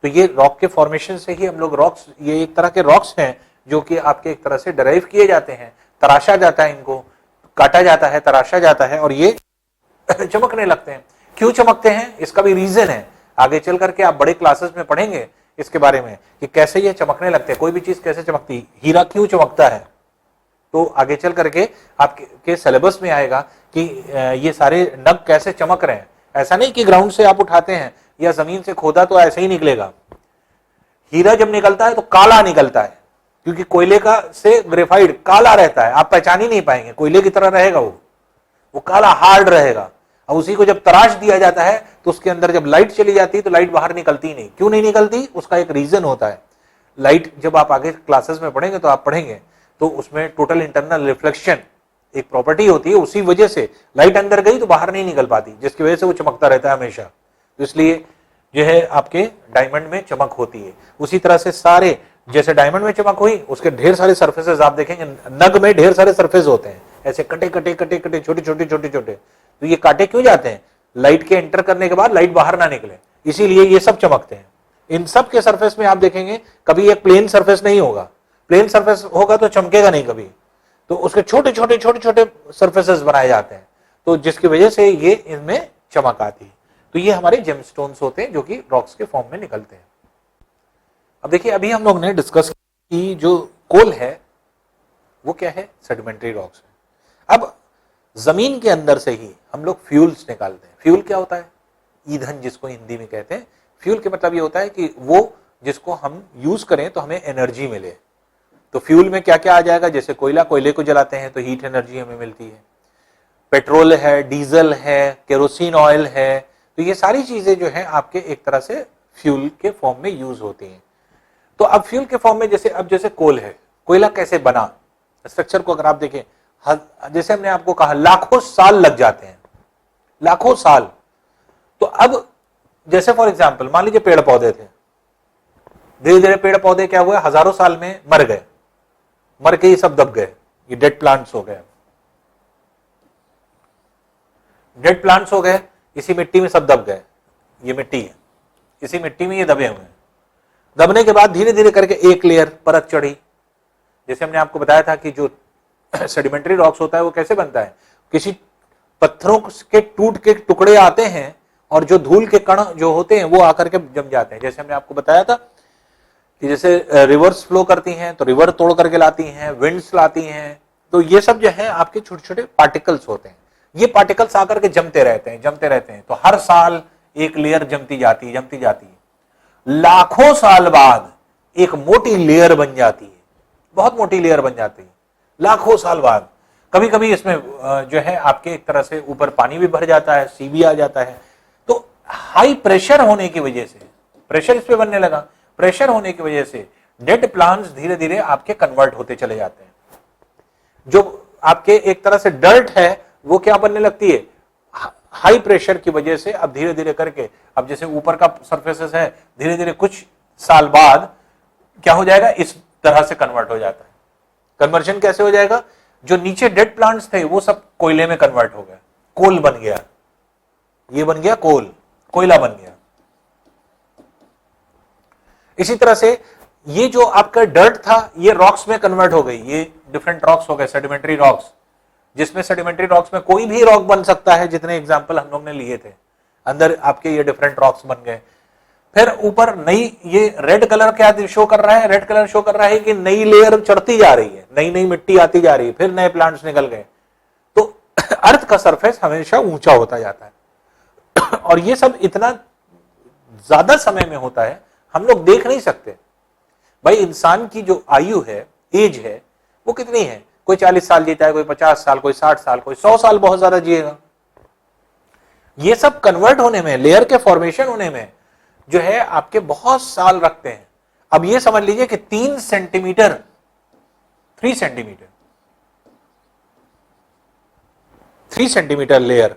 तो ये रॉक के फॉर्मेशन से ही हम लोग रॉक्स, ये एक तरह के रॉक्स हैं जो कि आपके एक तरह से डराइव किए जाते हैं, तराशा जाता है, इनको काटा जाता है, तराशा जाता है और ये चमकने लगते हैं। क्यों चमकते हैं, इसका भी रीजन है, आगे चल करके आप बड़े क्लासेस में पढ़ेंगे इसके बारे में कि कैसे ये चमकने लगते हैं, कोई भी चीज कैसे चमकती, हीरा क्यों चमकता है, तो आगे चल करके आपके सिलेबस में आएगा कि ये सारे नग कैसे चमक रहे हैं। ऐसा नहीं कि ग्राउंड से आप उठाते हैं या जमीन से खोदा तो ऐसे ही निकलेगा। हीरा जब निकलता है तो काला निकलता है, क्योंकि कोयले का से ग्रेफाइट काला रहता है, आप पहचान ही नहीं पाएंगे, कोयले की तरह रहेगा वो काला हार्ड रहेगा। और उसी को जब तराश दिया जाता है तो उसके अंदर जब लाइट चली जाती है तो लाइट बाहर निकलती नहीं। क्यों नहीं निकलती, उसका एक रीजन होता है। लाइट जब आप आगे क्लासेस में पढ़ेंगे तो आप पढ़ेंगे, तो उसमें टोटल इंटरनल रिफ्लेक्शन एक प्रॉपर्टी होती है, उसी वजह से लाइट अंदर गई तो बाहर नहीं निकल पाती, जिसकी वजह से वो चमकता रहता है हमेशा। तो इसलिए जो है आपके डायमंड में चमक होती है। उसी तरह से सारे, जैसे डायमंड में चमक हुई, उसके ढेर सारे सरफेसेस आप देखेंगे, नग में ढेर सारे सरफेस होते हैं, ऐसे कटे कटे कटे कटे छोटे छोटे छोटे छोटे। तो ये काटे क्यों जाते हैं, लाइट के एंटर करने के बाद लाइट बाहर ना निकले, इसीलिए ये सब चमकते हैं। इन सब के सरफेस में आप देखेंगे कभी एक प्लेन सरफेस नहीं होगा, प्लेन सरफेस होगा तो चमकेगा नहीं कभी, तो उसके छोटे छोटे छोटे छोटे सरफेसेस बनाए जाते हैं, तो जिसकी वजह से ये इनमें चमक आती है। तो ये हमारे जेमस्टोन्स होते हैं जो कि रॉक्स के फॉर्म में निकलते हैं। अब देखिए, अभी हम लोग ने डिस्कस की जो कोल है वो क्या है, सेडिमेंट्री रॉक्स है। अब जमीन के अंदर से ही हम लोग फ्यूल्स निकालते हैं। फ्यूल क्या होता है, ईंधन जिसको हिंदी में कहते हैं। फ्यूल के मतलब ये होता है कि वो जिसको हम यूज करें तो हमें एनर्जी मिले। तो फ्यूल में क्या क्या आ जाएगा, जैसे कोयला, कोयले को जलाते हैं तो हीट एनर्जी हमें मिलती है, पेट्रोल है, डीजल है, केरोसिन ऑयल है, तो ये सारी चीजें जो है आपके एक तरह से फ्यूल के फॉर्म में यूज होती हैं। तो अब फ्यूल के फॉर्म में जैसे अब जैसे कोल है, कोयला कैसे बना, स्ट्रक्चर को अगर आप देखें, जैसे हमने आपको कहा लाखों साल लग जाते हैं, लाखों साल। तो अब जैसे फॉर एग्जांपल मान लीजिए पेड़ पौधे थे, धीरे धीरे पेड़ पौधे क्या हुए, हजारों साल में मर गए, मर के ये सब दब गए, ये डेड प्लांट्स हो गए, डेड प्लांट्स हो गए, इसी मिट्टी में सब दब गए। ये मिट्टी है, इसी मिट्टी में ये दबे हुए हैं। दबने के बाद धीरे धीरे करके एक लेयर परत चढ़ी। जैसे हमने आपको बताया था कि जो सेडिमेंट्री रॉक्स होता है वो कैसे बनता है, किसी पत्थरों के टूट के टुकड़े आते हैं और जो धूल के कण जो होते हैं वो आकर के जम जाते हैं। जैसे हमने आपको बताया था कि जैसे रिवर्स फ्लो करती हैं तो रिवर तोड़ करके लाती हैं, विंड्स लाती हैं, तो ये सब जो है आपके छोटे छोटे पार्टिकल्स होते हैं। ये पार्टिकल्स आकर के जमते रहते हैं, जमते रहते हैं, तो हर साल एक लेयर जमती जाती है, जमती जाती है। लाखों साल बाद एक मोटी लेयर बन जाती है, बहुत मोटी लेयर बन जाती है लाखों साल बाद। कभी कभी इसमें जो है आपके एक तरह से ऊपर पानी भी भर जाता है, सी भी आ जाता है। तो हाई प्रेशर होने की वजह से, प्रेशर इस पे बनने लगा, प्रेशर होने की वजह से डेड प्लांट्स धीरे धीरे आपके कन्वर्ट होते चले जाते हैं। जो आपके एक तरह से डर्ट है वो क्या बनने लगती है, हाई प्रेशर की वजह से अब धीरे धीरे करके, अब जैसे ऊपर का सरफेसेस है, धीरे धीरे कुछ साल बाद क्या हो जाएगा, इस तरह से कन्वर्ट हो जाता है। कन्वर्जन कैसे हो जाएगा, जो नीचे डेड प्लांट्स थे वो सब कोयले में कन्वर्ट हो गया, कोल बन गया, ये बन गया कोल, कोयला बन गया। इसी तरह से ये जो आपका डर्ट था ये रॉक्स में कन्वर्ट हो गई, ये डिफरेंट रॉक्स हो गए, सेडिमेंट्री रॉक्स, जिसमें सेडिमेंट्री रॉक्स में कोई भी रॉक बन सकता है, जितने एग्जांपल हम लोग ने लिए थे। अंदर आपके ये डिफरेंट रॉक्स बन गए। फिर ऊपर नई, ये रेड कलर क्या शो कर रहा है, रेड कलर शो कर रहा है कि नई लेयर चढ़ती जा रही है, नई नई मिट्टी आती जा रही है, फिर नए प्लांट्स निकल गए। तो अर्थ का सरफेस हमेशा ऊंचा होता जाता है और ये सब इतना ज्यादा समय में होता है, हम लोग देख नहीं सकते। भाई इंसान की जो आयु है, एज है, वो कितनी है? कोई 40 साल जीता है, कोई 50 साल, कोई 60 साल, कोई 100 साल बहुत ज्यादा जिएगा। ये सब कन्वर्ट होने में, लेयर के फॉर्मेशन होने में जो है आपके बहुत साल रखते हैं। अब ये समझ लीजिए कि 3 सेंटीमीटर 3 सेंटीमीटर लेयर,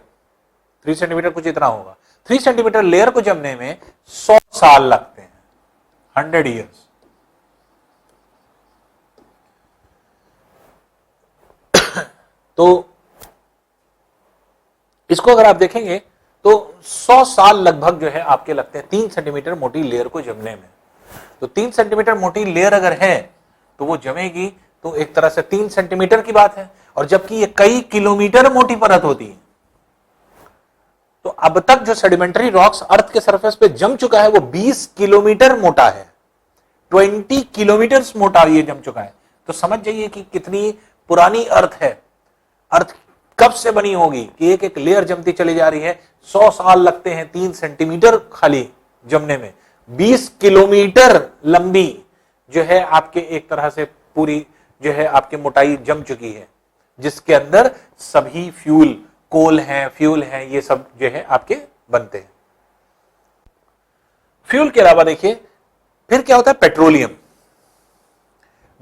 3 सेंटीमीटर कुछ इतना होगा, 3 सेंटीमीटर लेयर को जमने में 100 साल लगते हैं, 100 ईयर्स। तो इसको अगर आप देखेंगे तो 100 साल लगभग जो है आपके लगते हैं 3 सेंटीमीटर मोटी लेयर को जमने में। तो 3 सेंटीमीटर मोटी लेयर अगर है तो वो जमेगी तो एक तरह से 3 सेंटीमीटर की बात है, और जबकि ये कई किलोमीटर मोटी परत होती है। तो अब तक जो सेडिमेंटरी रॉक्स अर्थ के सरफेस पे जम चुका है वो 20 किलोमीटर मोटा है, 20 किलोमीटर मोटा ये जम चुका है। तो समझ जाइए कि कितनी पुरानी अर्थ है। अर्थ कब से बनी होगी कि एक एक लेयर जमती चली जा रही है। 100 साल लगते हैं 3 सेंटीमीटर खाली जमने में, 20 किलोमीटर लंबी जो है आपके एक तरह से पूरी जो है आपकी मोटाई जम चुकी है, जिसके अंदर सभी फ्यूल, कोल हैं, फ्यूल हैं, ये सब जो है आपके बनते हैं। फ्यूल के अलावा देखिए फिर क्या होता है, पेट्रोलियम।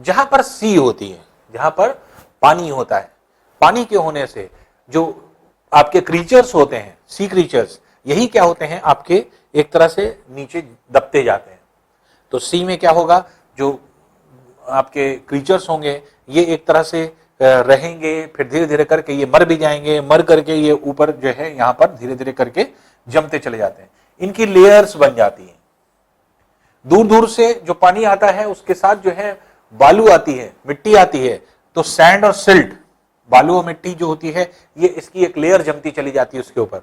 जहां पर सी होती है, जहां पर पानी होता है, पानी के होने से जो आपके क्रीचर्स होते हैं, सी क्रीचर्स, यही क्या होते हैं आपके एक तरह से नीचे दबते जाते हैं। तो सी में क्या होगा, जो आपके क्रीचर्स होंगे ये एक तरह से रहेंगे, फिर धीरे धीरे करके ये मर भी जाएंगे, मर करके ये ऊपर जो है यहां पर धीरे धीरे करके जमते चले जाते हैं। इनकी लेयर्स बन जाती हैं। दूर दूर से जो पानी आता है उसके साथ जो है बालू आती है, मिट्टी आती है। तो सैंड और सिल्ट, बालू और मिट्टी जो होती है, ये इसकी एक लेयर जमती चली जाती है उसके ऊपर।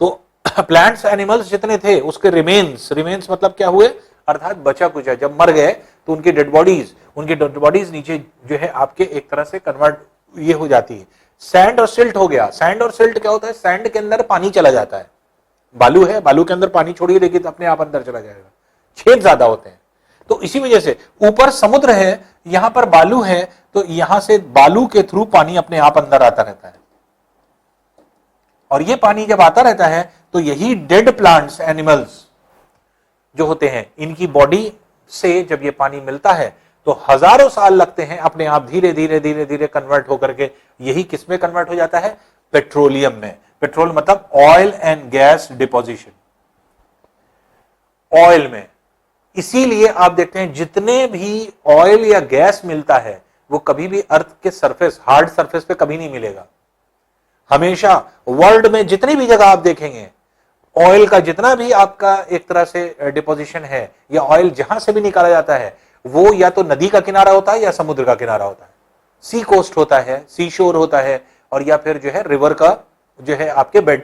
तो प्लांट्स, एनिमल्स जितने थे उसके रिमेन्स मतलब क्या हुए, अर्थात बचा कुचा, जब मर गए तो उनकी डेड बॉडीज नीचे जो है आपके एक तरह से कन्वर्ट ये हो जाती है। सैंड और सिल्ट हो गया। सैंड और सिल्ट क्या होता है, सैंड के अंदर पानी चला जाता है, बालू है, बालू के अंदर पानी छोड़िए देखिए तो अपने आप अंदर चला जाएगा, छेद ज्यादा होते हैं। तो इसी वजह से ऊपर समुद्र है, यहां पर बालू है, तो यहां से बालू के थ्रू पानी अपने आप अंदर आता रहता है। और ये पानी जब आता रहता है तो यही डेड प्लांट्स, एनिमल्स जो होते हैं, इनकी बॉडी से जब ये पानी मिलता है तो हजारों साल लगते हैं अपने आप धीरे धीरे धीरे धीरे कन्वर्ट होकर के यही किस में कन्वर्ट हो जाता है, पेट्रोलियम में। पेट्रोल मतलब oil and gas deposition, oil में। इसीलिए आप देखते हैं जितने भी ऑयल या गैस मिलता है वो कभी भी अर्थ के सरफेस, हार्ड सरफेस पे कभी नहीं मिलेगा। हमेशा वर्ल्ड में जितनी भी जगह आप देखेंगे, ऑयल का जितना भी आपका एक तरह से डिपोजिशन है या ऑयल जहां से भी निकाला जाता है, वो या तो नदी का किनारा होता है या समुद्र का किनारा होता है, सी कोस्ट होता है, सी शोर होता है, और या फिर जो है रिवर का जो है आपके बेड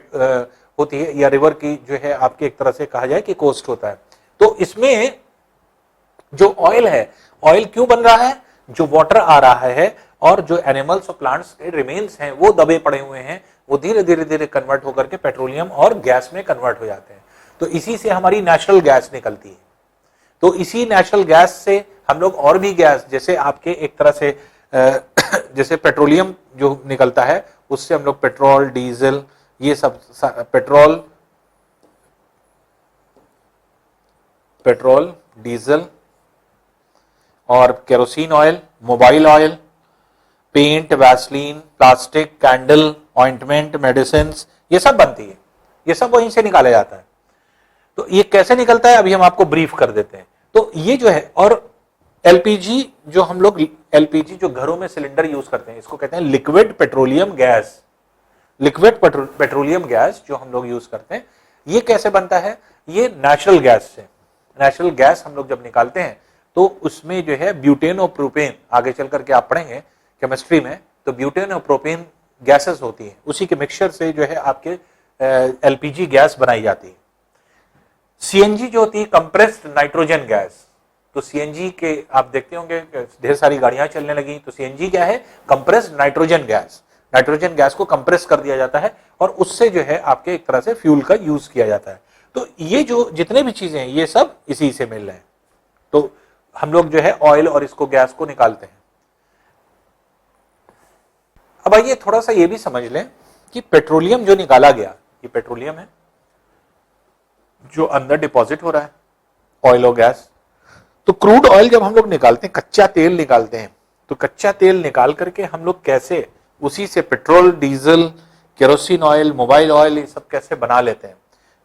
होती है, या रिवर की जो है आपके एक तरह से कहा जाए कि कोस्ट होता है। तो इसमें जो ऑयल है, ऑयल क्यों बन रहा है, जो वाटर आ रहा है और जो एनिमल्स और प्लांट्स के रिमेन्स हैं वो दबे पड़े हुए हैं, वो धीरे धीरे धीरे कन्वर्ट होकर के पेट्रोलियम और गैस में कन्वर्ट हो जाते हैं। तो इसी से हमारी नेचुरल गैस निकलती है। तो इसी नेचुरल गैस से हम लोग और भी गैस, जैसे आपके एक तरह से जैसे पेट्रोलियम जो निकलता है उससे हम लोग पेट्रोल, डीजल, ये सब, पेट्रोल, डीजल और kerosene oil, mobile oil, paint, Vaseline, plastic, candle, ointment, medicine, ये सब बनती है। ये सब वहीं से निकाला जाता है। तो ये कैसे निकलता है अभी हम आपको ब्रीफ कर देते हैं। तो ये जो है, और एलपीजी जो हम लोग, एलपीजी जो घरों में सिलेंडर यूज करते हैं, इसको कहते हैं liquid petroleum gas. Liquid petroleum gas जो हम लोग यूज करते हैं, ये कैसे बनता है, ये नेचुरल गैस से। नेचुरल गैस हम लोग जब निकालते हैं तो उसमें जो है ब्यूटेन और प्रोपेन, आगे चल करके आप पढ़ेंगे केमिस्ट्री में, तो ब्यूटेन और प्रोपेन गैसेस होती हैं, उसी के मिक्सचर से जो है आपके एलपीजी गैस बनाई जाती है। सीएनजी जो होती है कंप्रेस्ड नाइट्रोजन गैस, तो सीएनजी के आप देखते होंगे ढेर सारी गाड़ियां चलने लगी, तो सीएनजी क्या है? Compressed nitrogen gas. Nitrogen gas को कंप्रेस कर दिया जाता है और उससे जो है आपके एक तरह से फ्यूल का यूज किया जाता है। तो ये जो जितने भी चीजें हैं ये सब इसी से मिल रहे हैं। तो हम लोग जो है ऑयल और इसको गैस को निकालते हैं। अब आइए थोड़ा सा ये भी समझ लें कि पेट्रोलियम जो निकाला गया, ये पेट्रोलियम है जो अंदर डिपॉजिट हो रहा है, ऑयल और गैस। तो क्रूड ऑयल जब हम लोग निकालते हैं, कच्चा तेल निकालते हैं, तो कच्चा तेल निकाल करके हम लोग कैसे उसी से petrol, diesel, kerosene oil, mobile oil, ये सब कैसे बना लेते हैं।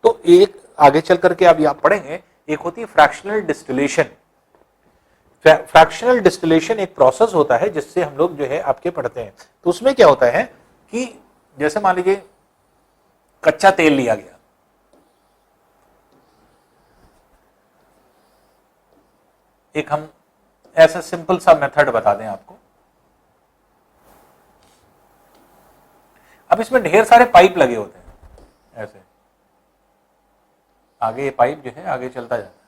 तो एक आगे चल करके अब आप पढ़ेंगे, एक होती है फ्रैक्शनल डिस्टिलेशन। फ्रैक्शनल डिस्टिलेशन एक प्रोसेस होता है जिससे हम लोग जो है आपके पढ़ते हैं। तो उसमें क्या होता है कि जैसे मान लीजिए कच्चा तेल लिया गया, एक हम ऐसा सिंपल सा मेथड बता दें आपको। अब इसमें ढेर सारे पाइप लगे होते हैं, ऐसे आगे ये पाइप जो है आगे चलता जाता है।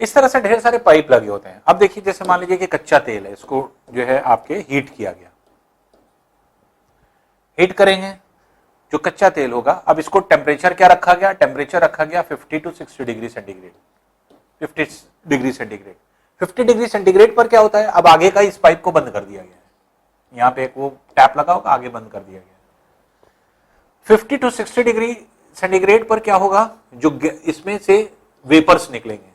इस तरह से ढेर सारे पाइप लगे होते हैं। अब देखिए जैसे मान लीजिए कि कच्चा तेल है, इसको जो है आपके हीट किया गया, हीट करेंगे जो कच्चा तेल होगा। अब इसको टेम्परेचर क्या रखा गया? टेम्परेचर रखा गया 50 to 60 degree centigrade. 50 degree centigrade, 50 degree centigrade पर क्या होता है? अब आगे का इस पाइप को बंद कर दिया गया है, यहां पे एक वो टैप लगा होगा, आगे बंद कर दिया गया। 50 to 60 डिग्री सेंटीग्रेड पर क्या होगा? जो इसमें से वेपर्स निकलेंगे,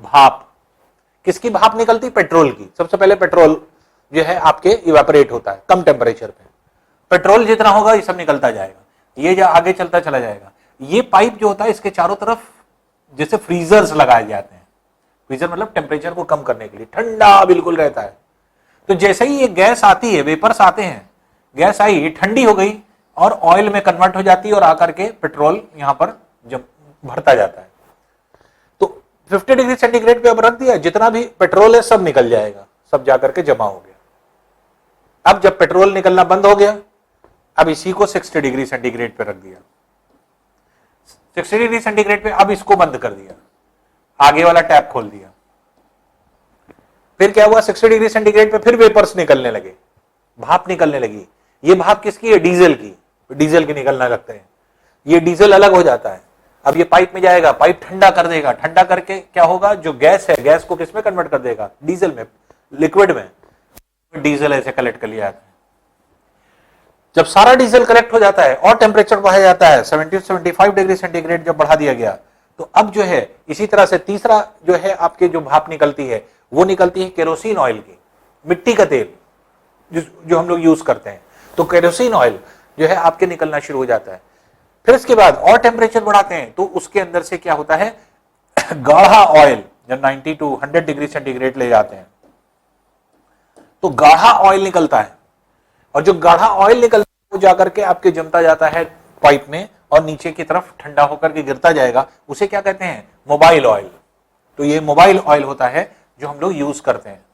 भाप। किसकी भाप निकलती? पेट्रोल की। सबसे पहले पेट्रोल जो है आपके इवेपोरेट होता है कम टेम्परेचर पे। पेट्रोल जितना होगा ये सब निकलता जाएगा, ये जो आगे चलता चला जाएगा। ये पाइप जो होता है इसके चारों तरफ जैसे फ्रीजर्स लगाए जाते हैं। फ्रीजर मतलब टेम्परेचर को कम करने के लिए, ठंडा बिल्कुल रहता है। तो जैसे ही ये गैस आती है, वेपर्स आते हैं, गैस आई, ये ठंडी हो गई और ऑयल में कन्वर्ट हो जाती है और आकर के पेट्रोल यहां पर जब भरता जाता है। 50 डिग्री सेंटीग्रेड पे अब रख दिया, जितना भी पेट्रोल है सब निकल जाएगा, सब जाकर के जमा हो गया। अब जब पेट्रोल निकलना बंद हो गया, अब इसी को 60 डिग्री सेंटीग्रेड पे रख दिया। 60 डिग्री सेंटीग्रेड पे अब इसको बंद कर दिया, आगे वाला टैप खोल दिया। फिर क्या हुआ? 60 डिग्री सेंटीग्रेड पे फिर वेपर्स निकलने लगे, भाप निकलने लगी। ये भाप किसकी है? डीजल की। डीजल के निकलने लगते हैं, ये डीजल अलग हो जाता है। अब ये पाइप में जाएगा, पाइप ठंडा कर देगा, ठंडा करके क्या होगा? जो गैस है, गैस को किसमें कन्वर्ट कर देगा? डीजल में, लिक्विड में। डीजल ऐसे कलेक्ट कर लिया जाता है। जब सारा डीजल कलेक्ट हो जाता है और टेम्परेचर बढ़ाया जाता है 70 से 75 डिग्री सेंटीग्रेड जब बढ़ा दिया गया, तो अब जो है इसी तरह से तीसरा जो है आपके जो भाप निकलती है वो निकलती है केरोसिन ऑयल की, मिट्टी का तेल जो हम लोग यूज करते हैं। तो केरोसिन ऑयल जो है आपके निकलना शुरू हो जाता है। फिर इसके बाद और टेम्परेचर बढ़ाते हैं तो उसके अंदर से क्या होता है? गाढ़ा ऑयल, जब 90 to 100 डिग्री सेंटीग्रेड ले जाते हैं तो गाढ़ा ऑयल निकलता है, और जो गाढ़ा ऑयल निकलता है वो जाकर के आपके जमता जाता है पाइप में और नीचे की तरफ ठंडा होकर के गिरता जाएगा। उसे क्या कहते हैं? Mobile oil. तो ये मोबाइल ऑयल होता है जो हम लोग यूज करते हैं।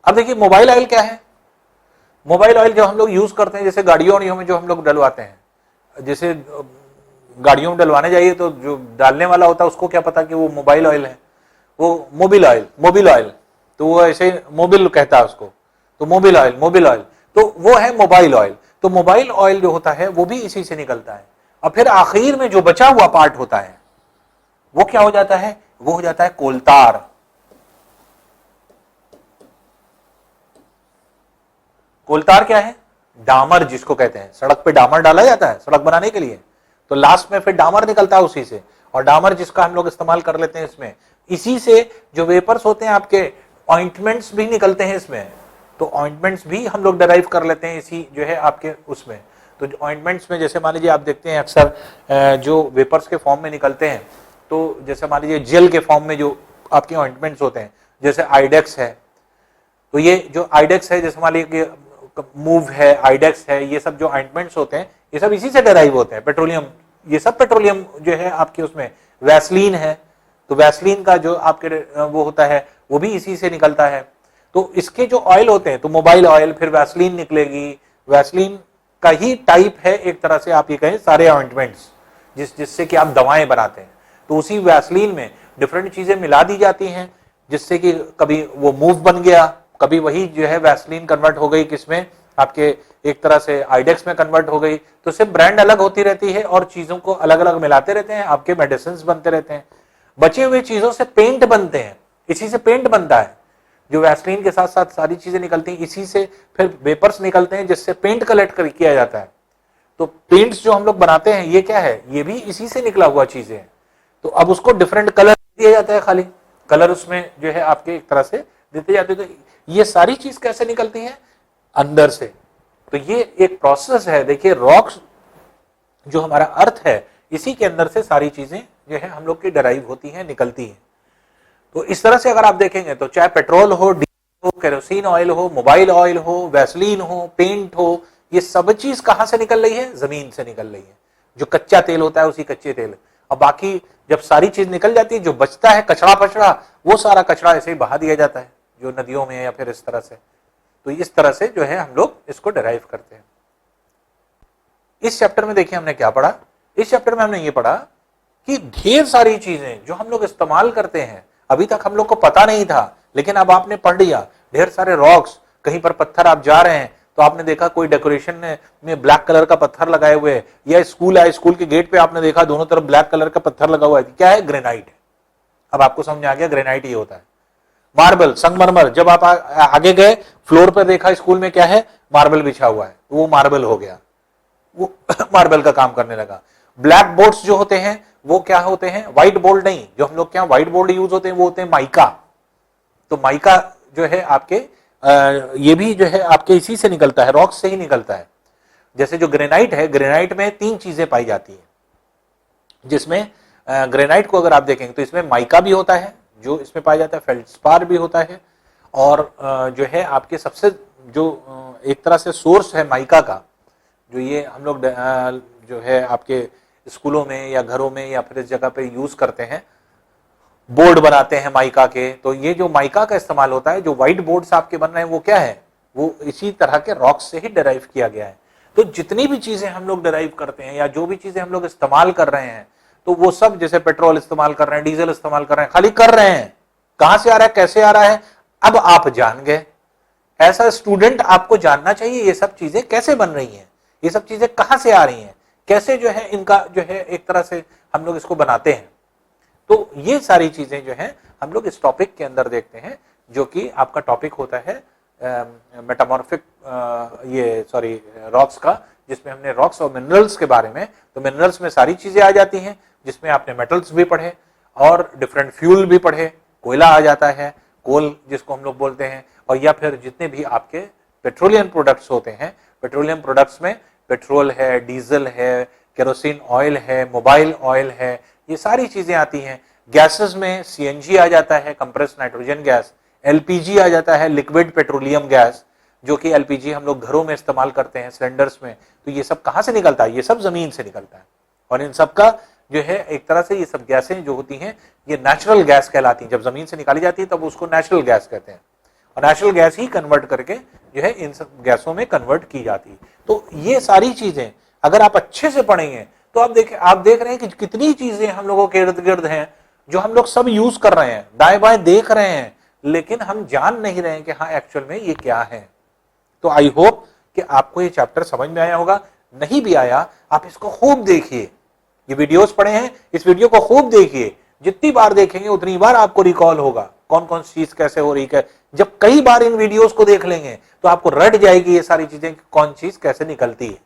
अब देखिए मोबाइल ऑयल क्या है? मोबाइल ऑयल जो हम लोग यूज करते हैं, जैसे गाड़ियों में जो हम लोग डलवाते हैं, जैसे गाड़ियों में डलवाने जाइए तो जो डालने वाला होता है उसको क्या पता कि वो मोबाइल ऑयल है, वो मोबिल ऑयल, तो वो ऐसे मोबिल कहता है उसको, तो मोबिल ऑयल, तो वो है मोबाइल ऑयल। तो मोबाइल ऑयल जो होता है वो भी इसी से निकलता है। और फिर आखिर में जो बचा हुआ पार्ट होता है वो क्या हो जाता है? वो हो जाता है कोलतार। कोलतार क्या है? डामर जिसको कहते हैं। सड़क पे डामर डाला जाता है सड़क बनाने के लिए, तो लास्ट में फिर डामर निकलता है उसी से। और डामर जिसका हम लोग इस्तेमाल कर लेते हैं इसमें, इसी से जो वेपर्स होते हैं आपके, ऑइंटमेंट्स भी निकलते हैं इसमें। तो ऑइंटमेंट्स भी हम लोग डराइव कर लेते हैं इसी जो है आपके उसमें। तो ऑइंटमेंट्स में जैसे मान लीजिए आप देखते हैं अक्सर जो वेपर्स के फॉर्म में निकलते हैं, तो जैसे मान लीजिए जेल के फॉर्म में जो आपके ऑइंटमेंट्स होते हैं, जैसे आइडेक्स है, तो ये जो आइडेक्स है, जैसे मान लीजिए मूव है, आइडेक्स है, ये सब जो ऑइंटमेंट्स होते हैं ये सब इसी से डराइव होते हैं। पेट्रोलियम, ये सब पेट्रोलियम जो है आपके उसमें। वैसलीन है, तो वैसलीन का जो आपके वो होता है वो भी इसी से निकलता है। तो इसके जो ऑयल होते हैं, तो मोबाइल ऑयल, फिर वैसलीन निकलेगी, वैसलीन का ही टाइप है एक तरह से आप ये कहें सारे ऑइंटमेंट्स जिससे कि आप दवाएं बनाते हैं। तो उसी वैसलीन में डिफरेंट चीजें मिला दी जाती हैं, जिससे कि कभी वो मूव बन गया, कभी वही जो है वैसलीन कन्वर्ट हो गई किसमें, आपके एक तरह से आइडेक्स में कन्वर्ट हो गई। तो सिर्फ ब्रांड अलग होती रहती है और चीजों को अलग अलग मिलाते रहते हैं, आपके मेडिसिन बनते रहते हैं। बचे हुए चीजों से पेंट बनते हैं, इसी से पेंट बनता है। जो वैसलीन के साथ साथ सारी चीजें निकलती हैं, इसी से फिर वेपर्स निकलते हैं जिससे पेंट कलेक्ट किया जाता है। तो पेंट्स जो हम लोग बनाते हैं ये क्या है, ये भी इसी से निकला हुआ चीजें हैं। तो अब उसको डिफरेंट कलर दिया जाता है, खाली कलर उसमें जो है आपके एक तरह से देते जाते हैं। तो ये सारी चीज कैसे निकलती है, अंदर से। तो ये एक प्रोसेस है। देखिए रॉक्स जो हमारा अर्थ है, इसी के अंदर से सारी चीजें जो है हम लोग की डराइव होती हैं, निकलती हैं। तो इस तरह से अगर आप देखेंगे तो चाहे पेट्रोल हो, डीजल हो, केरोसिन ऑयल हो, मोबाइल ऑयल हो, वैसलीन हो, पेंट हो, ये सब चीज कहां से निकल रही है, जमीन से निकल रही है। जो कच्चा तेल होता है उसी कच्चे तेल। और बाकी जब सारी चीज निकल जाती है, जो बचता है कचरा पचड़ा, वो सारा कचरा ऐसे ही बहा दिया जाता है जो नदियों में या फिर इस तरह से। तो इस तरह से जो है हम लोग इसको डिराइव करते हैं। इस चैप्टर में देखिए हमने क्या पढ़ा, इस चैप्टर में हमने ये पढ़ा कि ढेर सारी चीजें जो हम लोग इस्तेमाल करते हैं, अभी तक हम लोग को पता नहीं था, लेकिन अब आपने पढ़ लिया। ढेर सारे रॉक्स, कहीं पर पत्थर आप जा रहे हैं तो आपने देखा कोई डेकोरेशन में ब्लैक कलर का पत्थर लगाए हुए है, या स्कूल है, स्कूल के गेट पे आपने देखा दोनों तरफ ब्लैक कलर का पत्थर लगा हुआ है, क्या है, ग्रेनाइट है। अब आपको समझ आ गया ग्रेनाइट ये होता है। मार्बल, संगमरमर, जब आप आगे गए फ्लोर पर देखा स्कूल में क्या है, मार्बल बिछा हुआ है, वो मार्बल हो गया, वो मार्बल का काम करने लगा। ब्लैक बोर्ड्स जो होते हैं वो क्या होते हैं, व्हाइट बोर्ड नहीं, जो हम लोग क्या व्हाइट बोर्ड यूज होते हैं वो होते हैं माइका। तो माइका जो है आपके ये भी जो है आपके इसी से निकलता है, रॉक से ही निकलता है। जैसे जो ग्रेनाइट है, ग्रेनाइट में 3 चीजें पाई जाती है, जिसमें ग्रेनाइट को अगर आप देखेंगे तो इसमें माइका भी होता है जो इसमें पाया जाता है, फेल्डस्पार भी होता है, और जो है आपके सबसे जो एक तरह से सोर्स है माइका का, जो ये हम लोग जो है आपके स्कूलों में या घरों में या फिर इस जगह पे यूज करते हैं, बोर्ड बनाते हैं माइका के। तो ये जो माइका का इस्तेमाल होता है, जो व्हाइट बोर्ड्स आपके बन रहे हैं वो क्या है, वो इसी तरह के रॉक से ही डिराइव किया गया है। तो जितनी भी चीजें हम लोग डिराइव करते हैं या जो भी चीजें हम लोग इस्तेमाल कर रहे हैं, तो वो सब, जैसे पेट्रोल इस्तेमाल कर रहे हैं, डीजल इस्तेमाल कर रहे हैं, खाली कर रहे हैं, कहां से आ रहा है, कैसे आ रहा है, अब आप जान गए। ऐसा स्टूडेंट आपको जानना चाहिए ये सब चीजें कैसे बन रही हैं, ये सब चीजें कहां से आ रही हैं, कैसे जो है इनका जो है एक तरह से हम लोग इसको बनाते हैं। तो ये सारी चीजें जो है हम लोग इस टॉपिक के अंदर देखते हैं, जो कि आपका टॉपिक होता है मेटामॉर्फिक रॉक्स का, जिसमें हमने रॉक्स और मिनरल्स के बारे में, तो मिनरल्स में सारी चीजें आ जाती हैं, जिसमें आपने मेटल्स भी पढ़े और डिफरेंट फ्यूल भी पढ़े। कोयला आ जाता है, कोल जिसको हम लोग बोलते हैं, और या फिर जितने भी आपके पेट्रोलियम प्रोडक्ट्स होते हैं, पेट्रोलियम प्रोडक्ट्स में पेट्रोल है, डीजल है, केरोसिन ऑयल है, मोबाइल ऑयल है, ये सारी चीजें आती हैं। गैसेस में सीएनजी आ जाता है, कंप्रेस्ड नाइट्रोजन गैस, एलपीजी आ जाता है, लिक्विड पेट्रोलियम गैस, जो कि एलपीजी हम लोग घरों में इस्तेमाल करते हैं सिलेंडर्स में। तो ये सब कहां से निकलता है, ये सब जमीन से निकलता है। और इन सब का जो है एक तरह से ये सब गैसें जो होती हैं ये नेचुरल गैस कहलाती हैं। जब जमीन से निकाली जाती है तब उसको नेचुरल गैस कहते हैं, और नेचुरल गैस ही कन्वर्ट करके जो है इन सब गैसों में कन्वर्ट की जाती है। तो ये सारी चीजें अगर आप अच्छे से पढ़ेंगे तो आप देख रहे हैं कि कितनी चीजें हम लोगों के इर्द गिर्द हैं जो हम लोग सब यूज कर रहे हैं, दाएं बाएं देख रहे हैं, लेकिन हम जान नहीं रहे हैं कि हाँ एक्चुअल में ये क्या है। तो आई होप कि आपको ये चैप्टर समझ में आया होगा। नहीं भी आया आप इसको खूब देखिए, ये वीडियोस पढ़े हैं, इस वीडियो को खूब देखिए, जितनी बार देखेंगे उतनी बार आपको रिकॉल होगा कौन कौन सी चीज कैसे हो रही है। जब कई बार इन वीडियोस को देख लेंगे तो आपको रट जाएगी ये सारी चीजें कौन चीज कैसे निकलती है।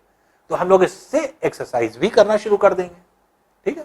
तो हम लोग इससे एक्सरसाइज भी करना शुरू कर देंगे, ठीक है।